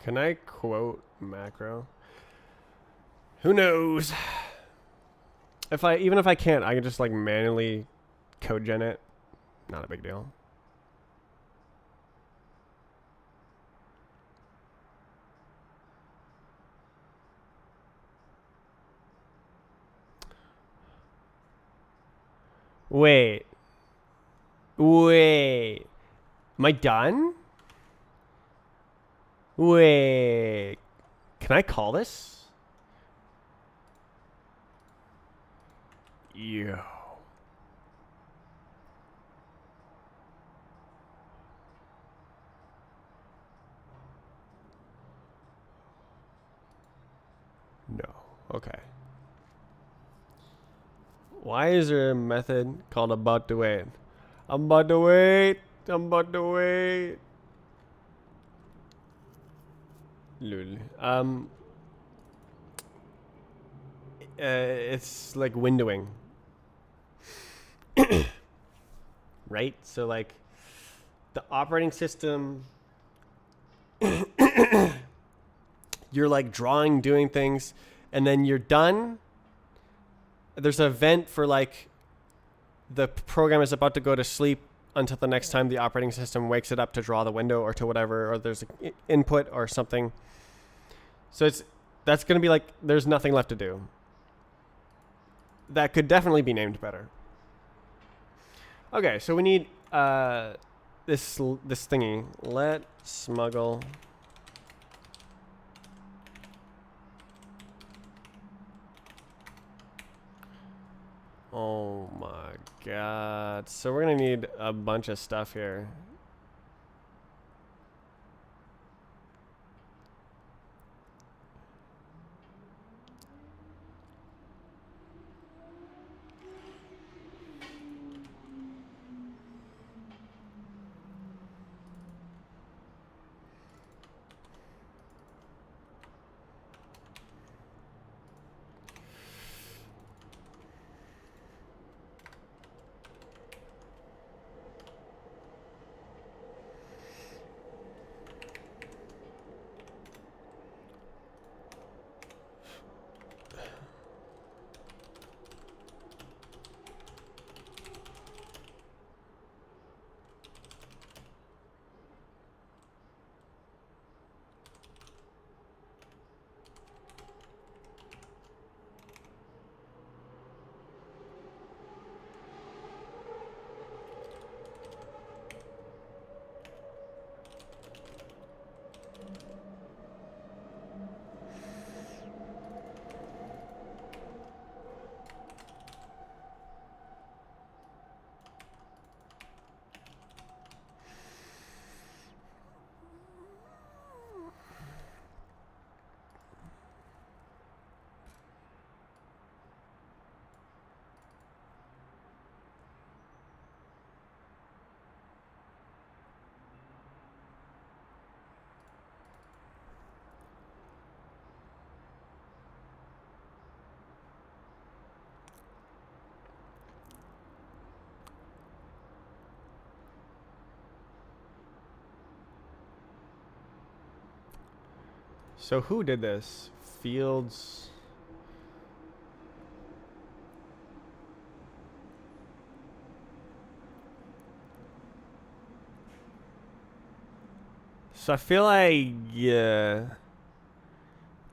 can I quote macro? Who knows? Even if I can't, I can just like manually code gen it. Not a big deal. Wait. Wait. Am I done? Wait. Can I call this? Yo. No. Okay. Why is there a method called about to wait? I'm about to wait. I'm about to wait. Lul. It's like windowing. Right? So like the operating system you're like drawing, doing things, and then you're done. There's an event for like the program is about to go to sleep until the next time the operating system wakes it up to draw the window or to whatever, or there's an input or something. So that's going to be like there's nothing left to do. That could definitely be named better. Okay, so we need this thingy. Let smuggle Oh my god. So we're gonna need a bunch of stuff here. So who did this? Fields. So I feel like, yeah,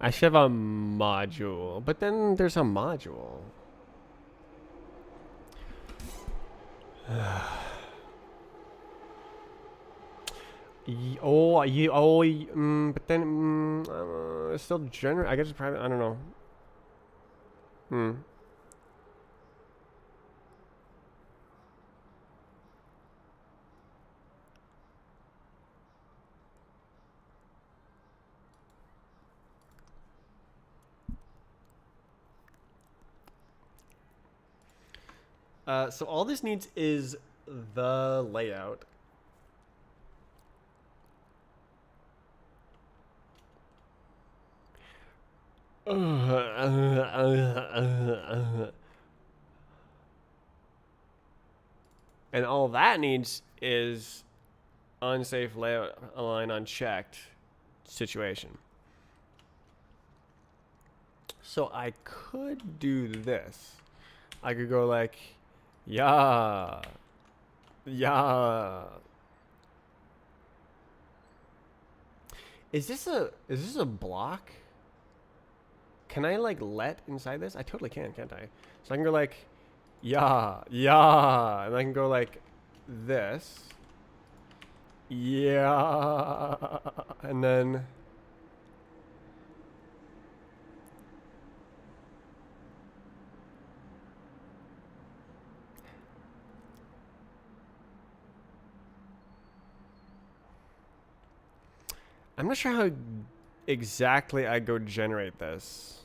I should have a module, but then there's a module. But then it's still general. I guess it's private. I don't know. Hmm. So all this needs is the layout. And all that needs is unsafe layout align unchecked situation. So I could do this. I could go like, yeah, yeah. Is this a block? Can I like let inside this? I totally can, can't I? So I can go like, yeah, yeah, and I can go like this. Yeah, and then I'm not sure how exactly I go generate this.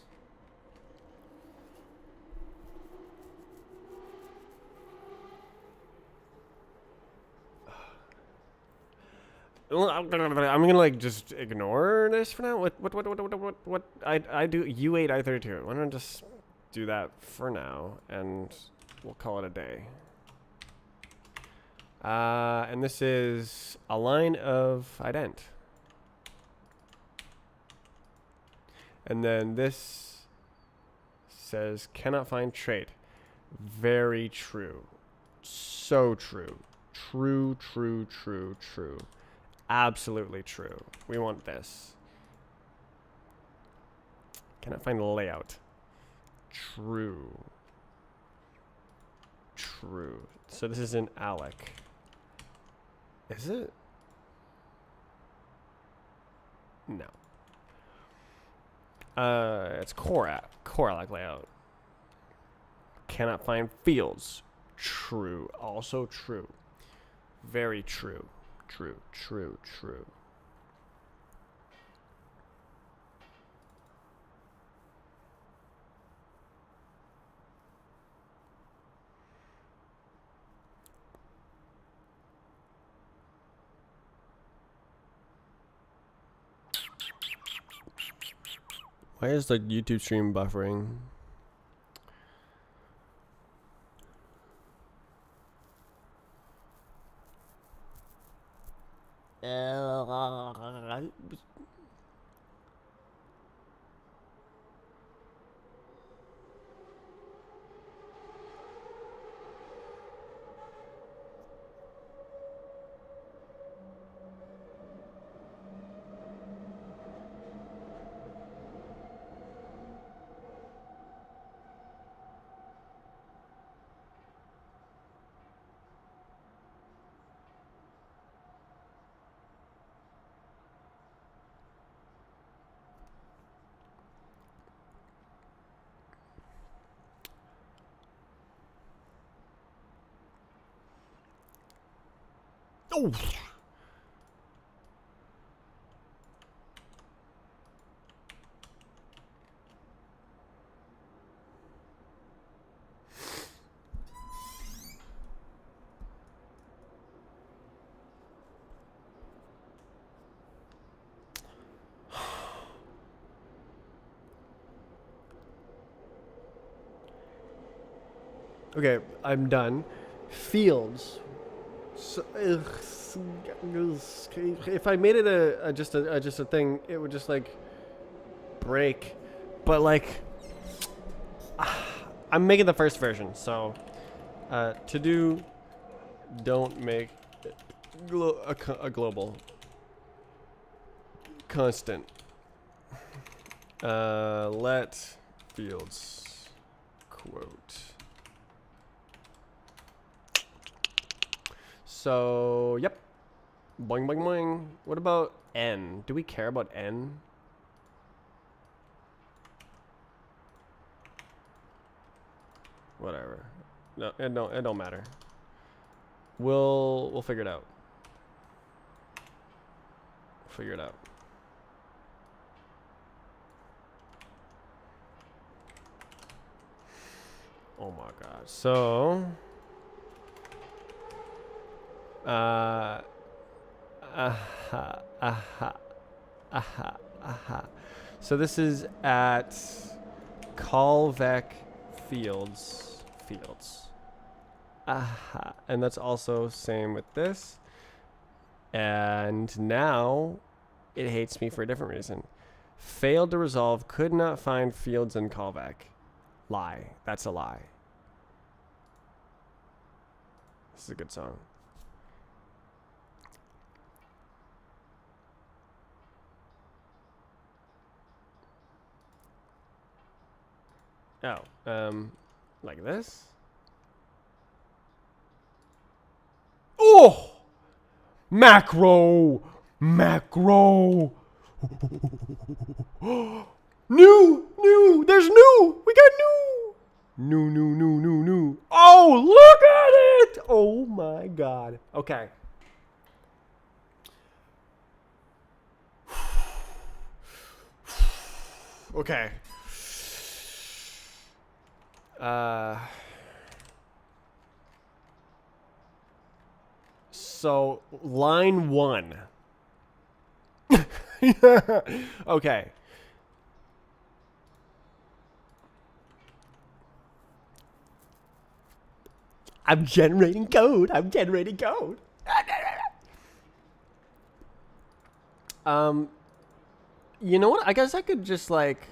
Well, I'm gonna like just ignore this for now. What I do U8 I32. Why don't I just do that for now and we'll call it a day. And this is a line of ident. And then this says cannot find trait. Very true. So true. True, true, true, true. Absolutely true. We want this. Cannot find layout. True. True. So this is an Alec. Is it? No. It's core Alec layout. Cannot find fields. True. Also true. Very true. True. True. True. Why is the YouTube stream buffering? Oh. Okay, I'm done. Fields. So, if I made it just a thing, it would just like break. But like, I'm making the first version, so to do, don't make a global constant. Let fields quote. So, yep. Boing, boing, boing. What about n? Do we care about n? Whatever. No, it don't matter. We'll figure it out. Figure it out. Oh my god. So, so this is at callvec fields. And that's also same with this. And now it hates me for a different reason. Failed to resolve, could not find fields in callback. Lie. That's a lie. This is a good song. Oh, like this? Oh! Macro! Macro! New! There's new! We got new! New. Oh, look at it! Oh my god. Okay. Okay. So line 1. Okay. I'm generating code. You know what? I guess I could just like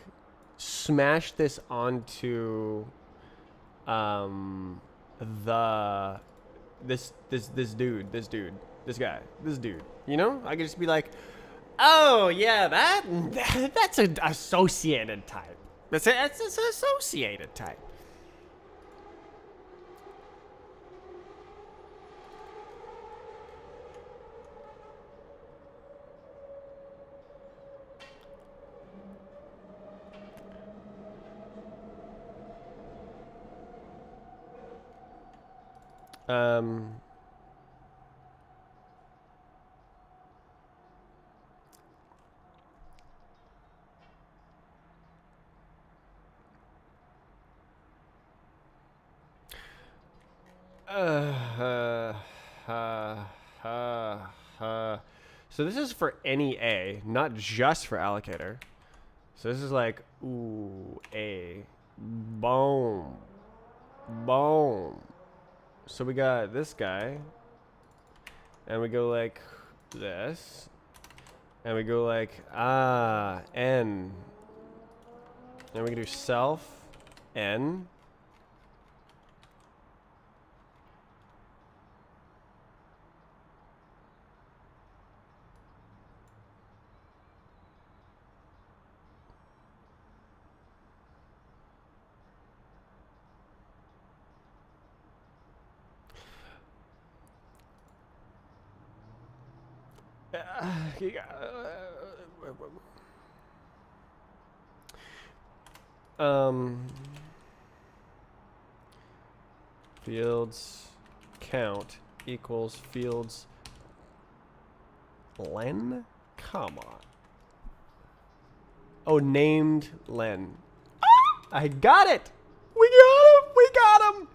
smash this onto the this dude. You know? I could just be like, oh yeah, that's an associated type. That's an associated type. So this is for any A, not just for allocator. So this is like, ooh, A, boom. So we got this guy, and we go like this, and we go like, N, and we can do self, N. Fields count equals fields Len? Come on. Oh, named Len. I got it. We got him. We got him.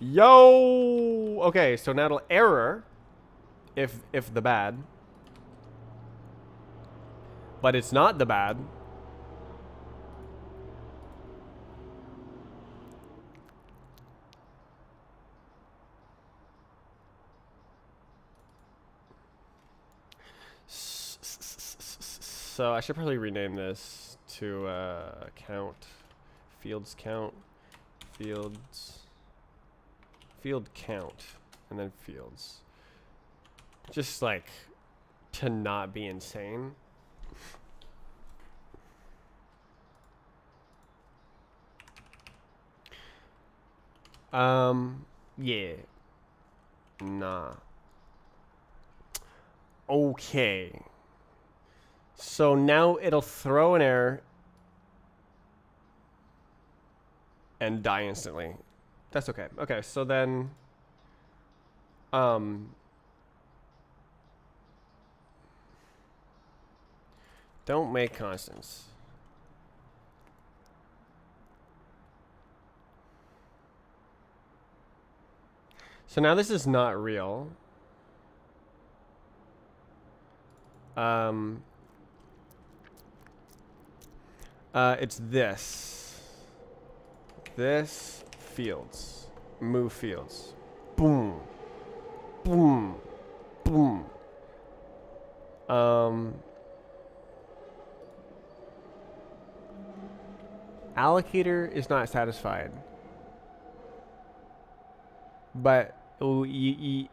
Yo. Okay, so now it'll error if the bad. But it's not the bad. So I should probably rename this to count. Fields count. Fields. Field count. And then fields. Just like to not be insane. Yeah. Nah. Okay. So now it'll throw an error and die instantly. That's okay. Okay, so then don't make constants. So now this is not real. It's this. This fields. Move fields. Boom. Boom. Boom. Allocator is not satisfied. But you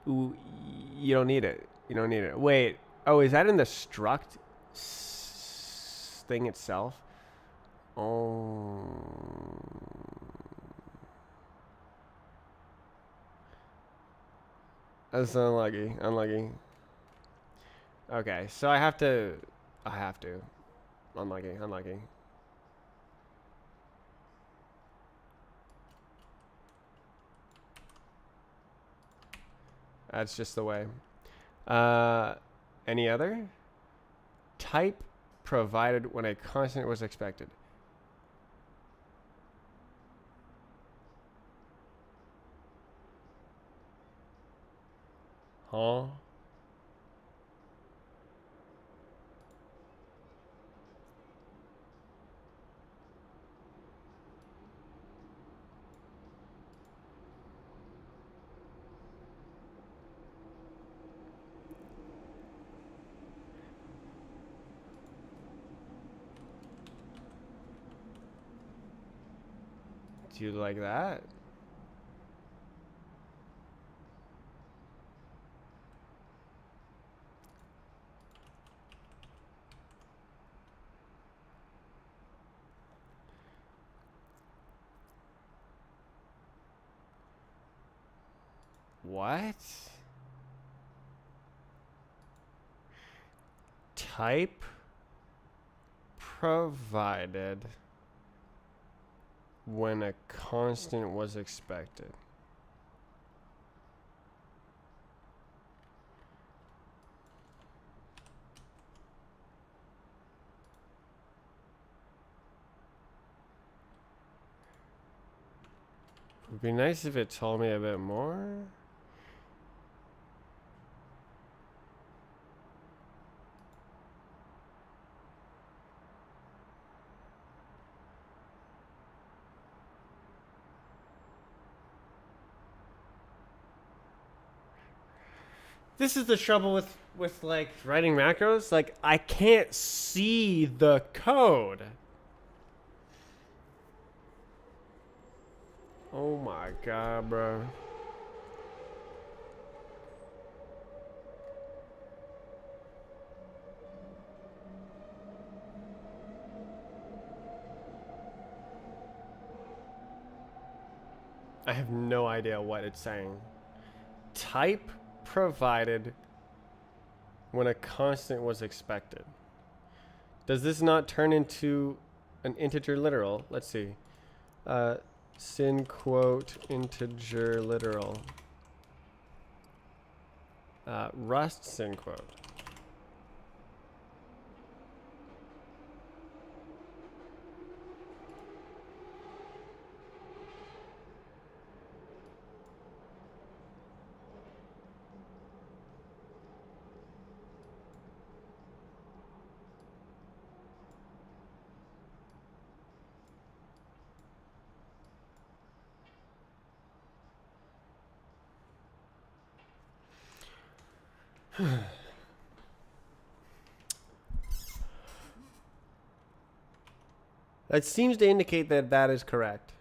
don't need it. You don't need it. Wait. Oh, is that in the struct thing itself? Oh. That's unlucky. Unlucky. Okay, so I have to. Unlucky. Unlucky. That's just the way. Any other? Type provided when a constant was expected. Huh? Do you like that? What? Type provided when a constant was expected. It would be nice if it told me a bit more. This is the trouble with like writing macros. Like I can't see the code. Oh my god, bro. I have no idea what it's saying. Type provided when a constant was expected. Does this not turn into an integer literal? Let's see. Sin quote integer literal. Rust sin quote. That seems to indicate that that is correct.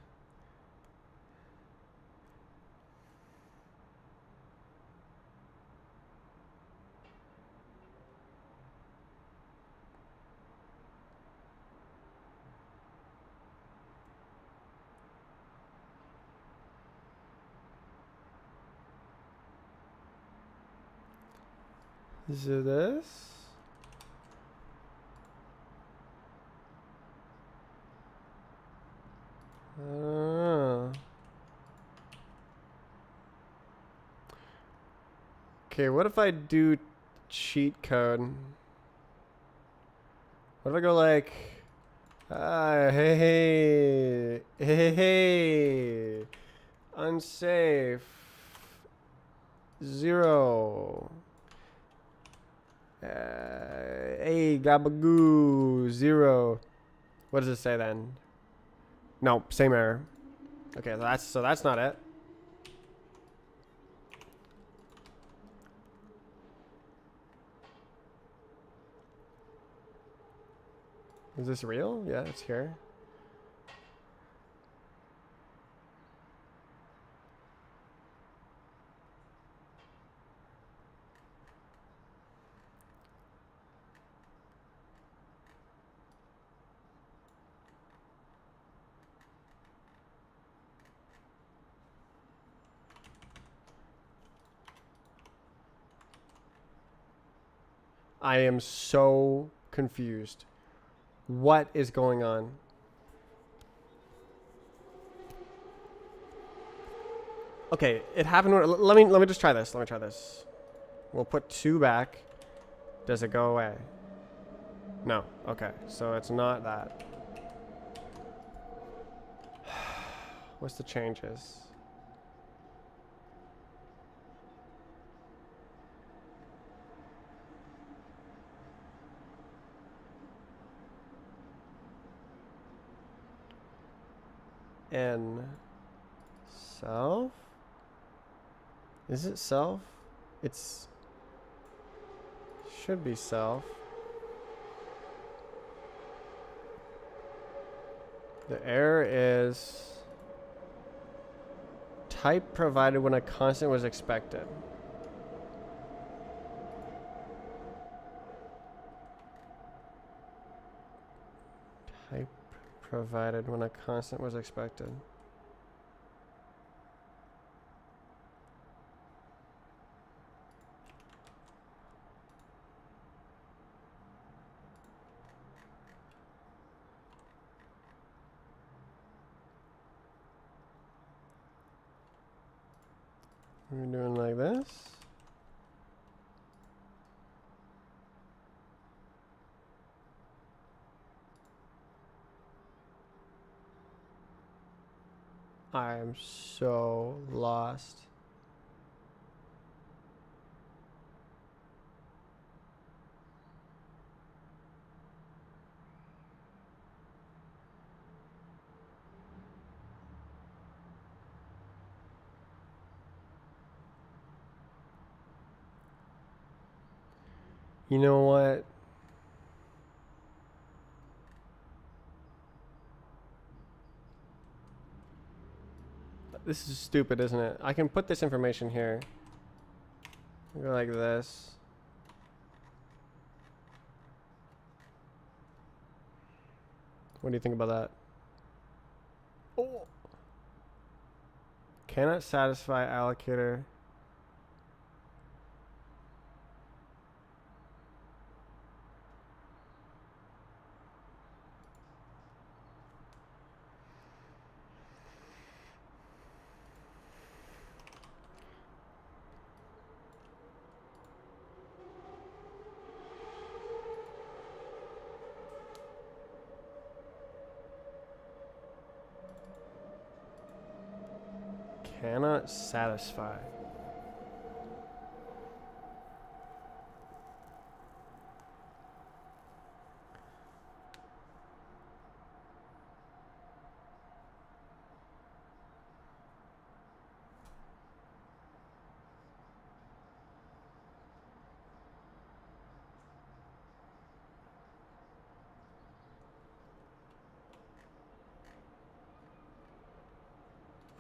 Is it this? Okay, what if I do cheat code? What if I go like, hey, unsafe, 0, hey, gabagoo, 0. What does it say then? No, same error. Okay, so that's not it. Is this real? Yeah, it's here. I am so confused. What is going on? Okay, it happened. Let me just try this. Let me try this. We'll put 2 back. Does it go away? No. Okay, so it's not that. What's the changes? N self? Is it self? It's should be self. The error is type provided when a constant was expected. Type provided when a constant was expected. We're doing like this. I am so lost. You know what? This is stupid, isn't it? I can put this information here. Go like this. What do you think about that? Oh. Cannot satisfy allocator. Cannot satisfy.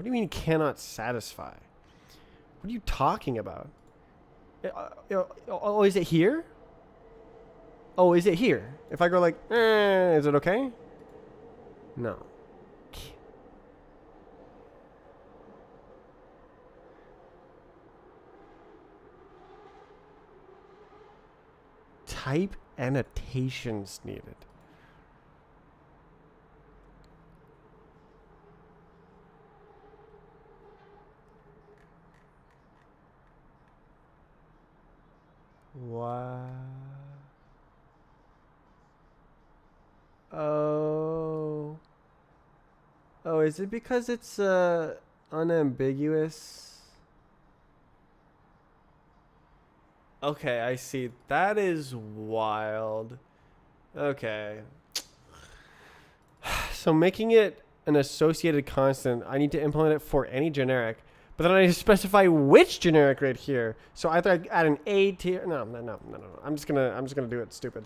What do you mean cannot satisfy? What are you talking about? Oh, is it here? Oh, is it here? If I go like, is it okay? No. Type annotations needed. What? Oh. Oh, is it because it's unambiguous? Okay, I see. That is wild. Okay. So making it an associated constant, I need to implement it for any generic, but then I need to specify which generic right here. So either I add an A tier. No. I'm just gonna do it stupid.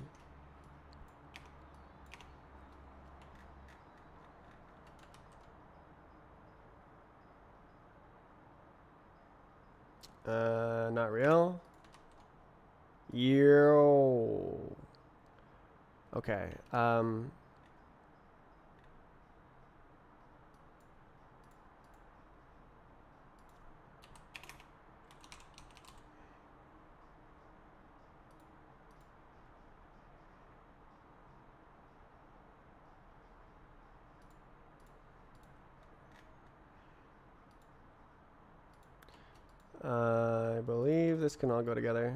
Not real. Yo. Okay. I believe this can all go together.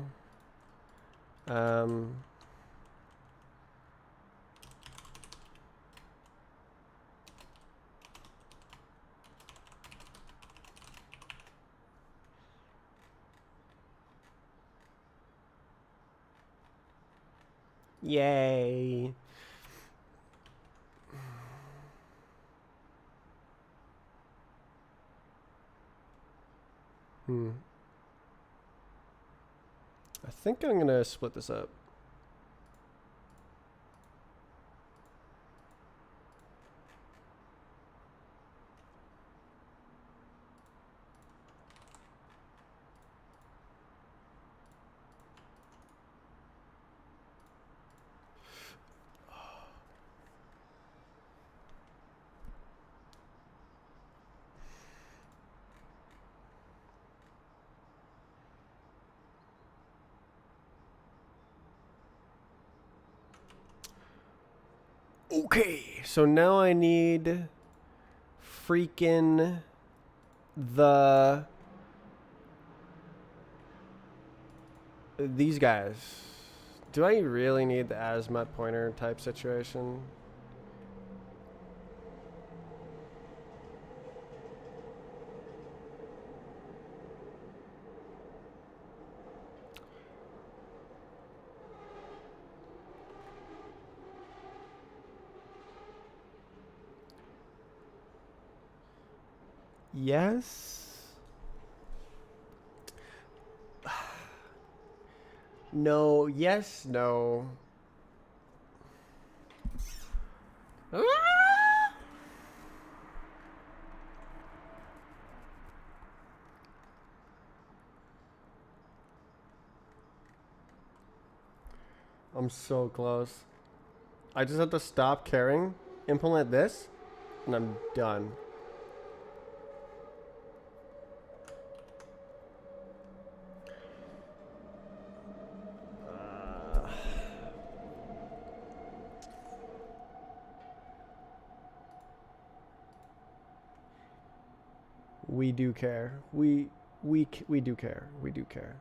Yay. I think I'm gonna split this up. Okay, so now I need freaking these guys. Do I really need the azimuth pointer type situation? Yes. No, yes, no. I'm so close. I just have to stop caring, implement this, and I'm done. We do care. We do care. We do care.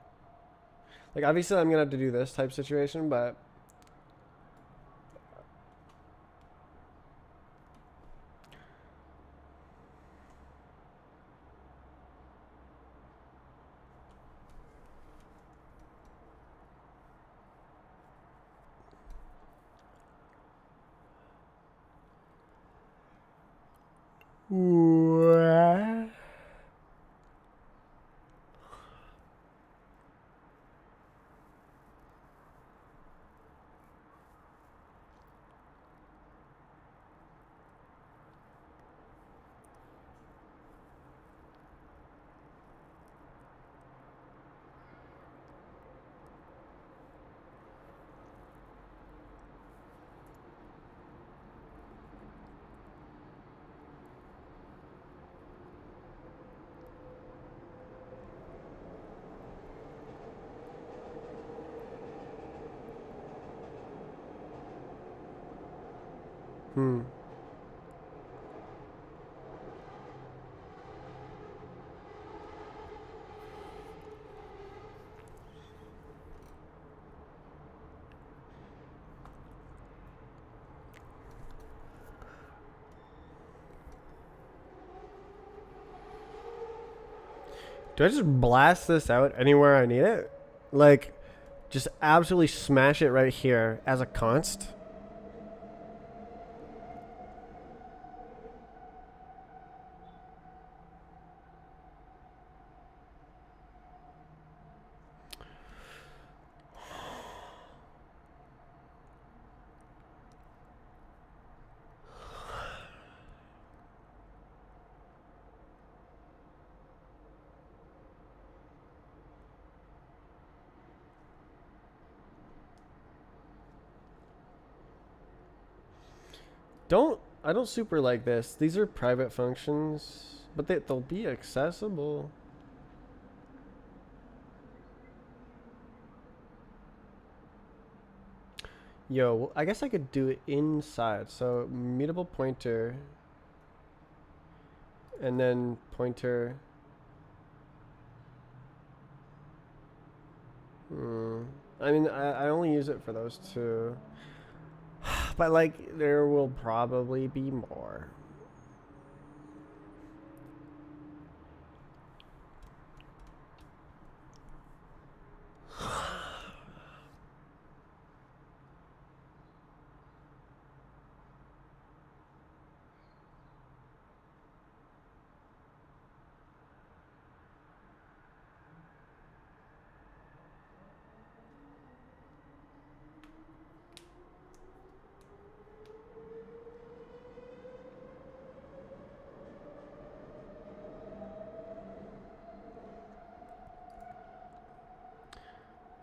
Like obviously I'm gonna have to do this type situation, but Hmm. Do I just blast this out anywhere I need it? Like, just absolutely smash it right here as a const? I don't super like this. These are private functions, but they'll be accessible. Yo, I guess I could do it inside. So mutable pointer, and then pointer. I mean, I only use it for those two. But like, there will probably be more.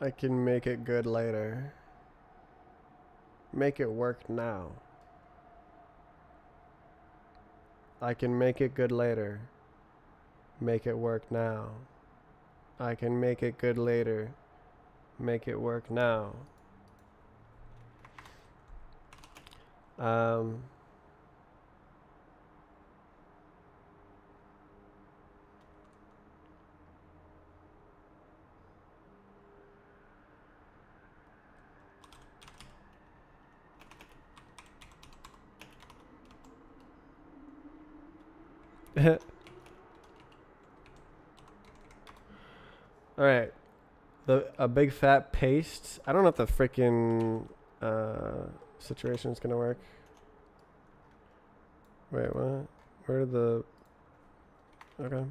I can make it good later. Make it work now. I can make it good later. Make it work now. I can make it good later. Make it work now. Um, all right. A big fat paste. I don't know if the freaking situation is gonna work. Wait, what? Where did the? Okay.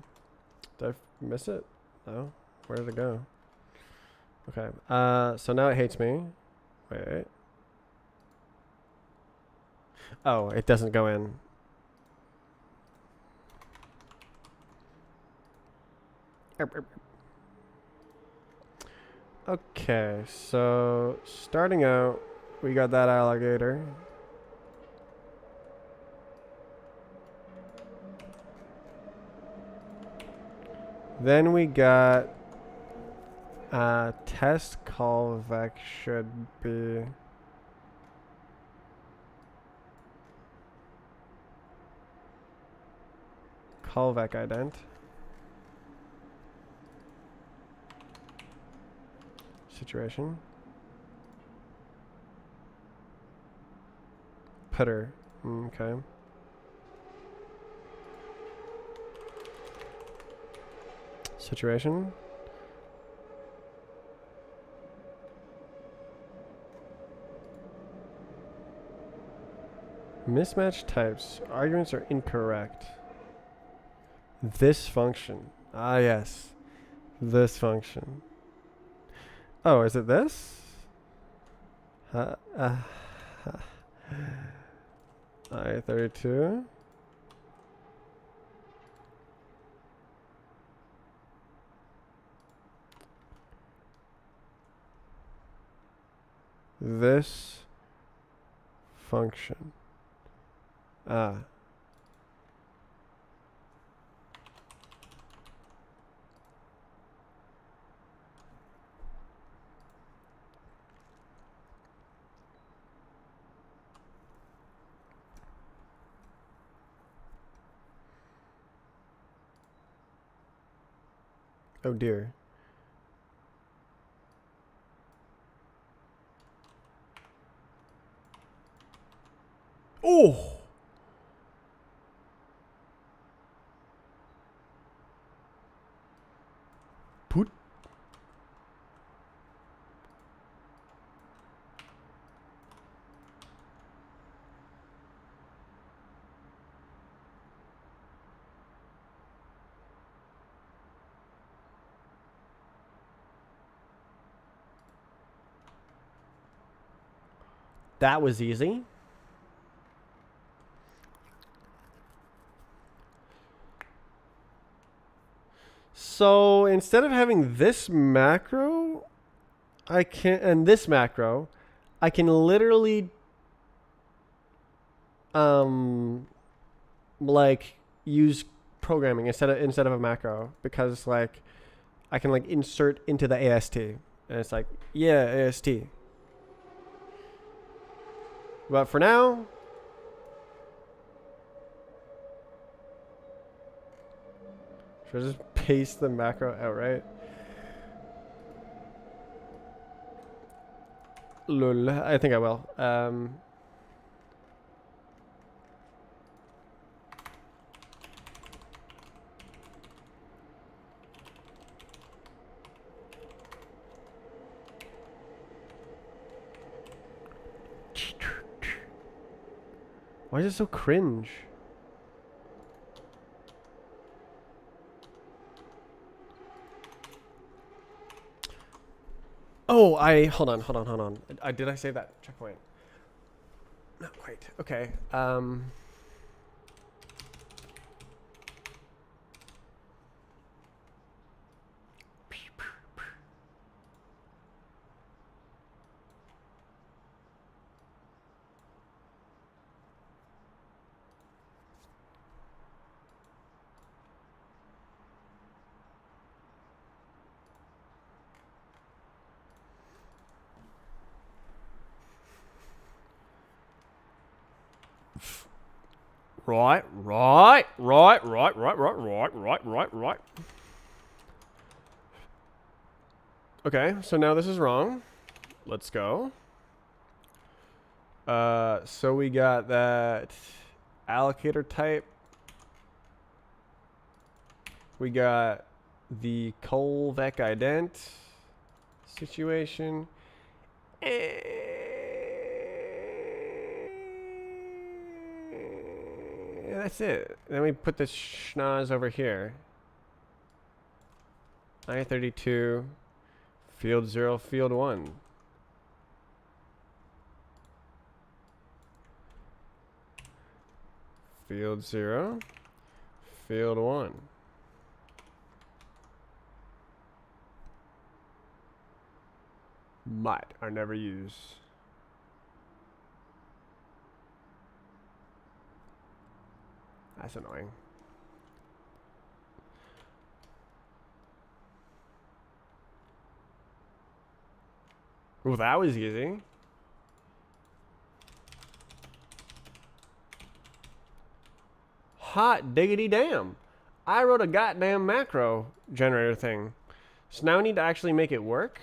Did I miss it? No. Where did it go? Okay. So now it hates me. Wait. Oh, it doesn't go in. Okay, so starting out, we got that alligator. Then we got test callback should be callback ident. Situation. Putter. Okay. Situation. Mismatch types. Arguments are incorrect. This function. Ah, yes. This function. Oh, is it this? I32. This function. Ah. Oh dear. Oh! Put. That was easy. So instead of having this macro, I can, and this macro, I can literally like use programming instead of a macro, because like I can like insert into the AST, and it's like, yeah, AST. But for now, should I just paste the macro outright? Lol, I think I will. Why is it so cringe? Oh, hold on. Did I save that checkpoint? Not quite. Okay. Right. Okay, so now this is wrong. Let's go. So we got that allocator type. We got the colvec ident situation. That's it. Then we put this schnoz over here. I-32, field 0, field 1. Field 0, field 1. Might I never use. That's annoying. Well, that was easy. Hot diggity damn. I wrote a goddamn macro generator thing. So now I need to actually make it work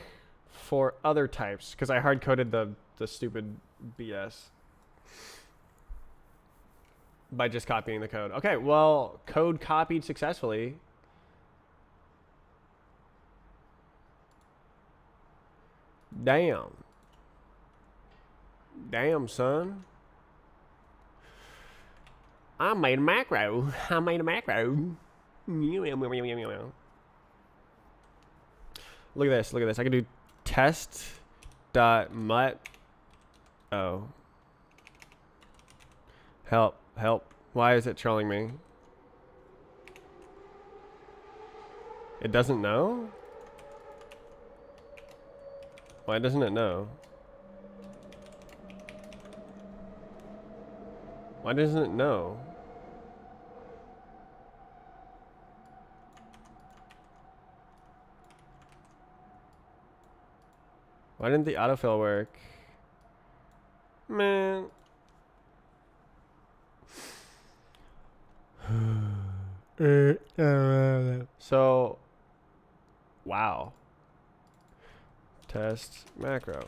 for other types, because I hard coded the stupid BS by just copying the code. Okay, well, code copied successfully. Damn. Damn, son. I made a macro. Look at this. I can do test dot mut. Oh. Help. Why is it trolling me? It doesn't know? Why doesn't it know? Why doesn't it know? Why didn't the autofill work? Man. So Wow. Test macro.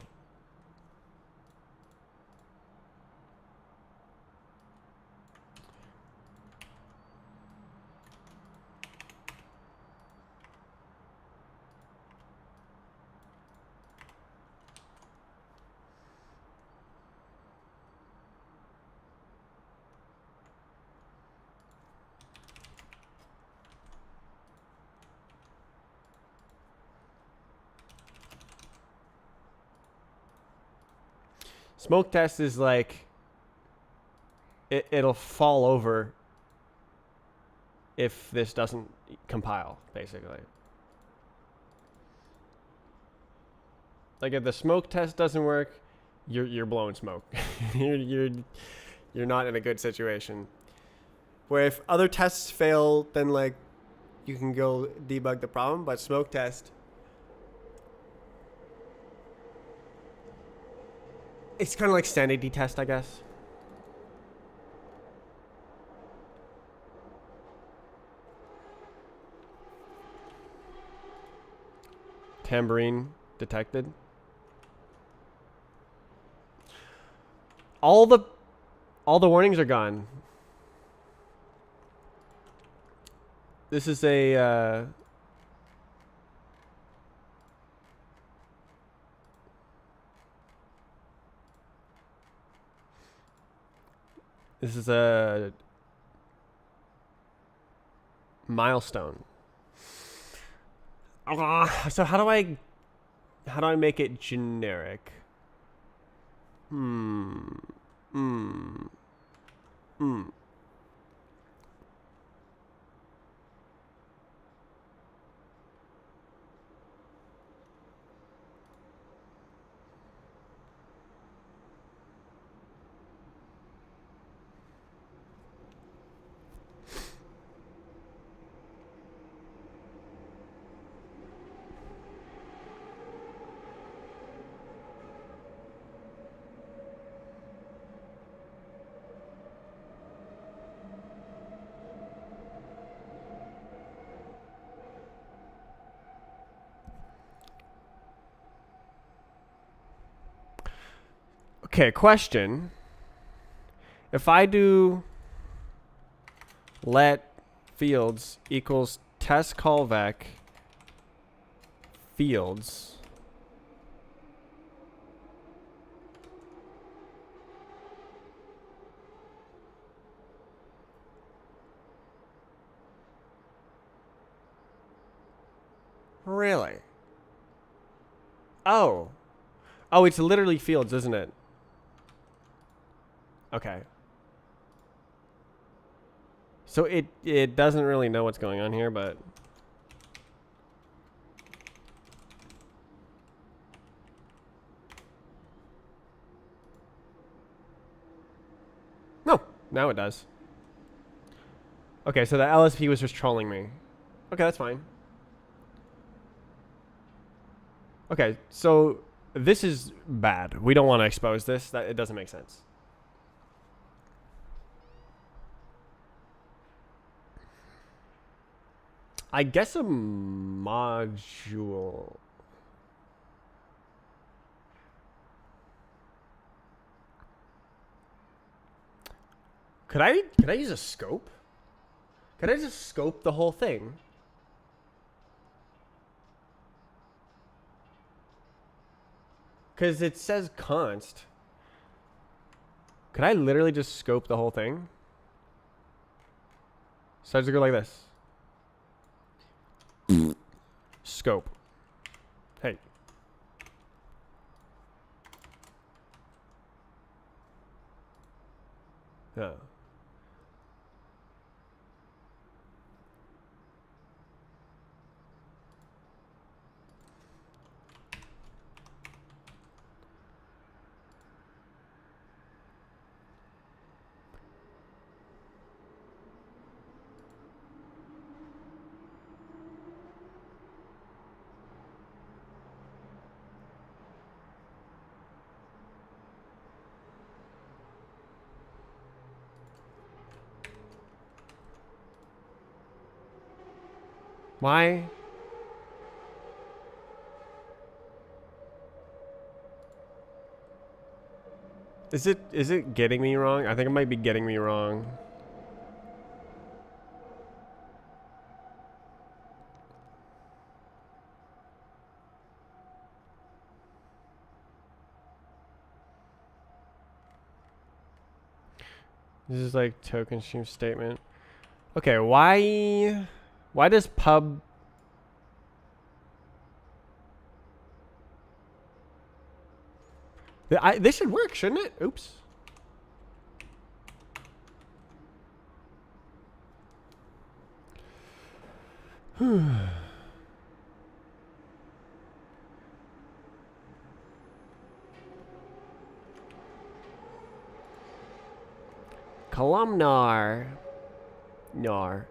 Smoke test is like it'll fall over if this doesn't compile, basically. Like if the smoke test doesn't work, you're blowing smoke. You're not in a good situation. Where if other tests fail, then like you can go debug the problem, but smoke test, it's kind of like sanity test, I guess. Tambourine detected. All the warnings are gone. This is a milestone. So how do I make it generic? Okay, question. If I do let fields equals test callback fields, really? Oh, it's literally fields, isn't it? Okay. So it doesn't really know what's going on here, but no, now it does. Okay, so the LSP was just trolling me. Okay, that's fine. Okay, so this is bad. We don't want to expose this. That it doesn't make sense. I guess a module. Could I use a scope? Could I just scope the whole thing? Because it says const. Could I literally just scope the whole thing? So I just go like this. Scope. Hey. Yeah. Why? Is it getting me wrong? I think it might be getting me wrong. This is like token stream statement. Okay, why does pub this should work, shouldn't it? Oops. Columnar. Nar.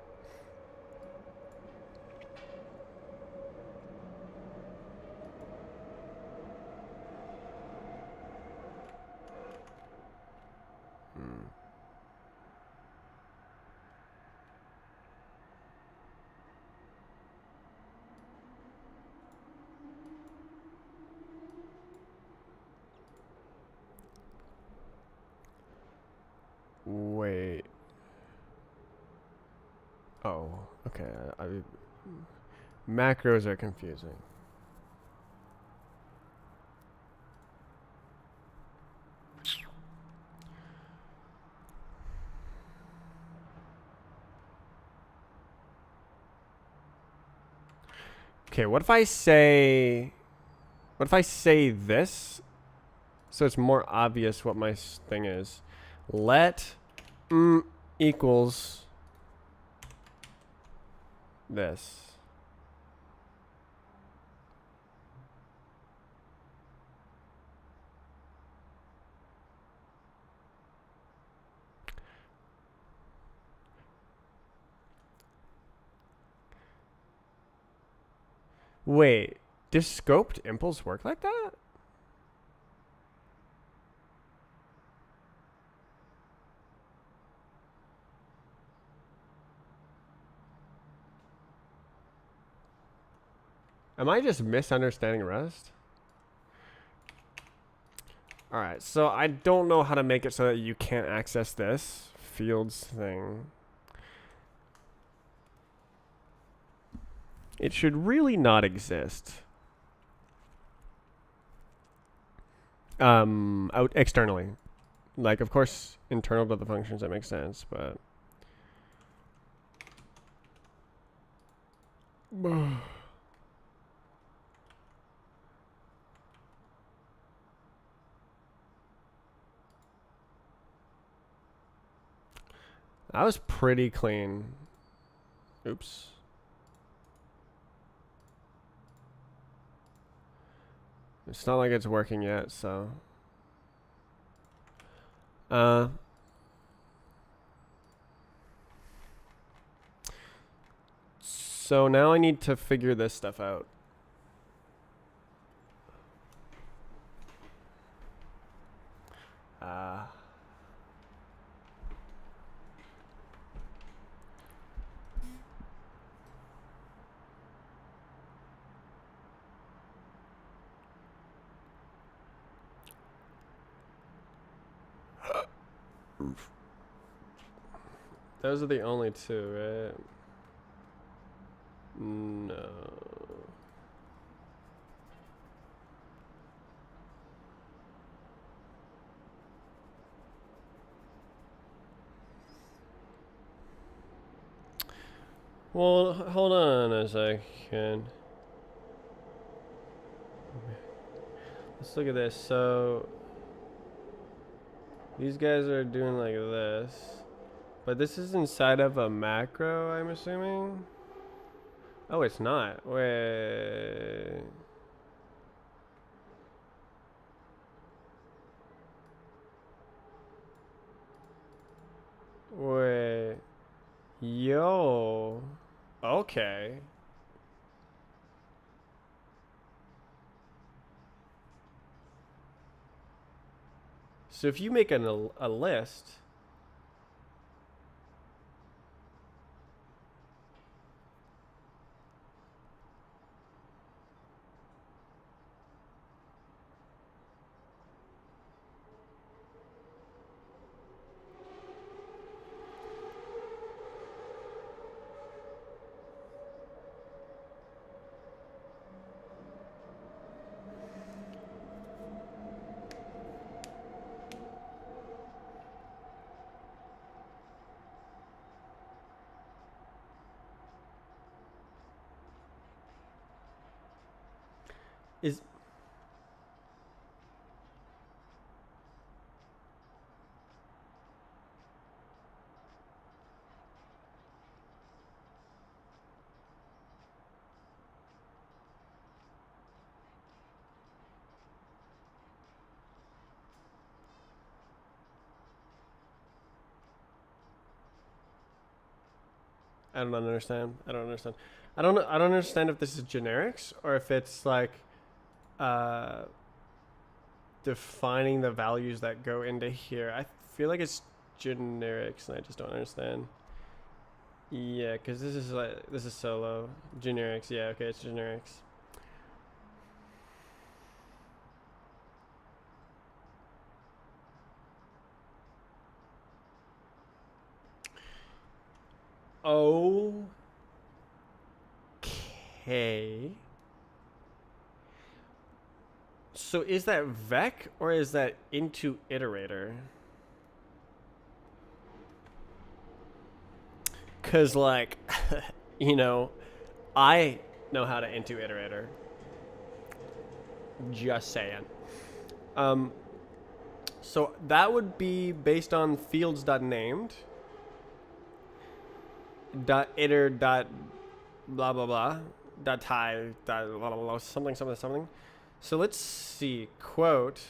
Wait. Oh, okay. Macros are confusing. Okay, what if I say this so it's more obvious what my thing is? Let equals this. Wait, does scoped impulse work like that? Am I just misunderstanding Rust? Alright, so I don't know how to make it so that you can't access this fields thing. It should really not exist. Out externally. Like, of course, internal to the functions, that makes sense, but... That was pretty clean. Oops. It's not like it's working yet, so... So now I need to figure this stuff out. Those are the only two, right? No. Well, hold on a second. Let's look at this. So these guys are doing like this, but this is inside of a macro, I'm assuming. Oh, it's not. Wait. Wait. Yo. Okay. So if you make a list, Is I don't understand. I don't understand. I don't know. I don't understand if this is generics or if it's like uh, defining the values that go into here. I feel like it's generics, and I just don't understand. Yeah, because this is solo generics. Yeah, okay, it's generics. Okay. So is that vec or is that into iterator? Cause like, you know, I know how to into iterator. Just saying. Um, so that would be based on fields.named dot iter dot blah blah blah dot tie dot blah, blah, blah, something something something. So let's see. Quote.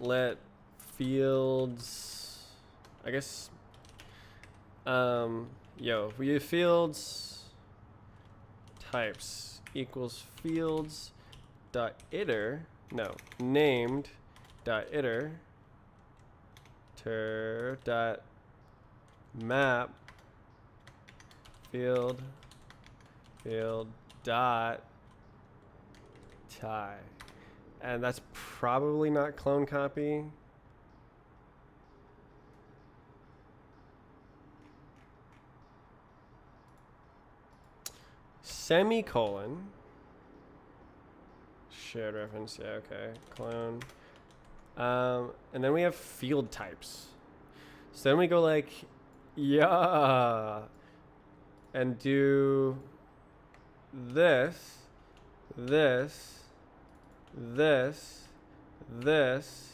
Let fields. I guess. We have fields types equals fields dot iter. No, named dot iter dot map field dot tie, and that's probably not clone copy. Semicolon shared reference. Yeah, okay. Clone. And then we have field types. So then we go like, yeah, and do this, this, this, this.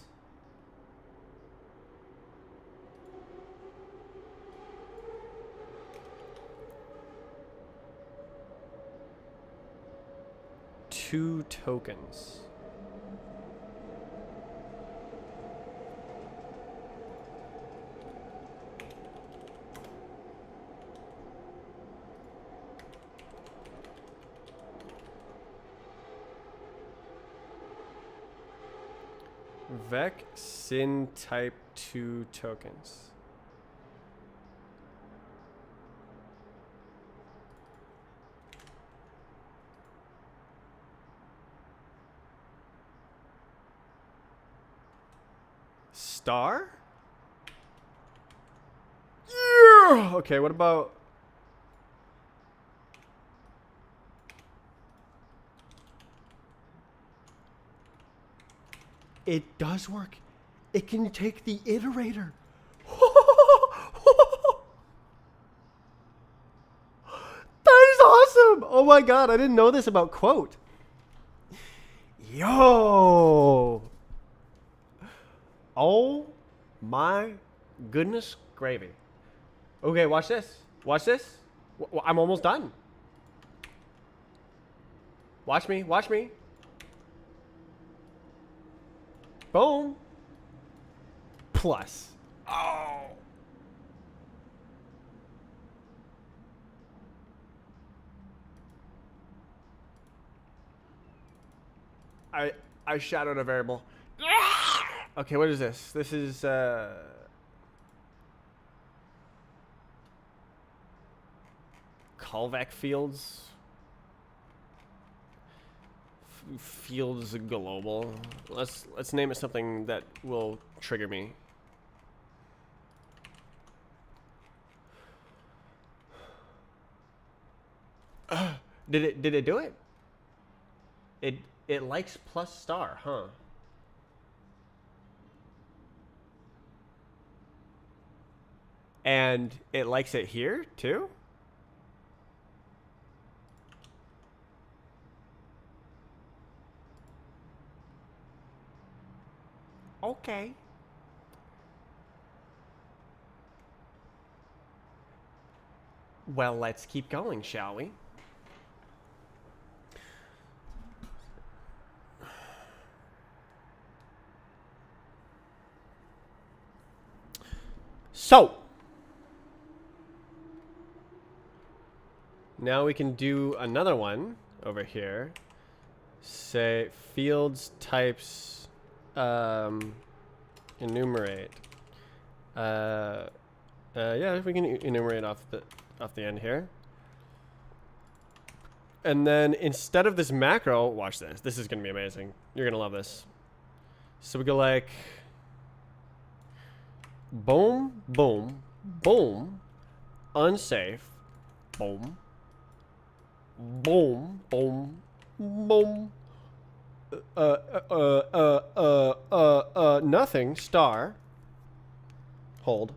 Two tokens. Vec sin type 2 tokens. Star? Yeah! Okay, what about... It does work. It can take the iterator. That is awesome. Oh my god, I didn't know this about quote. Yo. Oh my goodness gravy. Okay, watch this. Watch this. I'm almost done. Watch me. Watch me. Boom. Plus. Oh. I shadowed a variable. Okay, what is this? This is callback fields. Fields global. Let's name it something that will trigger me. Did it do it? It likes plus star, huh? And it likes it here too? Okay. Well, let's keep going, shall we? So, now we can do another one over here. Say fields types enumerate. Yeah, we can enumerate off the end here. And then instead of this macro, watch this. This is gonna be amazing. You're gonna love this. So we go like boom, boom, boom, unsafe, boom, boom, boom, boom, nothing, star, hold.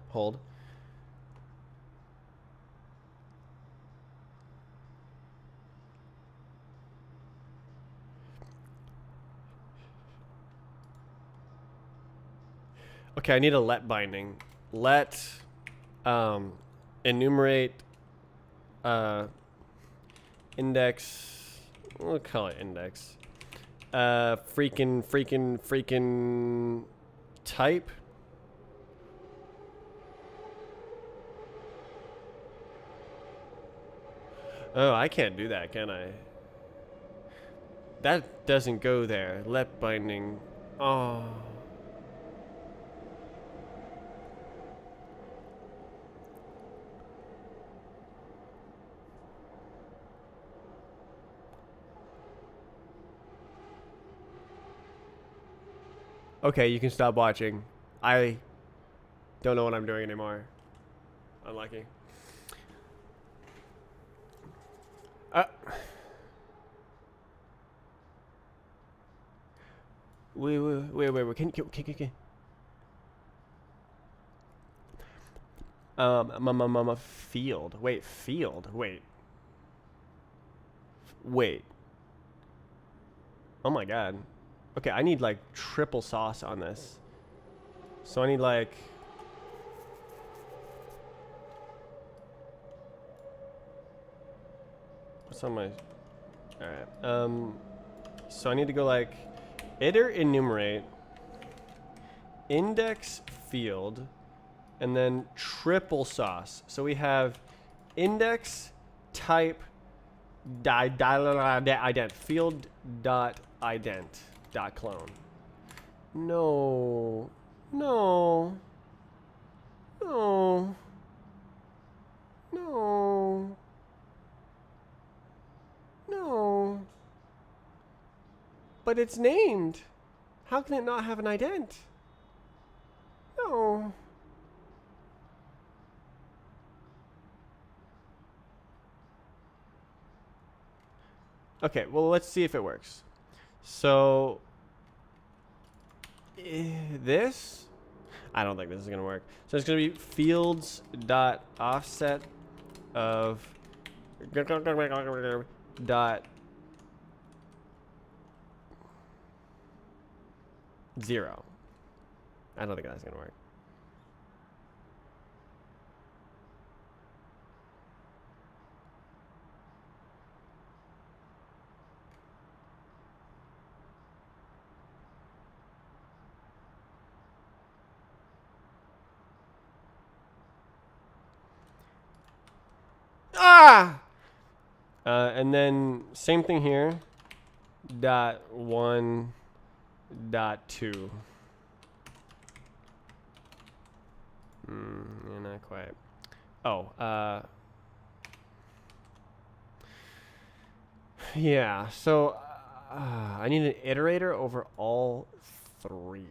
Okay, I need a let binding. Let enumerate index. We'll call it index. Freaking type. Oh, I can't do that, can I? That doesn't go there. Let binding. Oh. Okay, you can stop watching. I don't know what I'm doing anymore. Unlucky. Wait. Can. Field. Wait, field. Wait. Oh my god. Okay, I need like triple sauce on this. So I need like... What's on my... Alright. So I need to go like... enumerate. Index field. And then triple sauce. So we have index type ident. Field dot ident dot clone. No. But it's named. How can it not have an ident? No. Okay, well, let's see if it works. So, this, I don't think this is going to work. So it's going to be fields dot offset of dot 0. I don't think that's going to work. And then same thing here. Dot 1 dot 2. Not quite. Oh, yeah. So I need an iterator over all 3.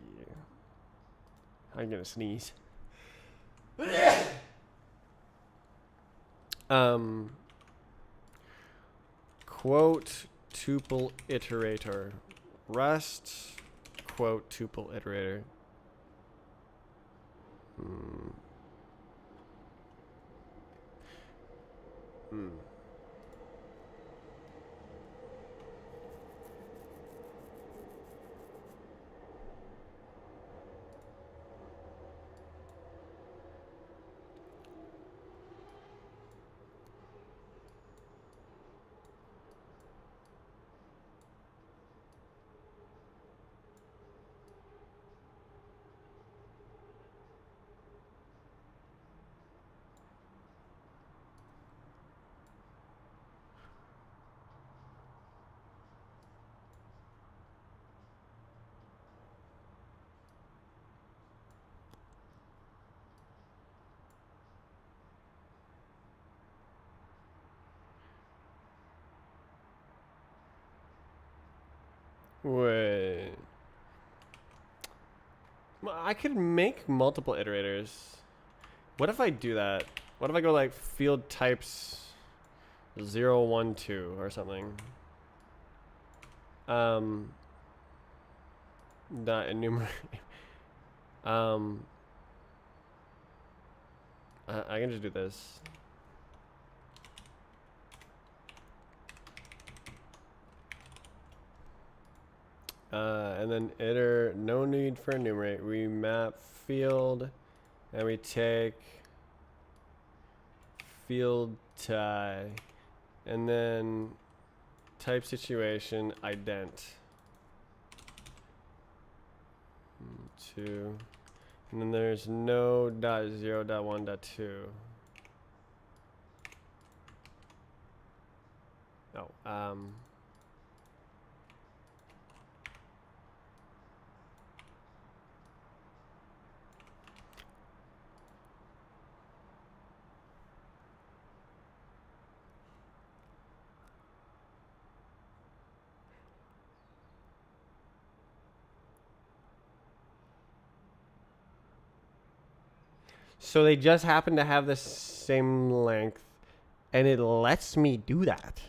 I'm gonna sneeze. Quote tuple iterator. Rest quote tuple iterator. Hmm. Wait. Well, I could make multiple iterators. What if I do that? What if I go like field types 0, 1, 2 or something? Not enumerate. um, I can just do this. And then iter, no need for enumerate. We map field, and we take field tie, and then type situation ident. 2, and then there's no dot 0 dot 1 dot 2. Oh, so they just happen to have the same length, and it lets me do that.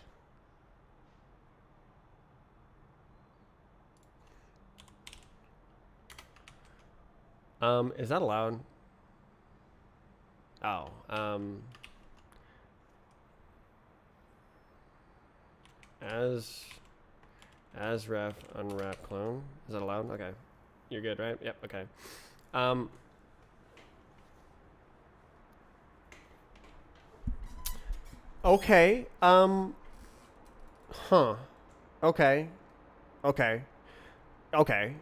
Is that allowed? Oh, as ref unwrap clone. Is that allowed? Okay, you're good, right? Yep. Okay. Okay. Huh. Okay. Okay. Okay.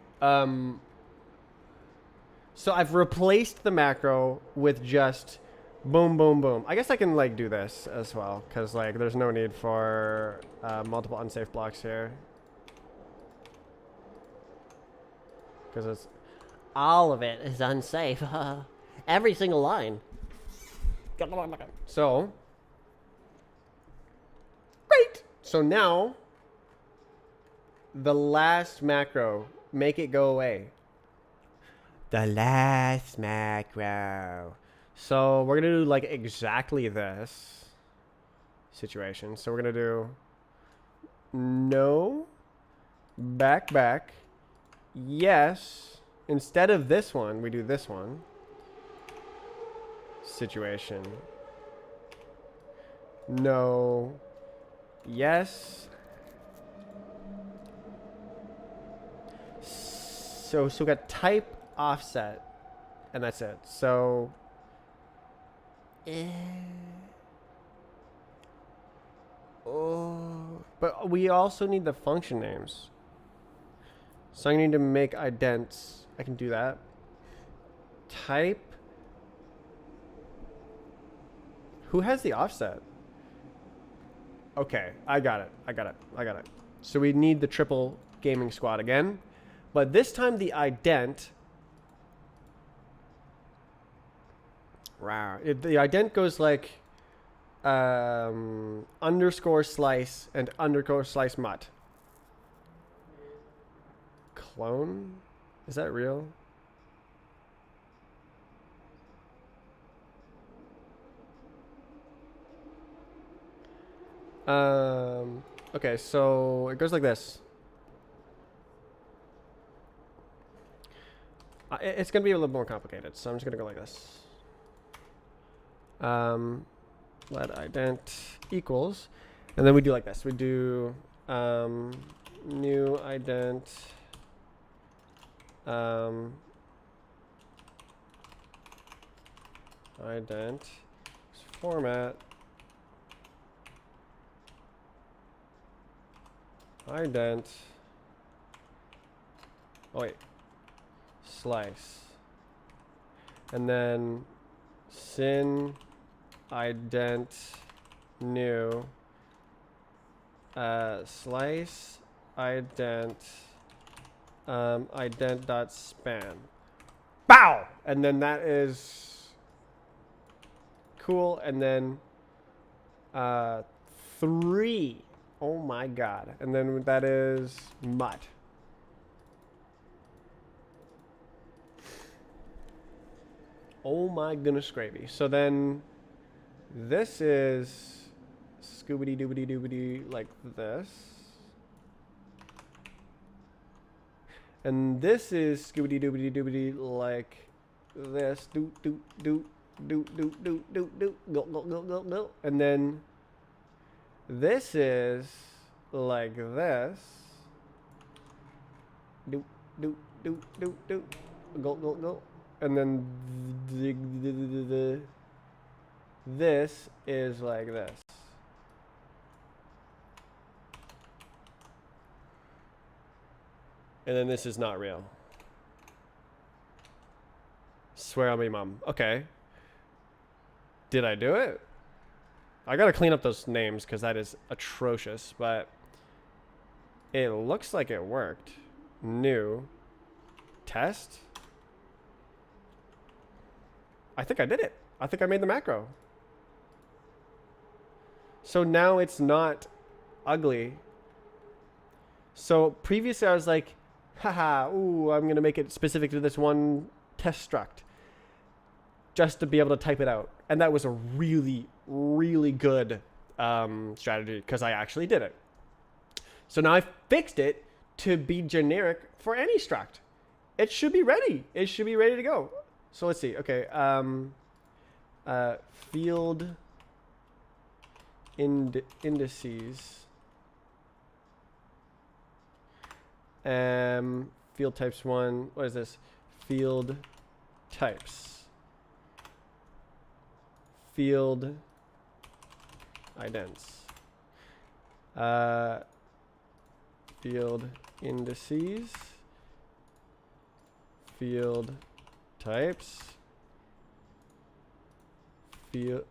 So I've replaced the macro with just boom, boom, boom. I guess I can like do this as well, because like there's no need for multiple unsafe blocks here. Because it's all of it is unsafe. Every single line. So, great. So now, the last macro, make it go away. The last macro. So we're gonna do like exactly this situation. So we're gonna do no, back, yes. Instead of this one, we do this one. Situation. No, yes. So we got type offset, and that's it. So oh, but we also need the function names. So I need to make idents. I can do that. Type. Who has the offset? Okay, I got it. So we need the triple gaming squad again. But this time the ident. Wow. The ident goes like underscore slice and underscore slice mutt. Clone? Is that real? Okay, so it goes like this. It's going to be a little more complicated, so I'm just going to go like this. let ident equals, and then we do like this. We do new ident ident format ident, oh wait, slice, and then sin ident new slice ident ident dot span. Bow! And then that is cool. And then 3. Oh my god. And then that is mutt. Oh my goodness gravy. So then this is scoobity doobity doobity like this. And this is scoobity doobity doobity like this. Do do do do do do do do go go go go go. And then this is like this. Do do do do do go go go. And then this is like this. And then this is not real. Swear on me, mom. Okay. Did I do it? I gotta clean up those names because that is atrocious, but it looks like it worked. New test. I think I did it. I think I made the macro. So now it's not ugly. So previously I was like, haha, ooh, I'm going to make it specific to this one test struct just to be able to type it out. And that was a really, really good strategy because I actually did it. So now I fixed it to be generic for any struct. It should be ready. It should be ready to go. So let's see. Okay. Field indices. Field types 1. What is this? Field types. Field idents. Field indices. Field types. Field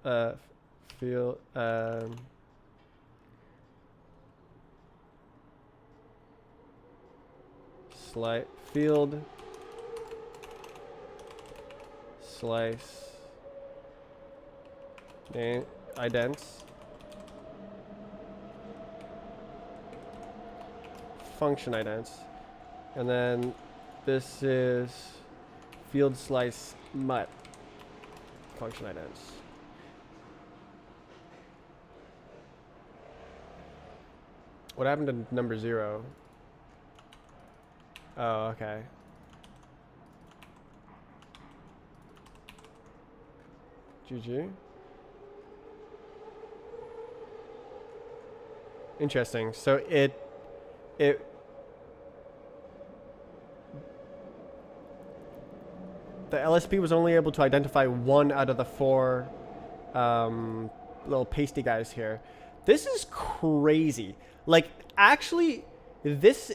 field slice idents function idents, and then this is field slice mutt function idents. What happened to number 0? Oh, okay. GG. Interesting. So it the LSP was only able to identify 1 out of the 4 little pasty guys here. This is crazy. Like, actually, this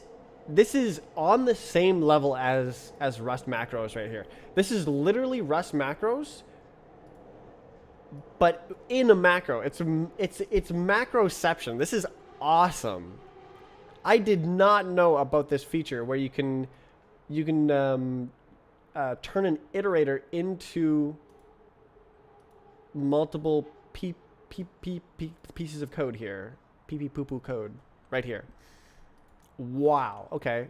is on the same level as Rust macros right here. This is literally Rust macros, but in a macro. It's macroception. This is awesome. I did not know about this feature where you can turn an iterator into multiple pieces of code here. Pee poo poo code right here. Wow. Okay.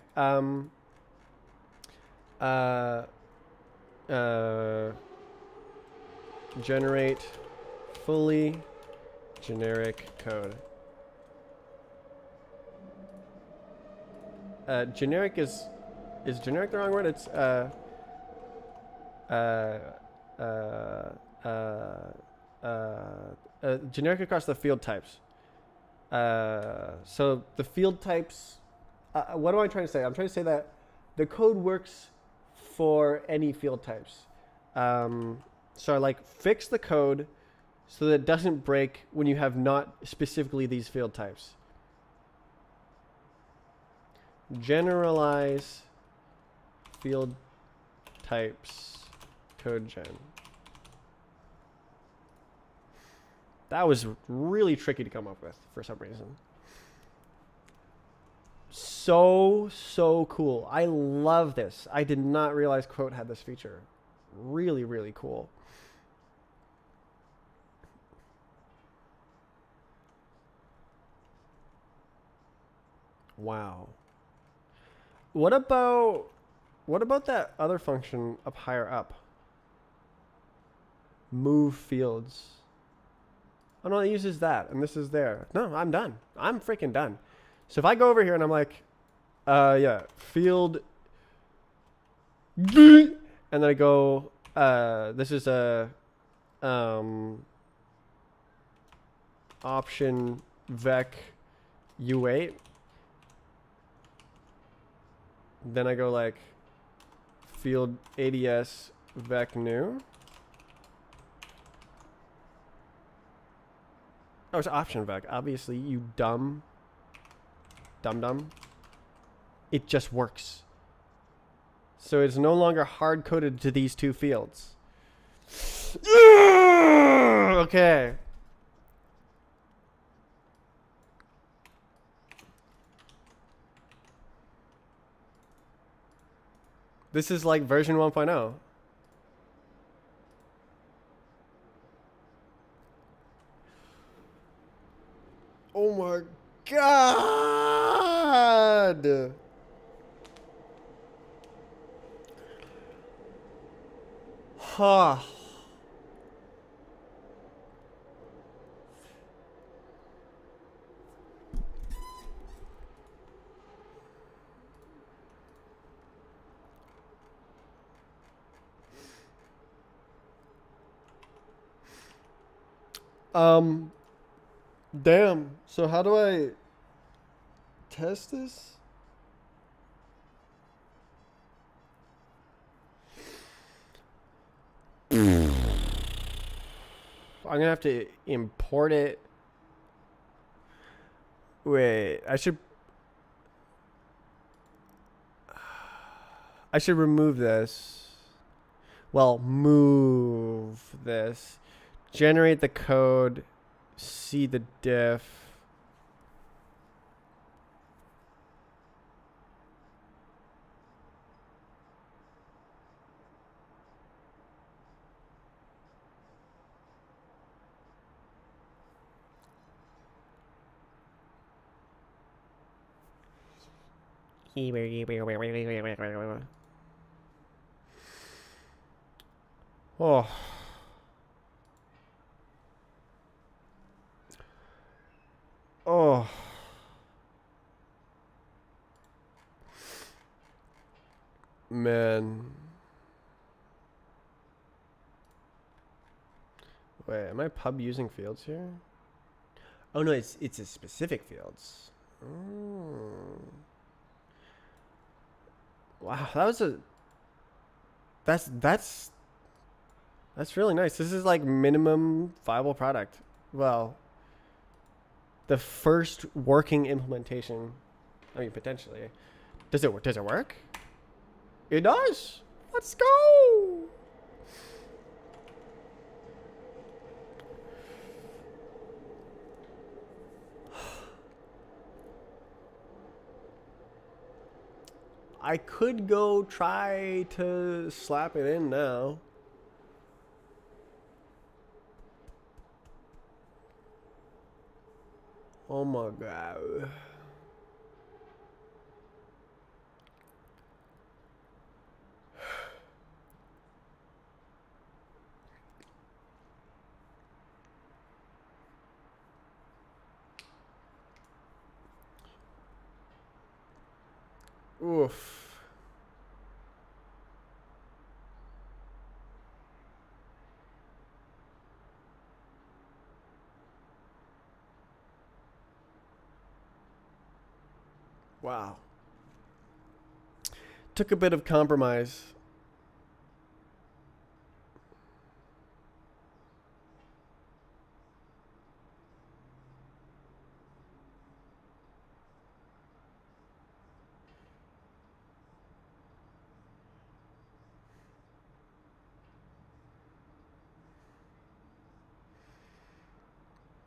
Generate fully generic code. Generic is generic the wrong word? It's generic across the field types. So the field types, what am I trying to say? I'm trying to say that the code works for any field types. So I like fix the code so that it doesn't break when you have not specifically these field types. Generalize field types code gen. That was really tricky to come up with for some reason. So cool. I love this. I did not realize Quote had this feature. Really, really cool. Wow. What about that other function up higher up? Move fields. Oh no, it uses that, and this is there. No, I'm done. I'm freaking done. So if I go over here and I'm like, yeah, field, and then I go, this is a, option vec u8. Then I go like, field ads vec new. Oh, it's option vec. Obviously, you dumb. It just works. So it's no longer hard coded to these two fields. Okay. This is like version 1.0. Oh my God. Huh. Damn. So how do I test this? I'm gonna have to import it. Wait, I should remove this. Well, move this. Generate the code. See the diff. Oh. Oh. Man. Wait, am I pub using fields here? Oh no, it's a specific fields. Oh. Wow, that was a that's really nice. This is like minimum viable product. Well, the first working implementation. I mean, potentially. Does it work? Does it work? It does. Let's go. I could go try to slap it in now. Oh my God. Oof. Wow. Took a bit of compromise.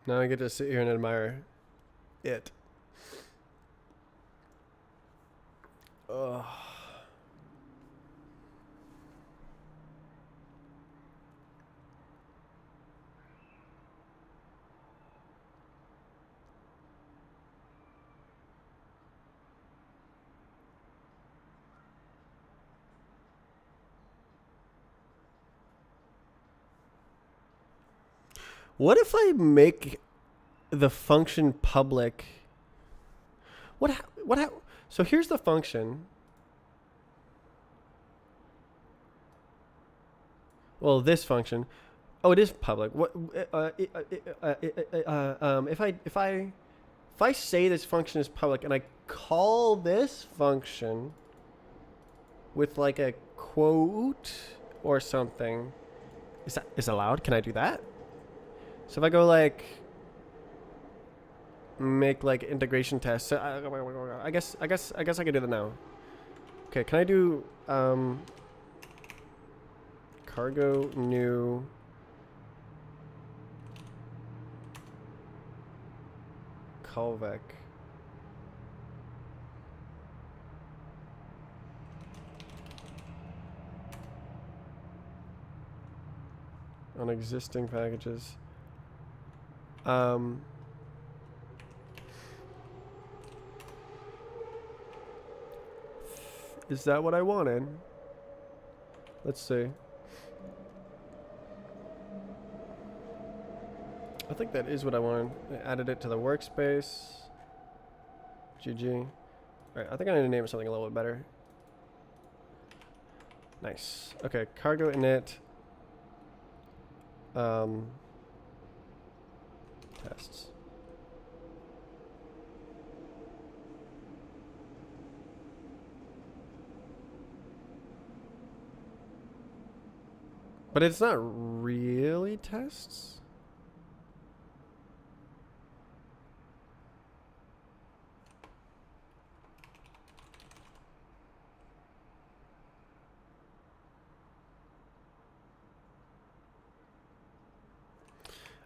Now I get to sit here and admire it. Ugh. What if I make the function public? So here's the function. Well, this function. Oh, it is public. What? If I say this function is public and I call this function with like a quote or something, is allowed? Can I do that? So if I go like make like integration tests, I guess I can do that now. Okay, can I do cargo new callback? On existing packages. Is that what I wanted? Let's see. I think that is what I wanted. I added it to the workspace. GG. Alright, I think I need to name it something a little bit better. Nice. Okay, cargo init. Tests. But it's not really tests.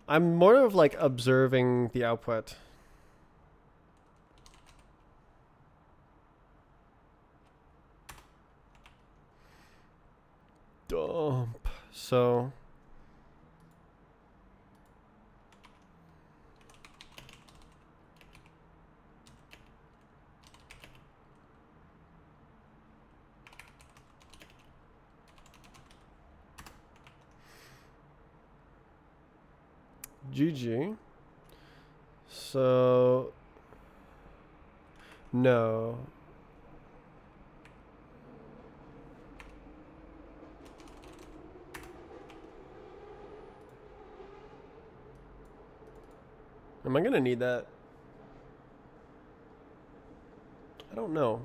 I'm more of like observing the output. Dump. So GG. So no. Am I gonna need that? I don't know.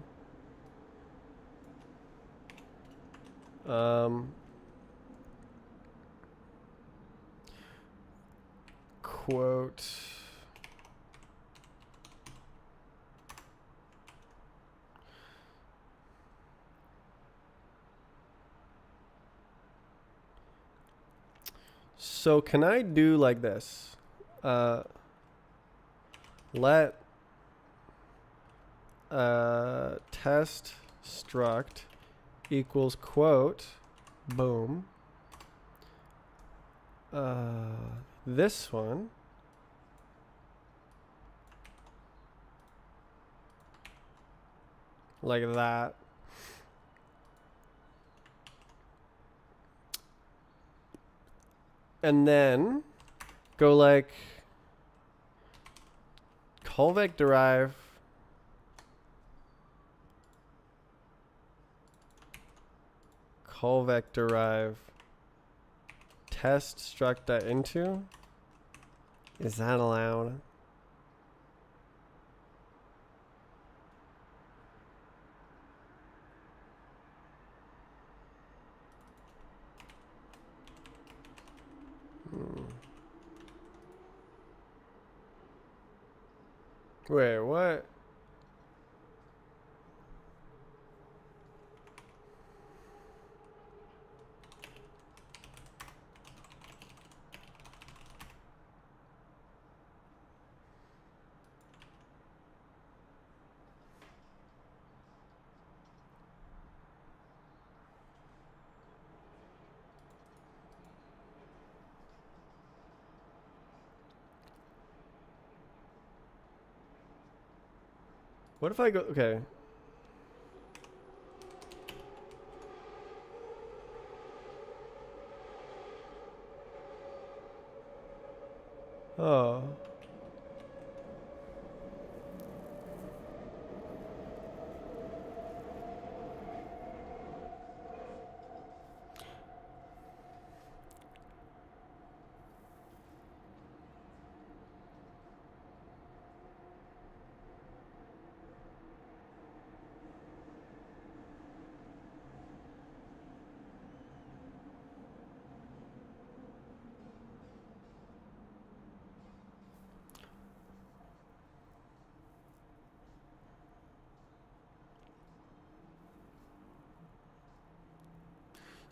Quote. So can I do like this? Let test struct equals quote, boom. This one. Like that. And then go like callback derive test struct into. Is that allowed? Wait, what? What if I go? Okay. Oh.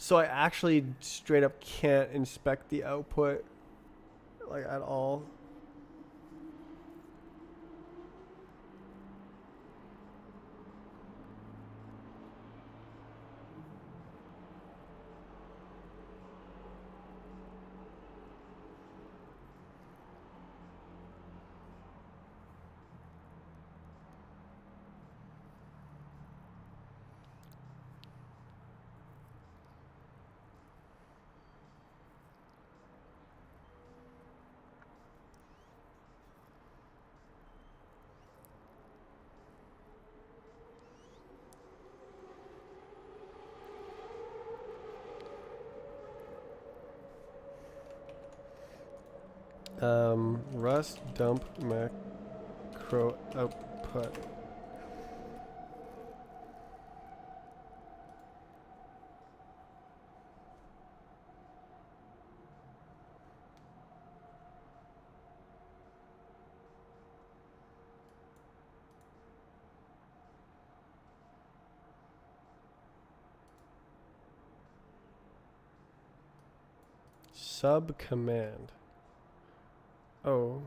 So I actually straight up can't inspect the output like at all. Rust dump macro output. Sub command. Oh.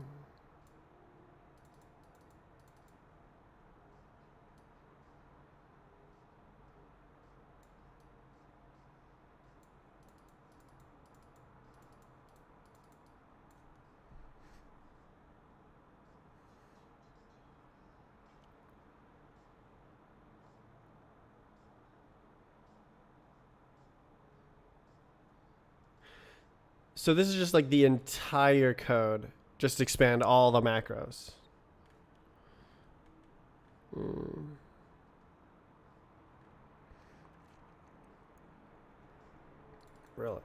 So this is just like the entire code. Just expand all the macros. Really?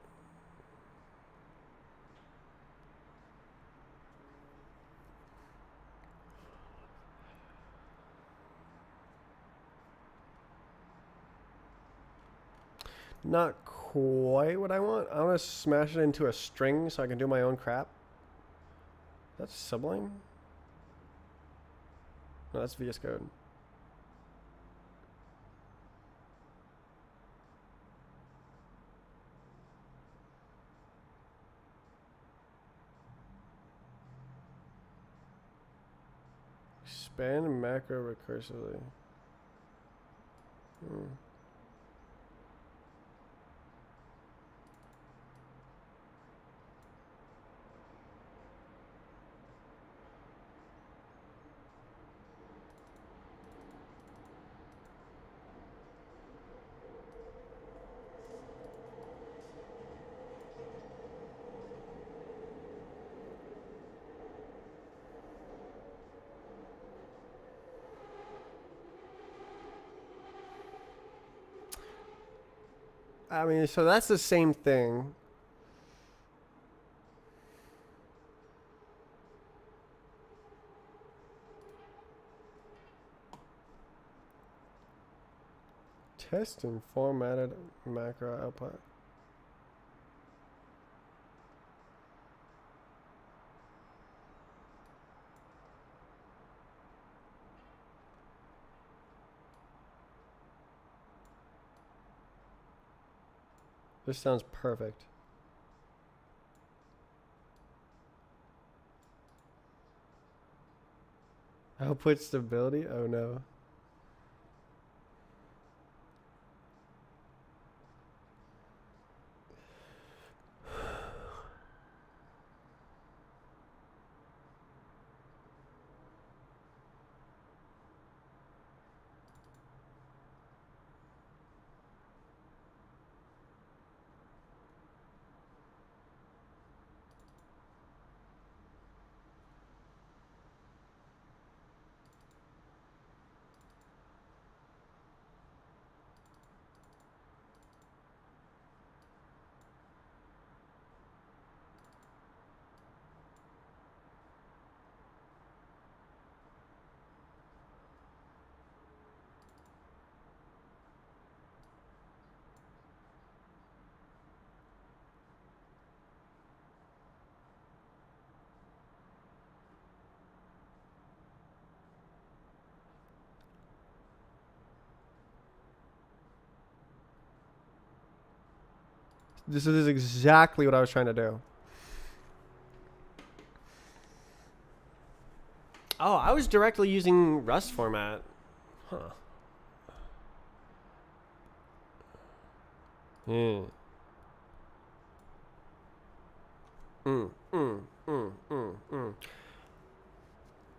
Not quite what I want. I want to smash it into a string so I can do my own crap. That's Sublime? No, that's VS Code. Expand macro recursively. I mean, so that's the same thing. Test and formatted macro output. This sounds perfect. Output stability? Oh no. This is exactly what I was trying to do. Oh, I was directly using Rust format. Huh. Yeah. Mm, mm, mm, mm, mm.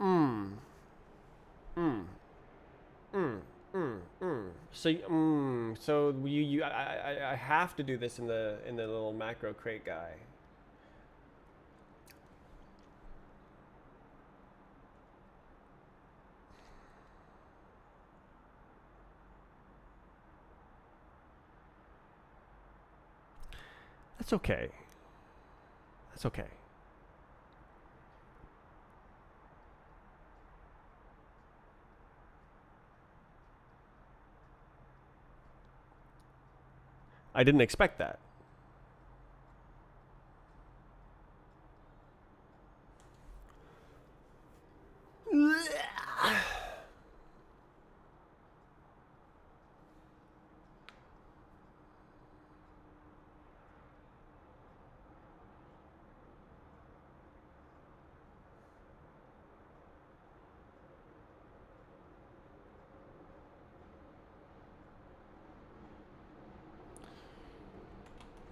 Mm. Mm. Mm. Mm. Mm. So I have to do this in the little macro crate guy. That's okay. That's okay. I didn't expect that.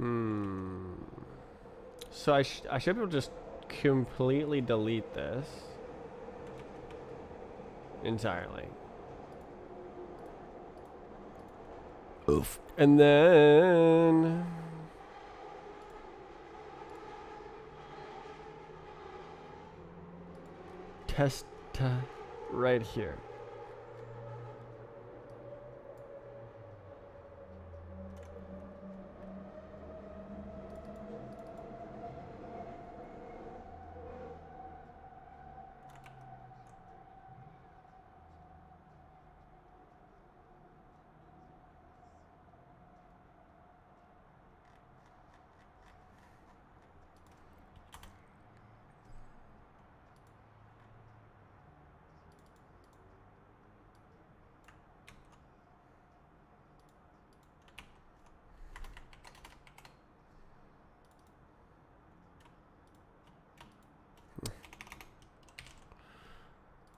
Hmm. So I should be able to just completely delete this entirely. Oof. And then test right here.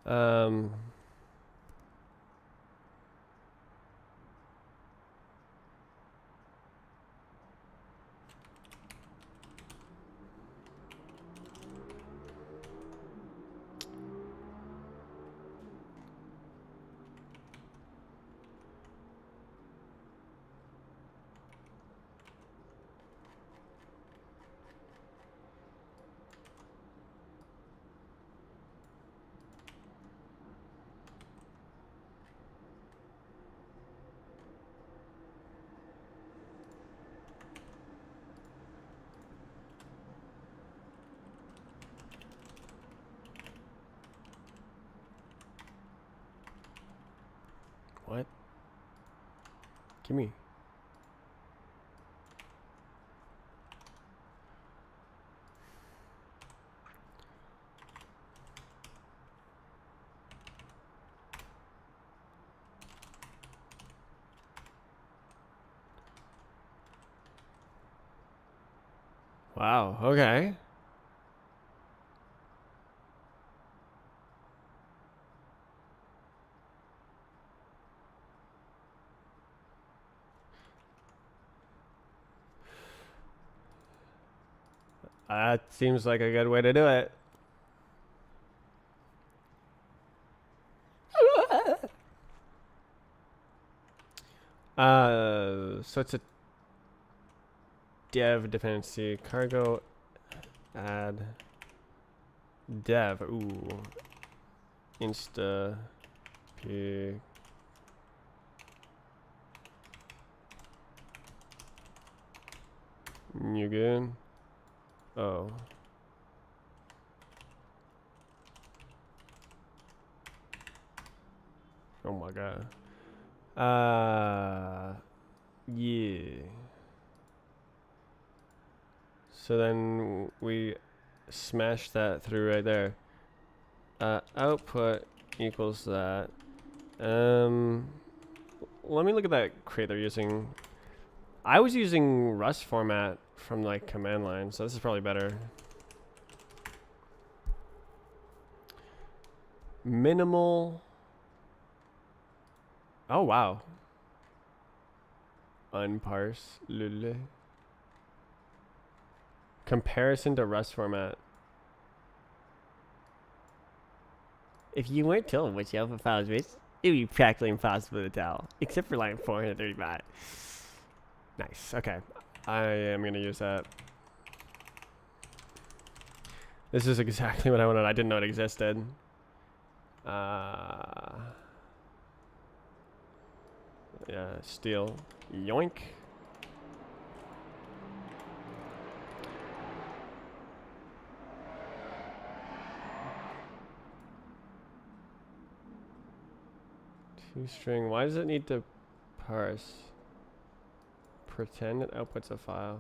Um, what? Give me. Wow. Okay. That seems like a good way to do it. So it's a dev dependency. Cargo add dev. Ooh. Insta p. You good? Oh. Oh my god. Yeah. So then we smash that through right there. Output equals that. Let me look at that crate they're using. I was using Rust format from like command line, so this is probably better. Minimal. Oh wow. Unparse. Lule. Comparison to Rust format. If you weren't told which alpha files which, it would be practically impossible to tell, except for line 435. Nice. Okay. I am going to use that. This is exactly what I wanted. I didn't know it existed. Yeah, steal. Yoink. String. Why does it need to parse? Pretend it outputs a file.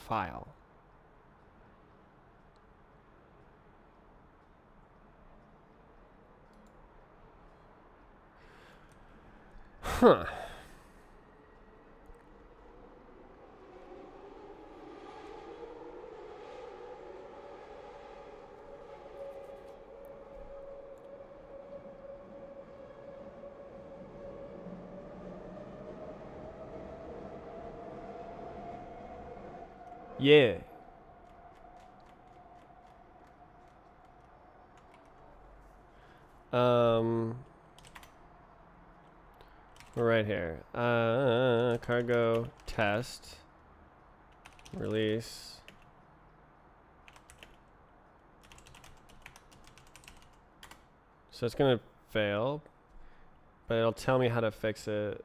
File. Huh. Yeah. Right here. Cargo test. Release. So it's gonna fail, but it'll tell me how to fix it.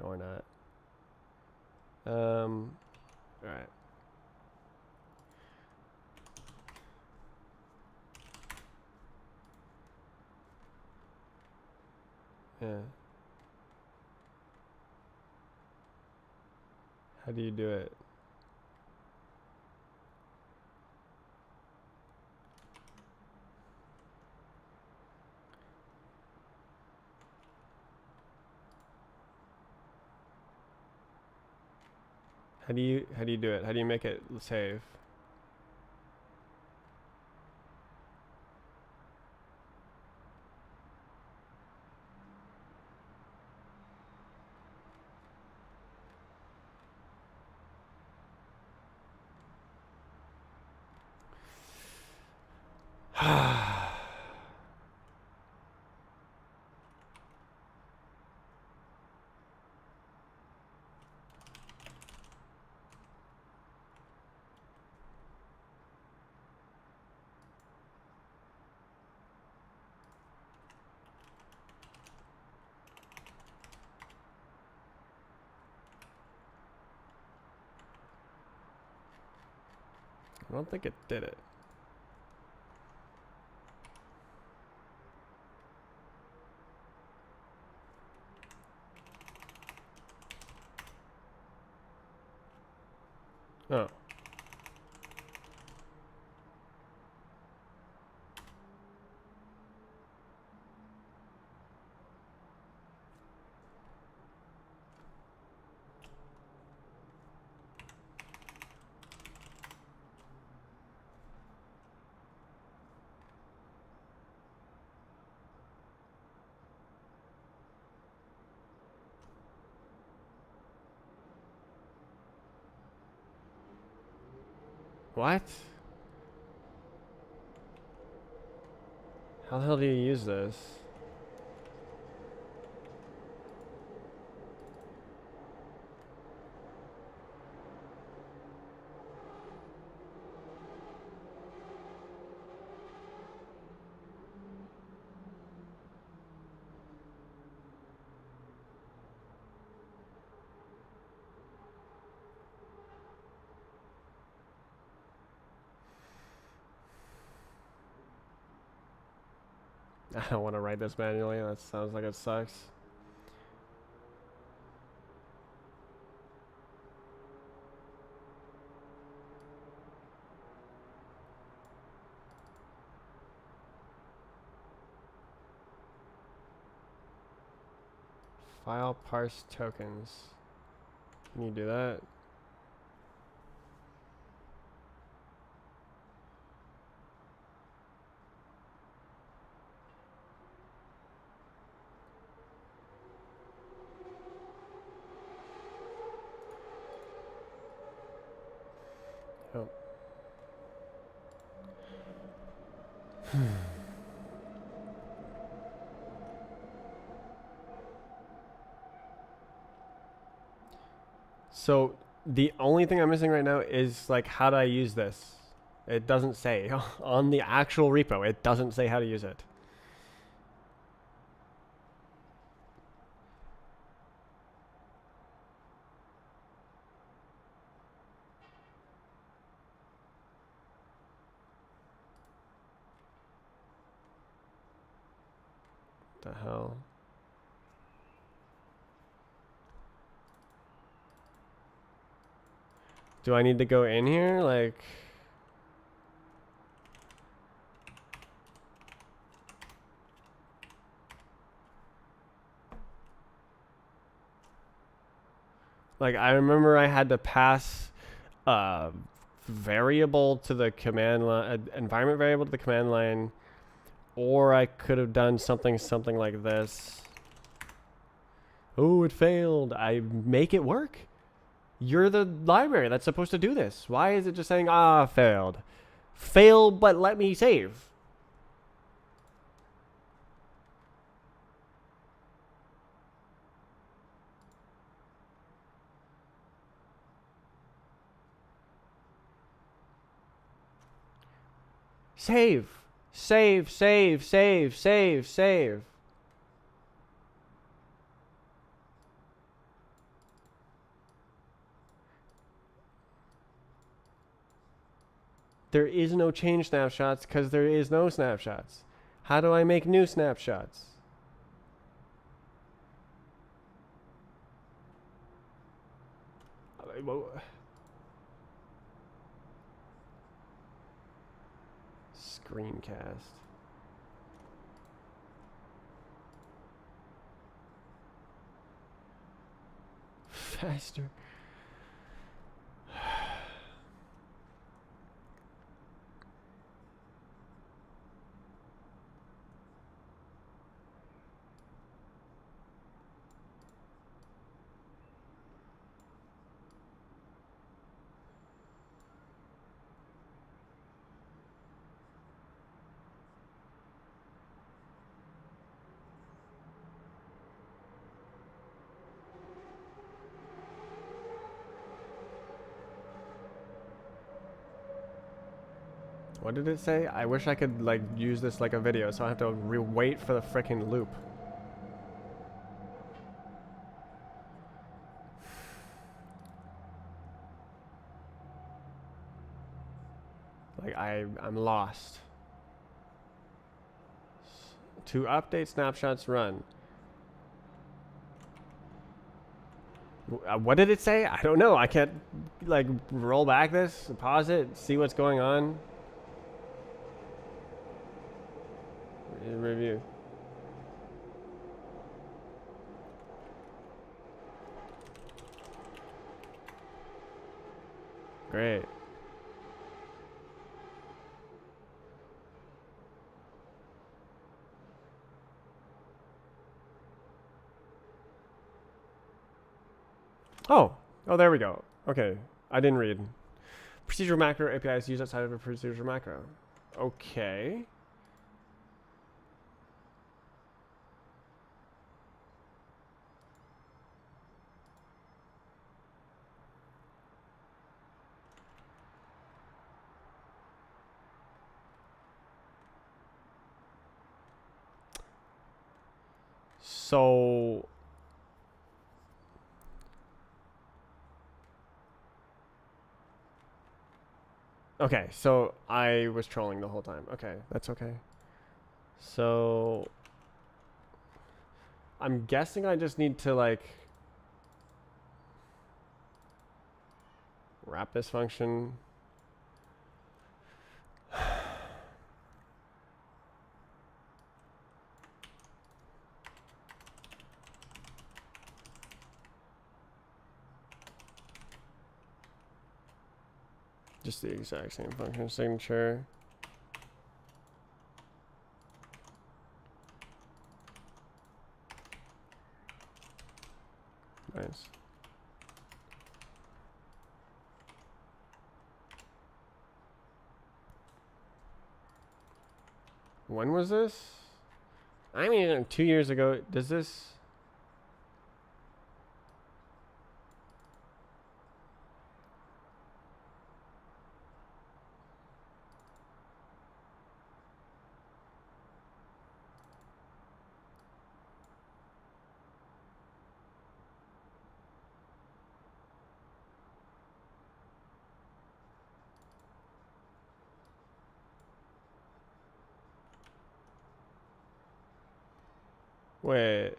Or not. Alright. Yeah. How do you do it? How do you do it? How do you make it save? I don't think it did it. Oh. What? How the hell do you use this? I don't want to write this manually. That sounds like it sucks. File parse tokens. Can you do that? Oh. So the only thing I'm missing right now is like, how do I use this? It doesn't say on the actual repo. It doesn't say how to use it. The hell? Do I need to go in here? Like I remember I had to pass a variable to the command line, environment variable to the command line, or I could have done something like this. Oh, it failed. I make it work. You're the library that's supposed to do this. Why is it just saying, failed? Fail, but let me save. Save. Save, save, save, save, save. There is no change snapshots because there is no snapshots. How do I make new snapshots? Screencast. Faster. What did it say? I wish I could like use this like a video, so I have to wait for the freaking loop. Like I'm lost. To update snapshots, run. What did it say? I don't know. I can't like roll back this, pause it, see what's going on. Review. Great. Oh, there we go. Okay, I didn't read. Procedural macro APIs used outside of a procedural macro. Okay. So okay, so I was trolling the whole time. Okay, that's okay. So I'm guessing I just need to like wrap this function. Just the exact same function signature. Nice. When was this? I mean, 2 years ago. Does this? Wait.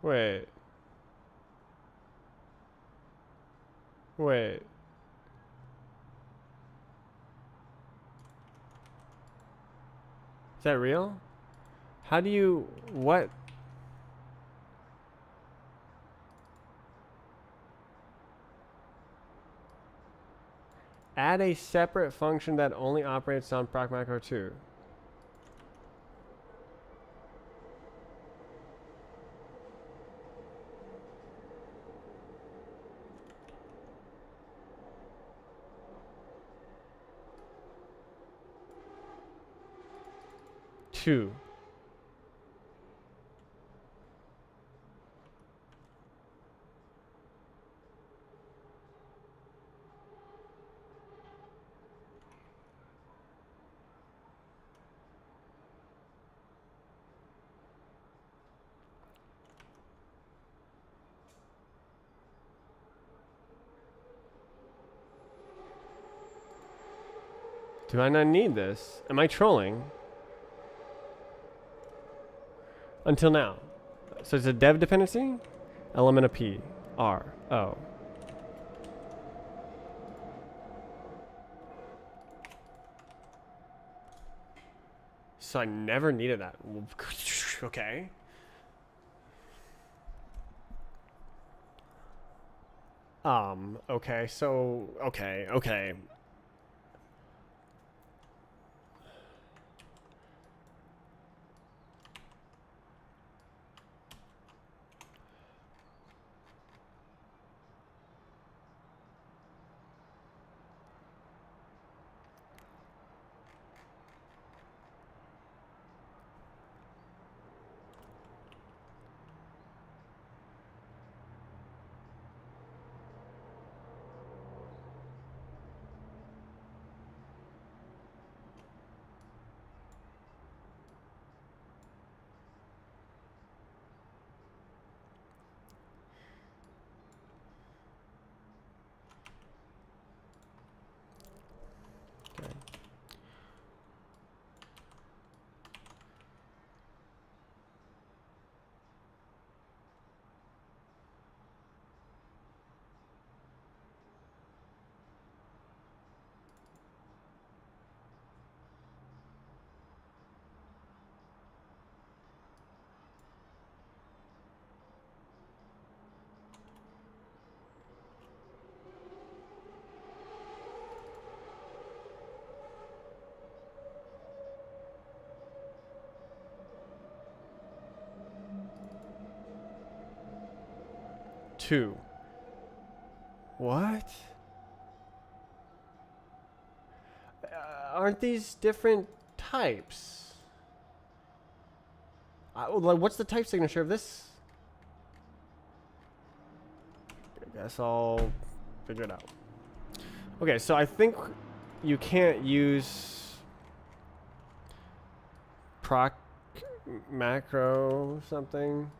Wait. Wait. Is that real? How do you what? Add a separate function that only operates on proc macro 2. Two. Do I not need this? Am I trolling? Until now. So it's a dev dependency? Element of P. R. O. So I never needed that. Okay. Okay, so okay. 2. What? Aren't these different types? Like, what's the type signature of this? I guess I'll figure it out. Okay, so I think you can't use proc macro something.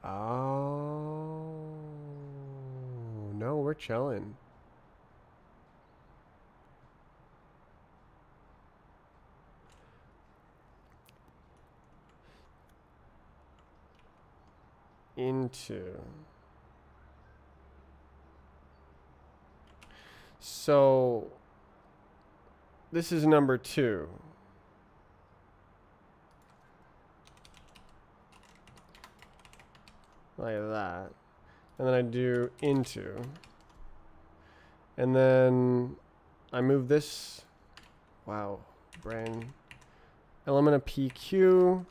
Oh, no, we're chilling. Into. So, this is number 2. Like that. And then I do into. And then I move this. Wow. Brand. Element of PQ.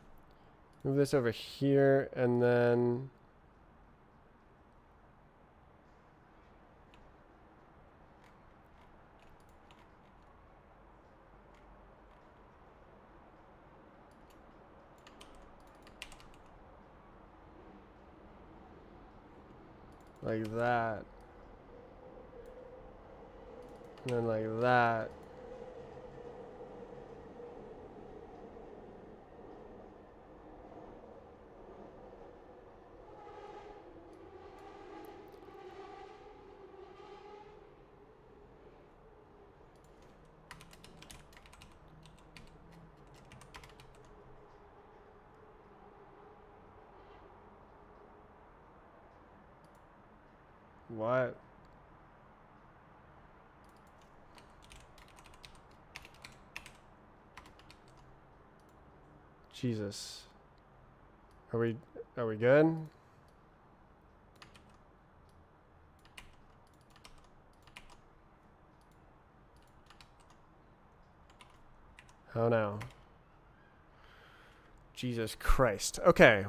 Move this over here. And then. Like that. And then like that. What? Jesus. Are we good? How now? Jesus Christ. Okay.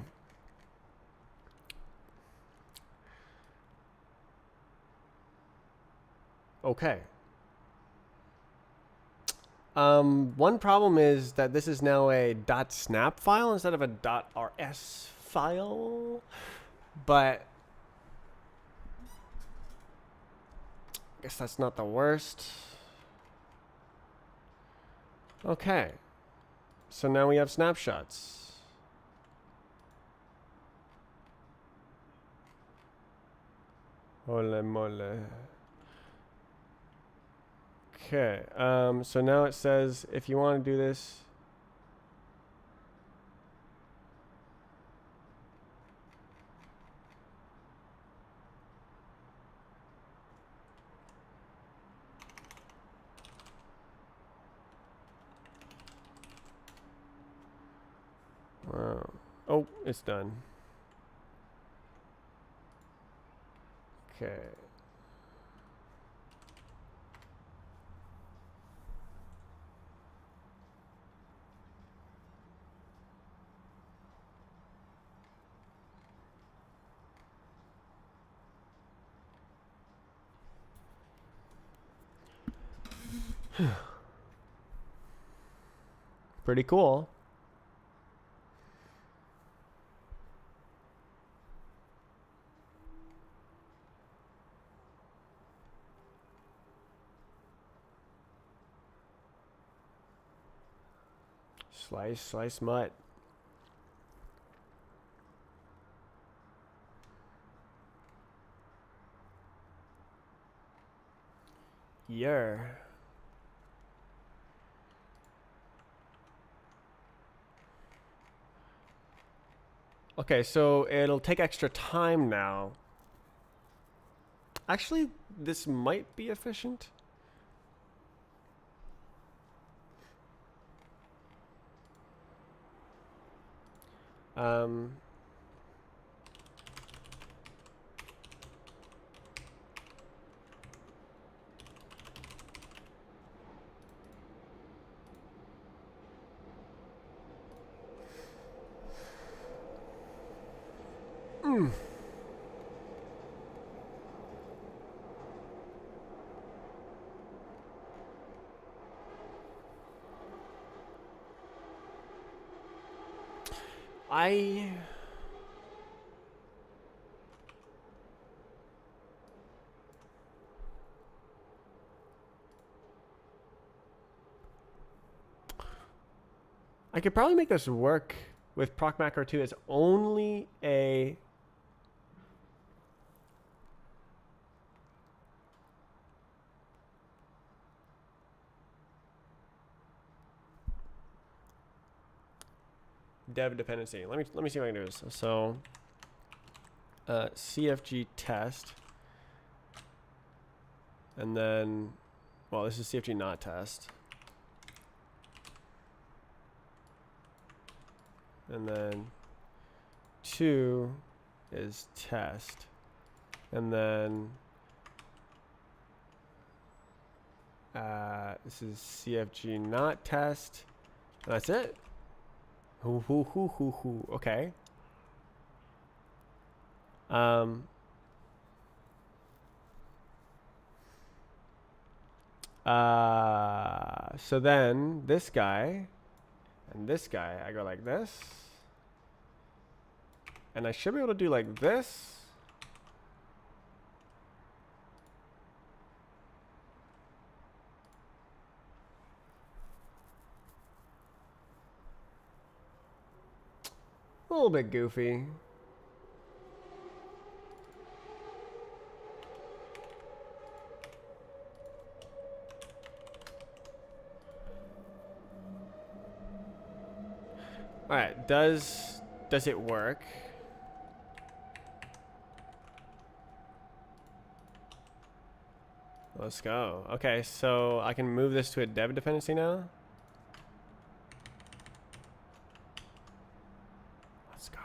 Okay. One problem is that this is now a .snap file instead of a .rs file, but I guess that's not the worst. Okay, so now we have snapshots. Ole mole. Okay, so now it says if you want to do this, wow. Oh, it's done. Okay. Pretty cool. Slice mutt. Yeah. Okay, so it'll take extra time now. Actually, this might be efficient. Um, I could probably make this work with proc macro 2 as only a dev dependency. Let me see if I can do this. So CFG test, and then, well, this is CFG not test, and then 2 is test, and then this is CFG not test. And that's it. Okay. So then this guy and this guy, I go like this, and I should be able to do like this. A little bit goofy. All right, does it work? Let's go. Okay, so I can move this to a dev dependency now. Let's go.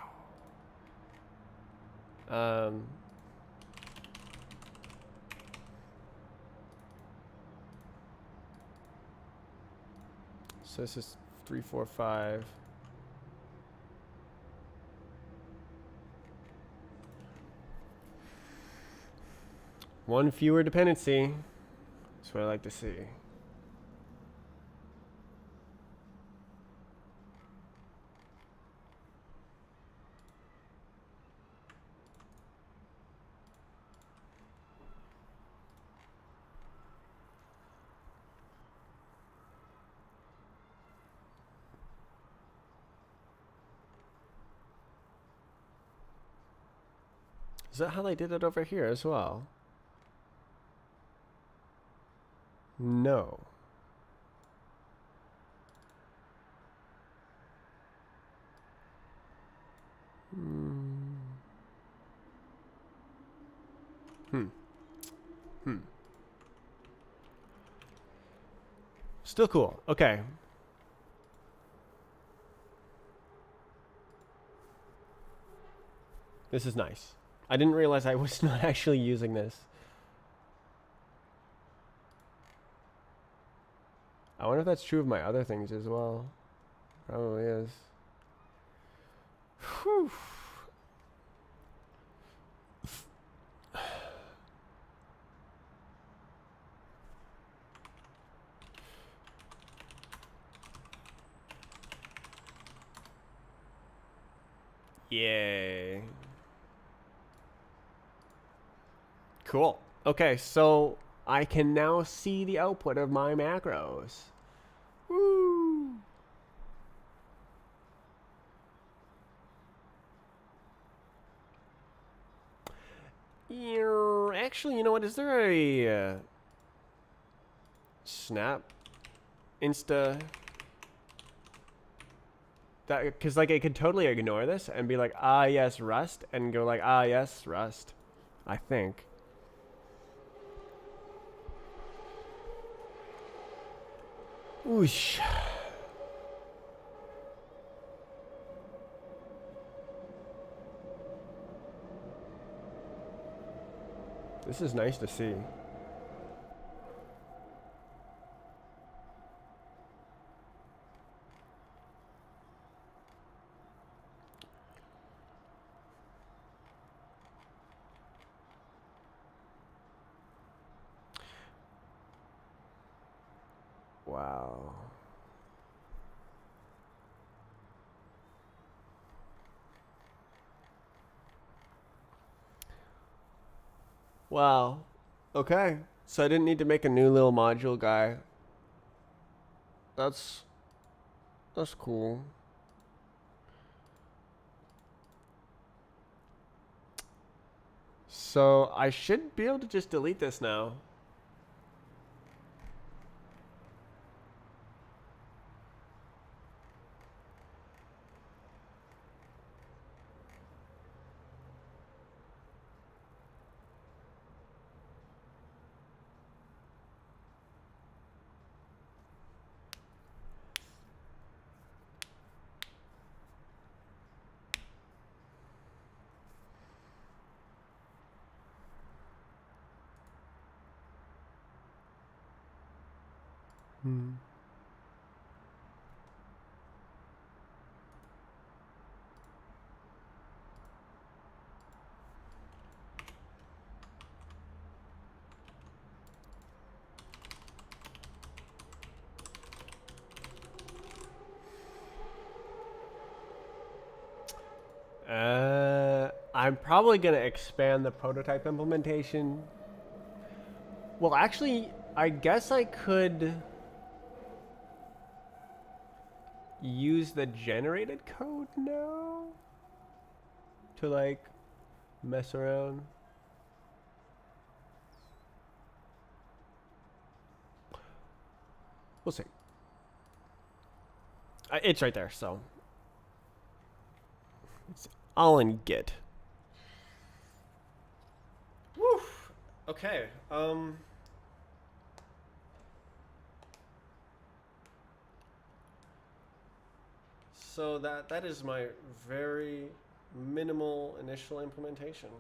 So this is 3, 4, 5. One fewer dependency. That's what I like to see. Is that how they did it over here as well? No. Still cool. Okay. This is nice. I didn't realize I was not actually using this. I wonder if that's true of my other things as well. Probably is. Whew. Yay. Cool. Okay, so I can now see the output of my macros. Woo! Actually, you know what? Is there a snap insta that because like it could totally ignore this and be like, ah yes, Rust, and go like, ah yes, Rust. I think. Whoosh. This is nice to see. Wow. Wow. Okay. So I didn't need to make a new little module guy. That's cool. So I should be able to just delete this now. I'm probably going to expand the prototype implementation. Well, actually, I guess I could use the generated code now to like mess around. We'll see. It's right there, so it's all in Git. Woo. Okay. So that is my very minimal initial implementation.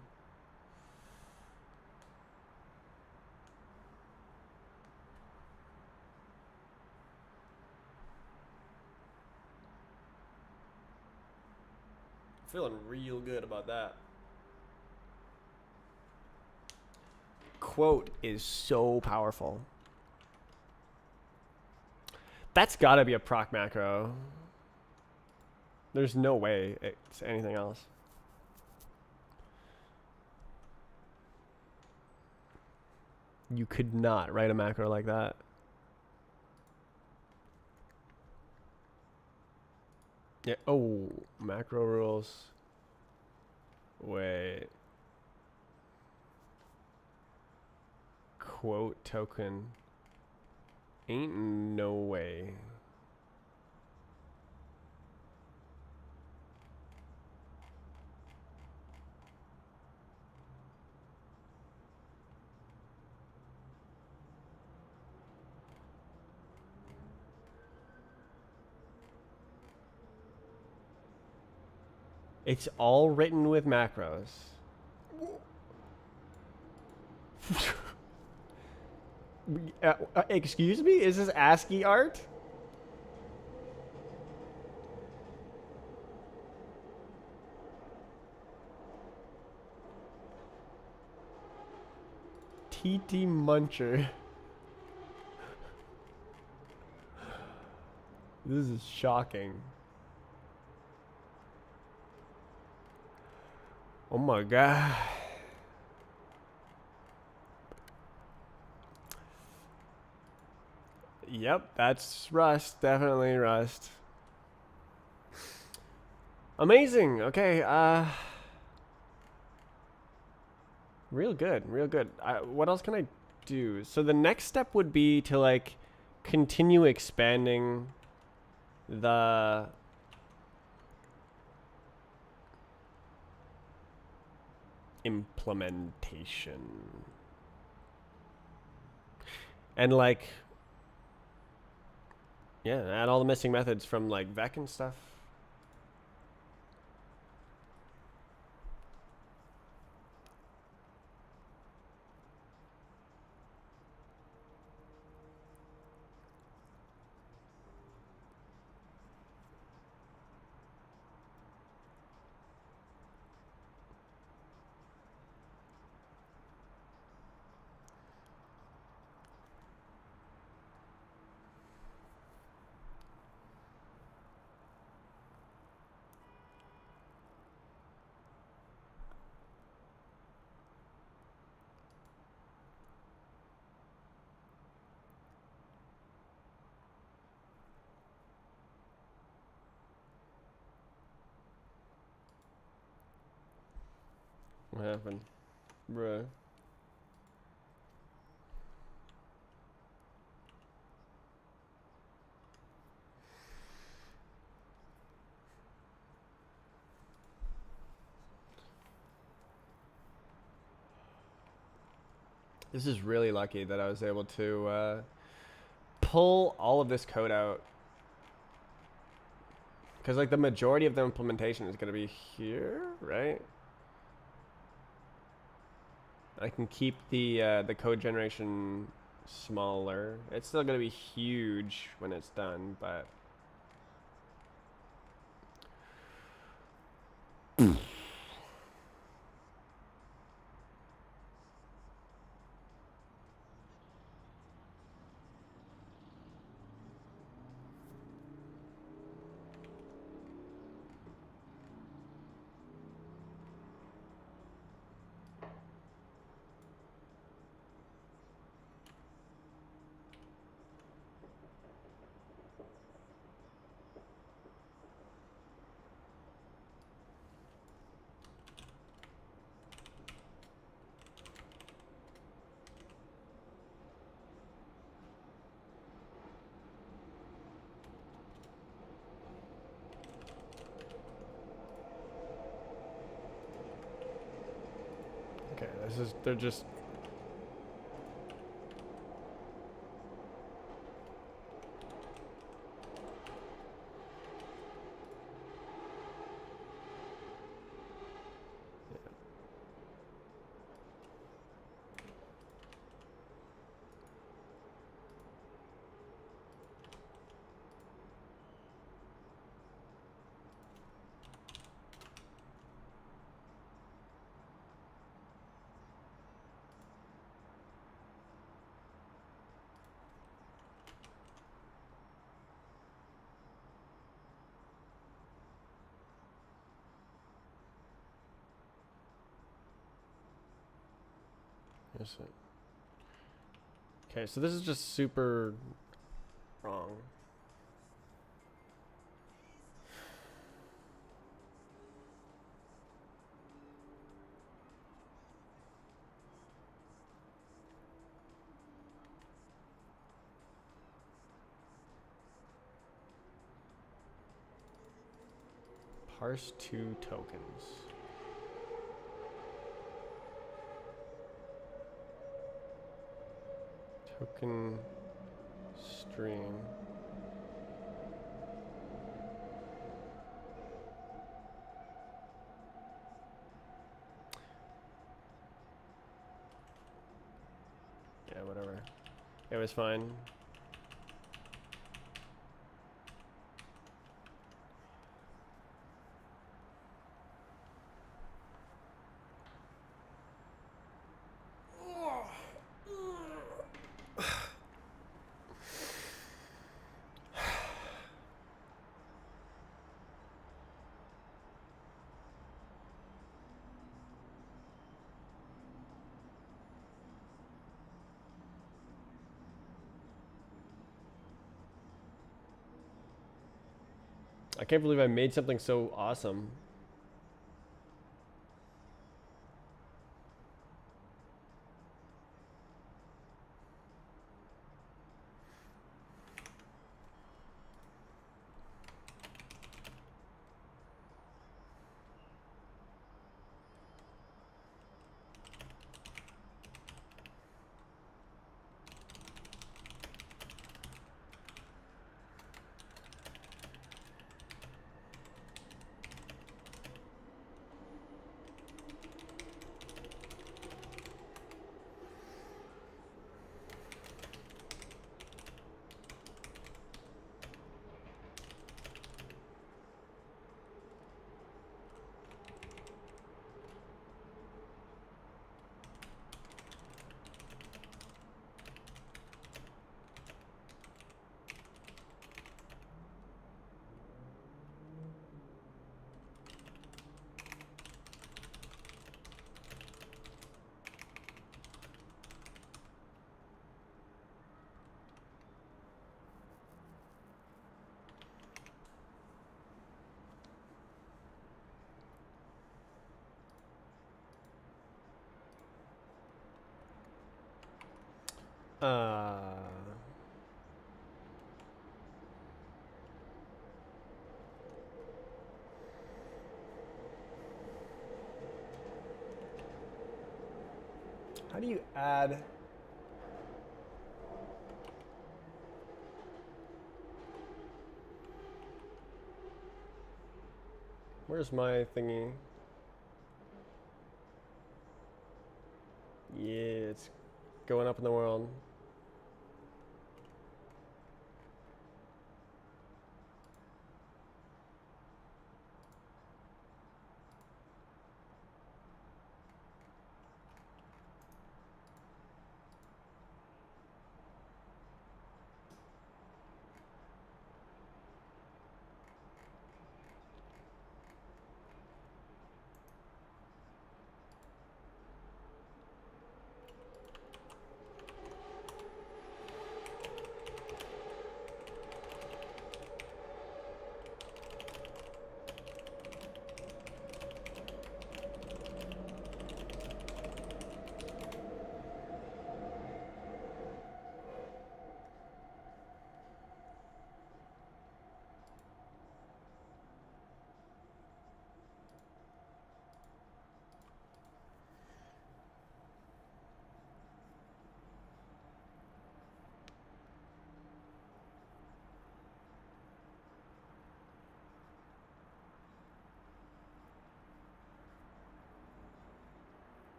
Feeling real good about that. Quote is so powerful. That's gotta be a proc macro. There's no way it's anything else. You could not write a macro like that. Yeah. Oh, macro rules. Wait. Quote token. Ain't no way. It's all written with macros. Excuse me? Is this ASCII art? TT Muncher. This is shocking. Oh my god. Yep, that's Rust. Definitely Rust. Amazing. Okay, real good, real good. What else can I do? So the next step would be to like continue expanding the implementation. And like, yeah, add all the missing methods from like vec and stuff. What happened? Bruh. This is really lucky that I was able to pull all of this code out. Because like the majority of the implementation is going to be here, right? I can keep the code generation smaller. It's still going to be huge when it's done, but okay, they're just Yes, sir. Okay, so this is just super wrong. Parse two tokens. Token stream. Yeah, whatever. It was fine. I can't believe I made something so awesome. Uh, how do you add? Where's my thingy? Yeah, it's going up in the world.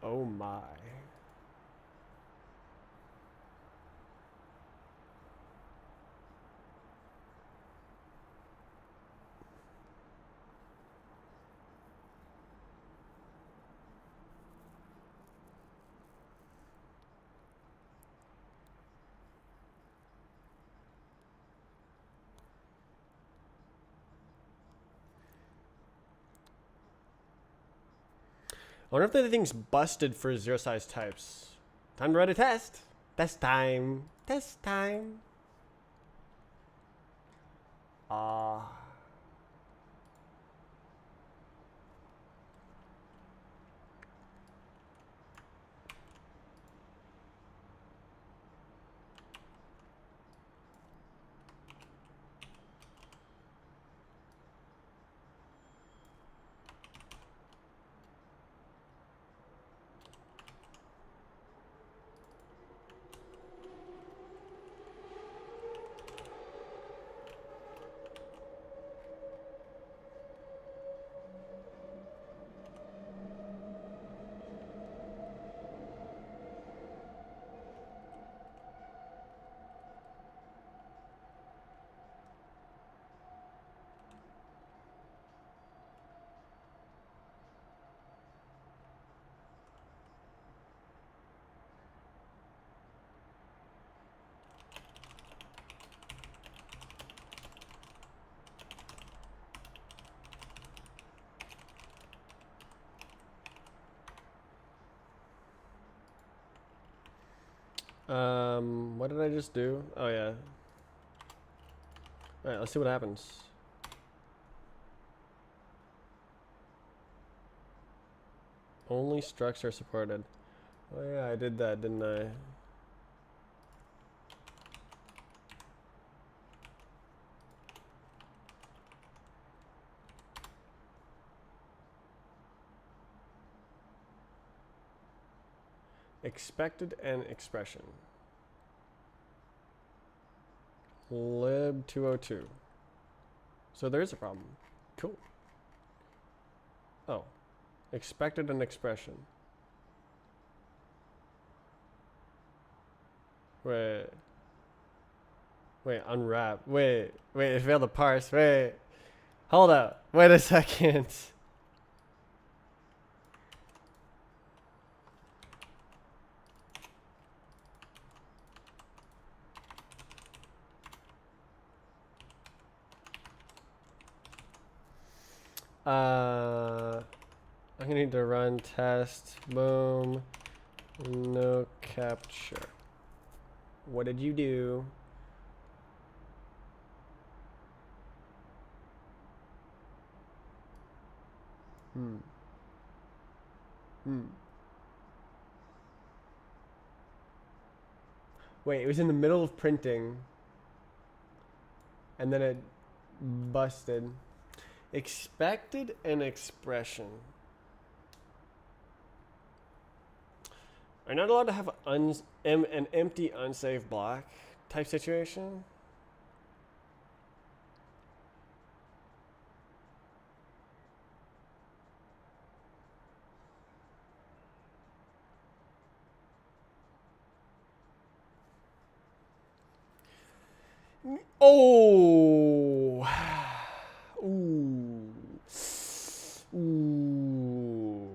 Oh my. I wonder if the thing's busted for zero size types. Time to write a test. Test time. Test time. What did I just do? Oh yeah. Alright, let's see what happens. Only structs are supported. Oh yeah, I did that, didn't I? Expected and expression. Lib 202. So there is a problem. Cool. Oh. Expected and expression. Wait. Wait, unwrap. Wait, it failed to parse. Wait. Hold up. Wait a second. I'm gonna need to run test. Boom. No capture. What did you do? Hmm. Wait, it was in the middle of printing. And then it busted. Expected an expression. Are not allowed to have an empty unsafe block type situation. Oh. Ooh. Ooh.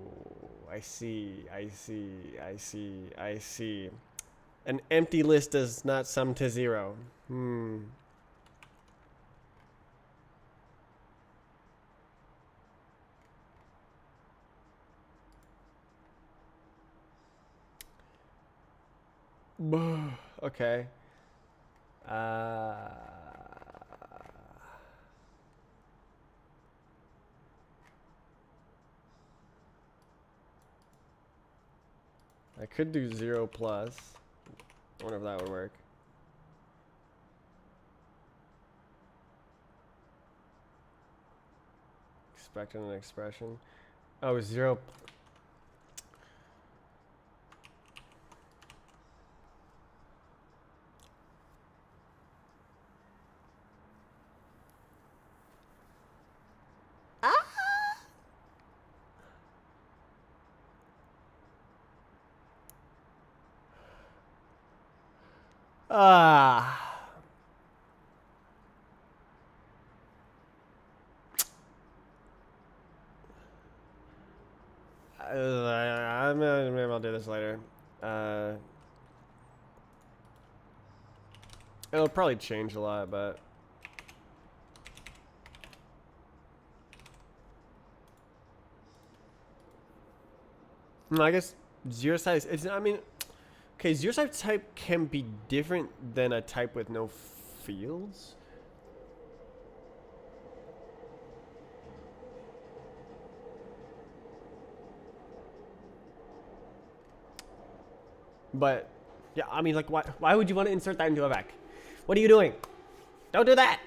I see. I see. I see. I see. An empty list does not sum to 0. Okay. I could do 0 plus. I wonder if that would work. Expecting an expression. Oh, 0. Ah. Maybe I'll do this later. It'll probably change a lot, but I guess zero size. It's. I mean, okay, zero size type can be different than a type with no fields. But yeah, I mean, like, why would you want to insert that into a vec? What are you doing? Don't do that.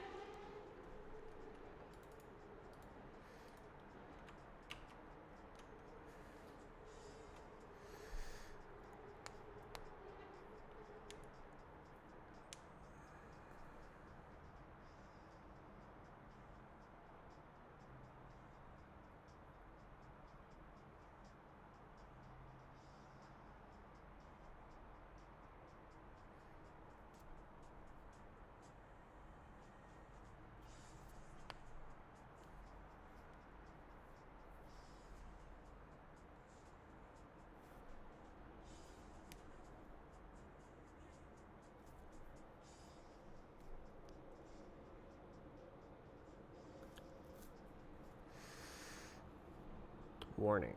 Warning.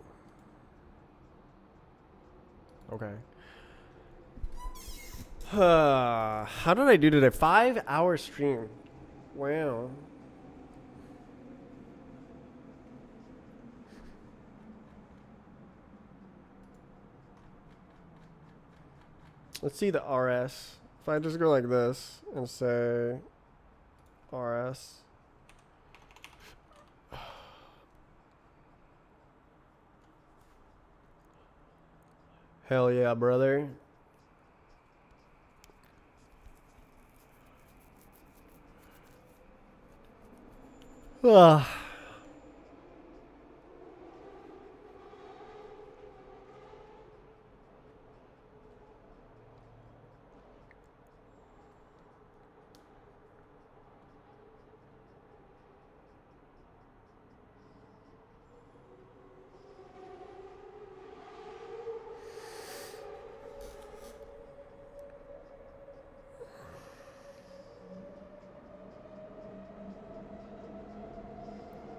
Okay. How did I do today? 5-hour stream. Wow. Let's see the RS. If I just go like this and say RS. Hell yeah, brother. Ugh.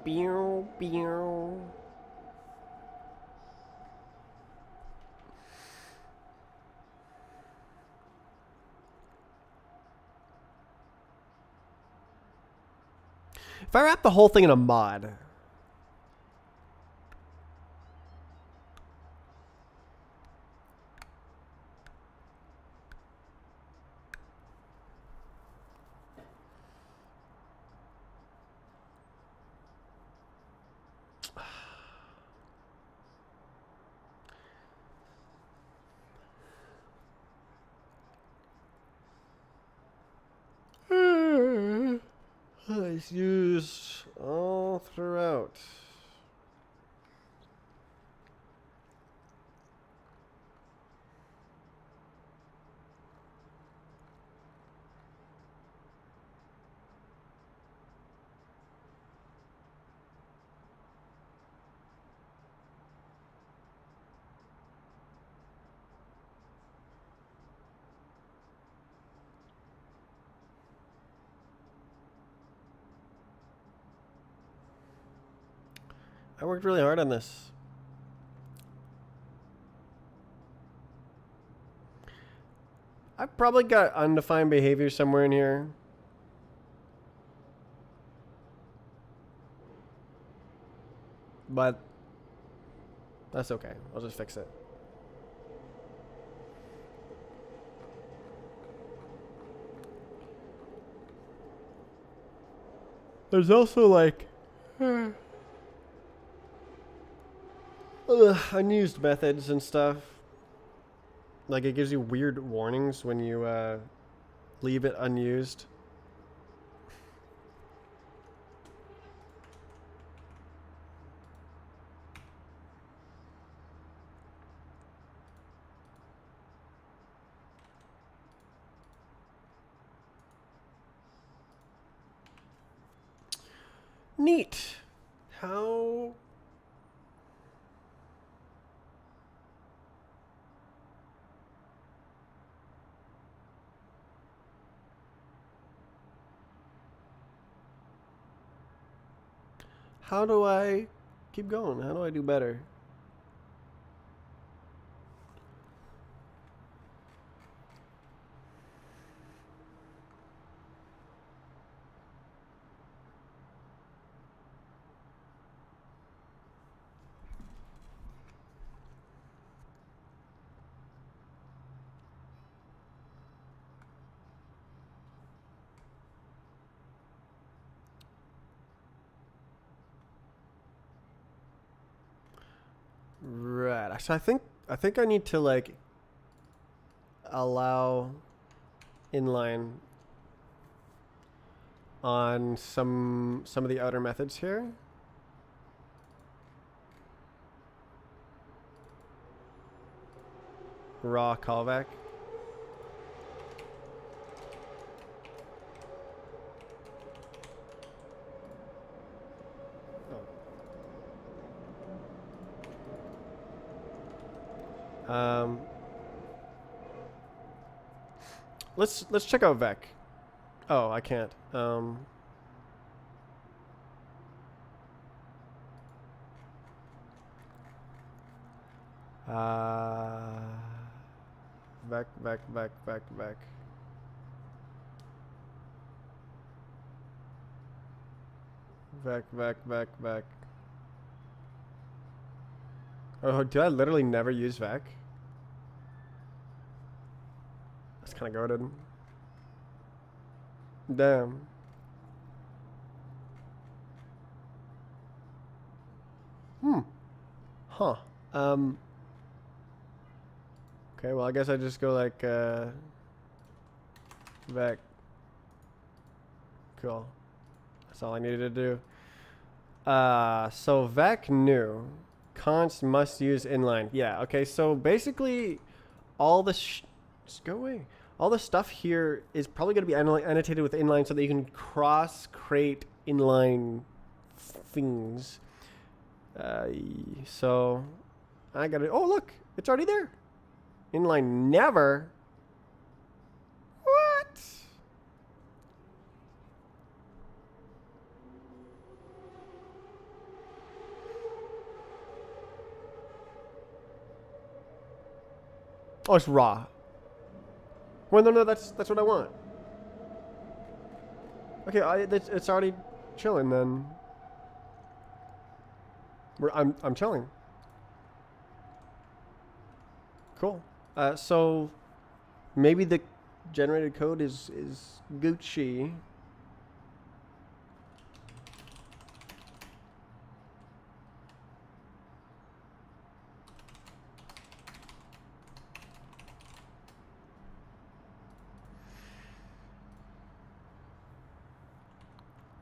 Pew, pew. If I wrap the whole thing in a mod, is used all throughout. I worked really hard on this. I've probably got undefined behavior somewhere in here. But that's okay. I'll just fix it. There's also like unused methods and stuff. Like it gives you weird warnings when you leave it unused. Neat. How? How do I keep going? How do I do better? Right. So I think I need to like allow inline on some of the outer methods here. Raw callback. Oh. Let's check out Vec. Oh, I can't. Vec. Vec. Oh, do I literally never use Vec? That's kind of goated. Damn. Huh. Okay, well, I guess I just go like, Vec. Cool. That's all I needed to do. So Vec new. Const must use inline. Yeah, okay, so basically all the just go away. All the stuff here is probably going to be annotated with inline so that you can cross-create inline things. So I got it. Oh, look, it's already there. Inline never. What? Oh, it's raw. Well, no, that's what I want. Okay, it's already chilling then. I'm chilling. Cool. So maybe the generated code is Gucci.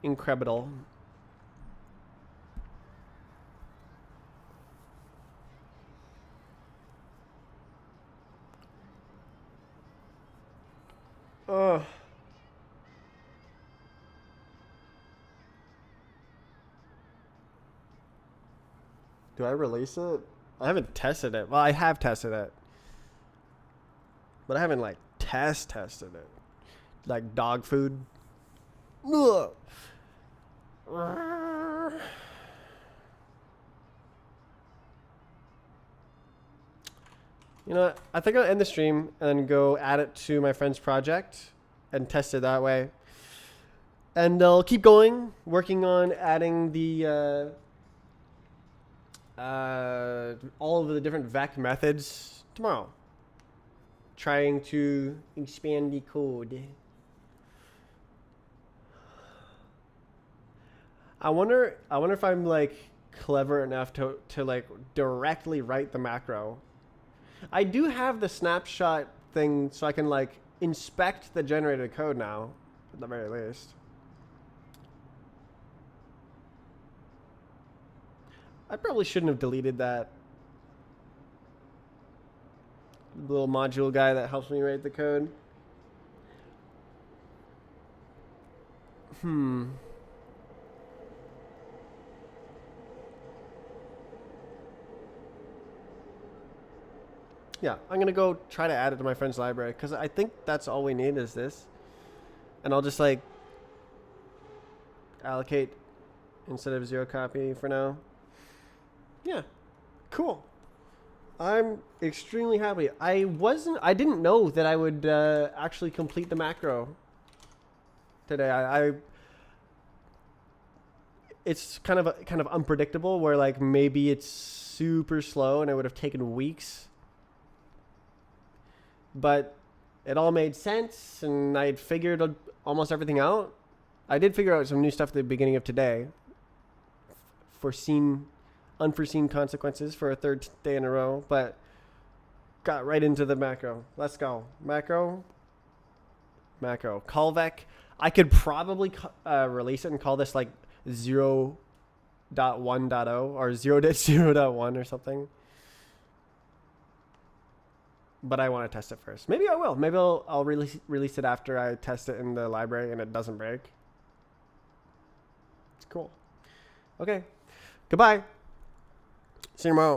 incredible. Ugh. Do I release it? I haven't tested it. Well, I have tested it, but I haven't like tested it. Like dog food. Ugh. You know what? I think I'll end the stream and then go add it to my friend's project and test it that way. And I'll keep going, working on adding the all of the different VEC methods tomorrow. Trying to expand the code. I wonder if I'm like clever enough to like directly write the macro. I do have the snapshot thing so I can like inspect the generated code now, at the very least. I probably shouldn't have deleted that little module guy that helps me write the code. Yeah, I'm gonna go try to add it to my friend's library because I think that's all we need is this. And I'll just like allocate instead of 0 copy for now. Yeah, cool. I'm extremely happy. I didn't know that I would actually complete the macro today. It's kind of unpredictable where like maybe it's super slow and it would have taken weeks. But it all made sense and I'd figured almost everything out. I did figure out some new stuff at the beginning of today. Unforeseen consequences for a third day in a row, but got right into the macro. Let's go. Macro. Callback. I could probably release it and call this like 0.1.0 or 0.0.1 or something. But I want to test it first. Maybe I will. Maybe I'll release it after I test it in the library and it doesn't break. It's cool. Okay. Goodbye. See you tomorrow.